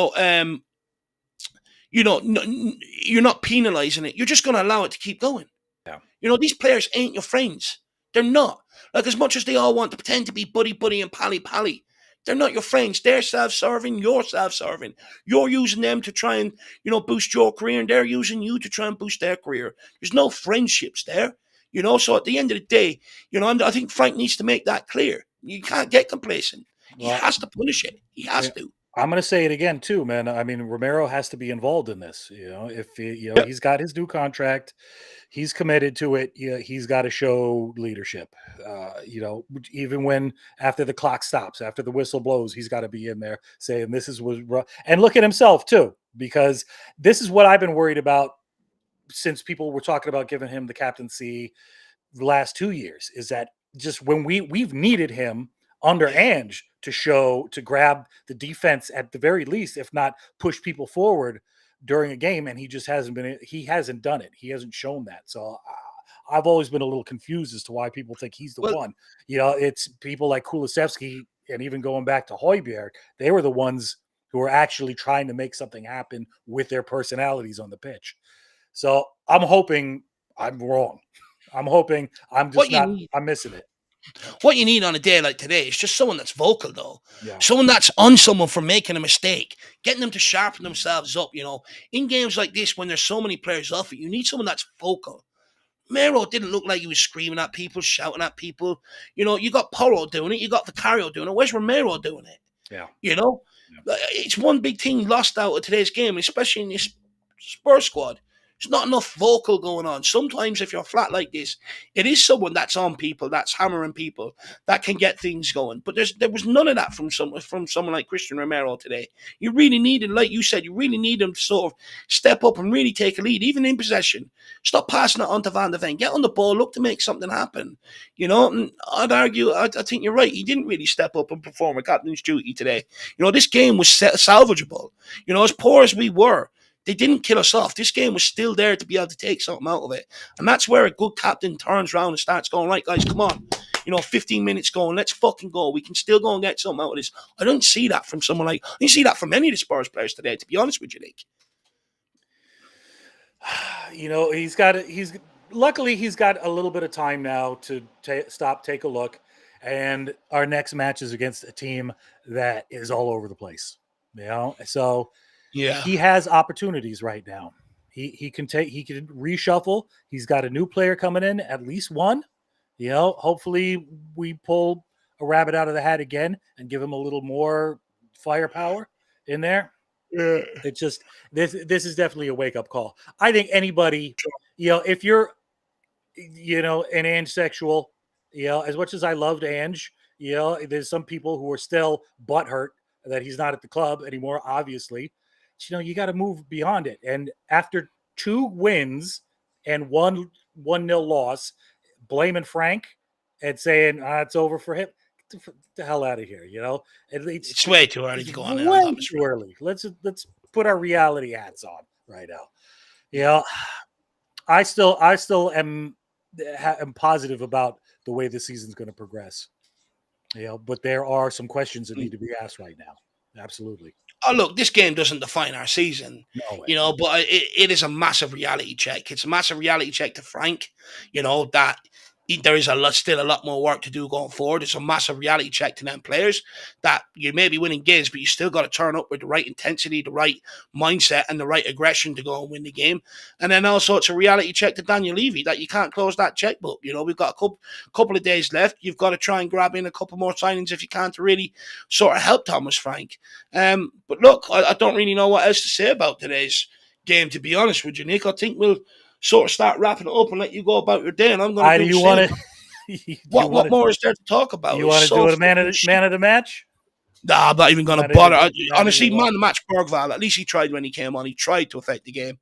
not penalizing it. You're just going to allow it to keep going. Yeah. These players ain't your friends. They're not. Like, as much as they all want to pretend to be buddy and pally, they're not your friends. They're self-serving. You're self-serving. You're using them to try and, boost your career, and they're using you to try and boost their career. There's no friendships there, So at the end of the day, I think Frank needs to make that clear. You can't get complacent. He has to punish it. He has to. I'm going to say it again too, man. I mean, Romero has to be involved in this. If he's got his new contract, he's committed to it. He's got to show leadership. Even when after the clock stops, after the whistle blows, he's got to be in there saying this is what. And look at himself too, because this is what I've been worried about since people were talking about giving him the captaincy the last 2 years. Is that just when we've needed him under Ange to grab the defense at the very least, if not push people forward during a game, and he just hasn't done it. He hasn't shown that. So I've always been a little confused as to why people think he's the one. It's people like Kulusevski and even going back to Højbjerg, they were the ones who were actually trying to make something happen with their personalities on the pitch. So I'm hoping I'm wrong. I'm hoping I'm missing it. What you need on a day like today is just someone that's vocal, though. Yeah. Someone that's on someone for making a mistake, getting them to sharpen themselves up. In games like this, when there's so many players off it, you need someone that's vocal. Mero didn't look like he was screaming at people, shouting at people. You got Porro doing it, you got Vicario doing it. Where's Romero doing it? Yeah. It's one big thing lost out of today's game, especially in this Spurs squad. There's not enough vocal going on. Sometimes if you're flat like this, it is someone that's on people, that's hammering people, that can get things going. But there was none of that from someone like Christian Romero today. You really needed, like you said, him to sort of step up and really take a lead, even in possession. Stop passing it on to Van de Ven. Get on the ball, look to make something happen. And I'd argue, I think you're right. He didn't really step up and perform a captain's duty today. This game was salvageable. As poor as we were, they didn't kill us off. This game was still there to be able to take something out of it. And that's where a good captain turns around and starts going, right, guys, come on. 15 minutes going, let's fucking go. We can still go and get something out of this. I don't see that from someone I didn't see that from any of the Spurs players today, to be honest with you, Nick. Luckily he's got a little bit of time now to take a look. And our next match is against a team that is all over the place. So yeah, he has opportunities right now. He can reshuffle. He's got a new player coming in, at least one. Hopefully we pull a rabbit out of the hat again and give him a little more firepower in there. Yeah. It's just this is definitely a wake-up call. I think anybody, if you're an Ange sexual, as much as I loved Ange, there's some people who are still butthurt that he's not at the club anymore, obviously. You got to move beyond it. And after 2 wins and 1-0 loss, blaming Frank and saying it's over for him, get the hell out of here. It's way too early to go on. Way too early. Let's put our reality hats on right now. I still am positive about the way the season's going to progress. But there are some questions that need to be asked right now. Absolutely. Oh, look, this game doesn't define our season, No, but it is a massive reality check. It's a massive reality check to Frank, that there is still a lot more work to do going forward. It's a massive reality check to them players that you may be winning games, but you still got to turn up with the right intensity, the right mindset, and the right aggression to go and win the game. And then also it's a reality check to Daniel Levy that you can't close that checkbook. We've got a couple of days left. You've got to try and grab in a couple more signings if you can to really sort of help Thomas Frank. But look, I don't really know what else to say about today's game, to be honest with you, Nick. I think we'll sort of start wrapping it up and let you go about your day. And I'm going to do what more is there to talk about? You want to do a man of the match? Nah, I'm not even going to bother. Honestly, man of the match, Bergvall. At least he tried when he came on. He tried to affect the game.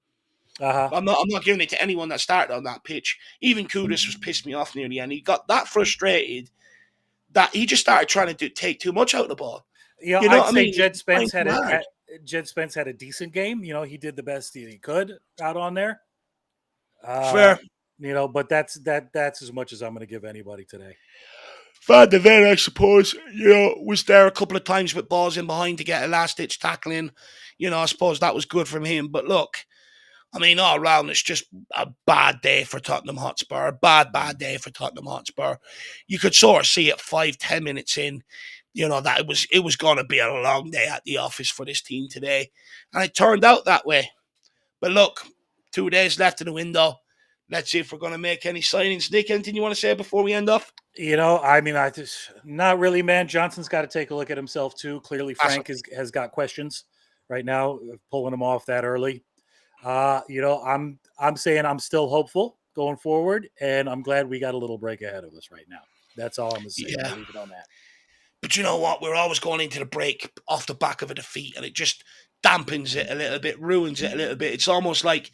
I'm not giving it to anyone that started on that pitch. Even Kudus was pissed me off near the end. He got that frustrated that he just started trying to take too much out of the ball. I'd say Jed Spence had a decent game. He did the best he could out on there. Fair. But that's as much as I'm going to give anybody today. Van de Ven, I suppose, was there a couple of times with balls in behind to get a last-ditch tackling. I suppose that was good from him. But look, all around, it's just a bad day for Tottenham Hotspur. A bad day for Tottenham Hotspur. You could sort of see it 5-10 minutes in, that it was going to be a long day at the office for this team today. And it turned out that way. But look, 2 days left in the window. Let's see if we're going to make any signings. Nick, anything you want to say before we end off? I just not really, man. Johnson's got to take a look at himself too. Clearly, Frank has got questions right now, pulling him off that early. I'm saying I'm still hopeful going forward, and I'm glad we got a little break ahead of us right now. That's all I'm going to say. Yeah. I'll leave it on that. But you know what? We're always going into the break off the back of a defeat, and it just dampens it a little bit, ruins it a little bit. It's almost like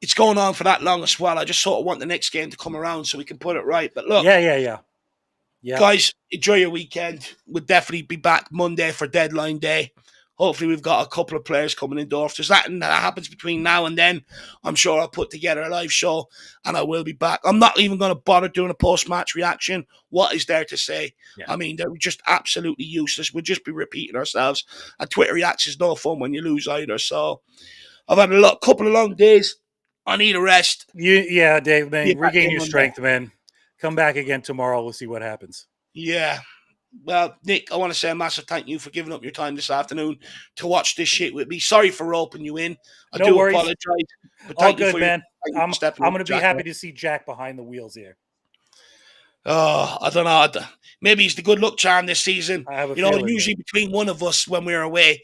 it's going on for that long as well. I just sort of want the next game to come around so we can put it right. But look, yeah. Yeah. Guys, enjoy your weekend. We'll definitely be back Monday for deadline day. Hopefully, we've got a couple of players coming indoor. If there's that happens between now and then, I'm sure I'll put together a live show and I will be back. I'm not even going to bother doing a post-match reaction. What is there to say? Yeah. I mean, they're just absolutely useless. We'll just be repeating ourselves. And Twitter reactions no fun when you lose either. So I've had a couple of long days. I need a rest. Yeah, Dave, Be man, back regain in your Monday. strength, man. Come back again tomorrow. We'll see what happens. Yeah. Well, Nick, I want to say a massive thank you for giving up your time this afternoon to watch this shit with me. Sorry for roping you in. I No do worries. apologize. But All thank you good, for man. I'm stepping going up, to be Jack. happy to see Jack behind the wheels here. Oh, I don't know. Maybe it's the good luck charm this season. I have a feeling. Usually between one of us when we're away,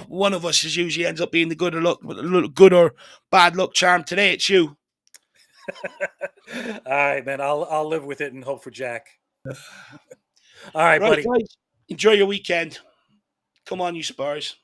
one of us is usually ends up being the good or bad luck charm. Today it's you. All right, man. I'll live with it and hope for Jack. All right, buddy. Guys, enjoy your weekend. Come on, you Spurs.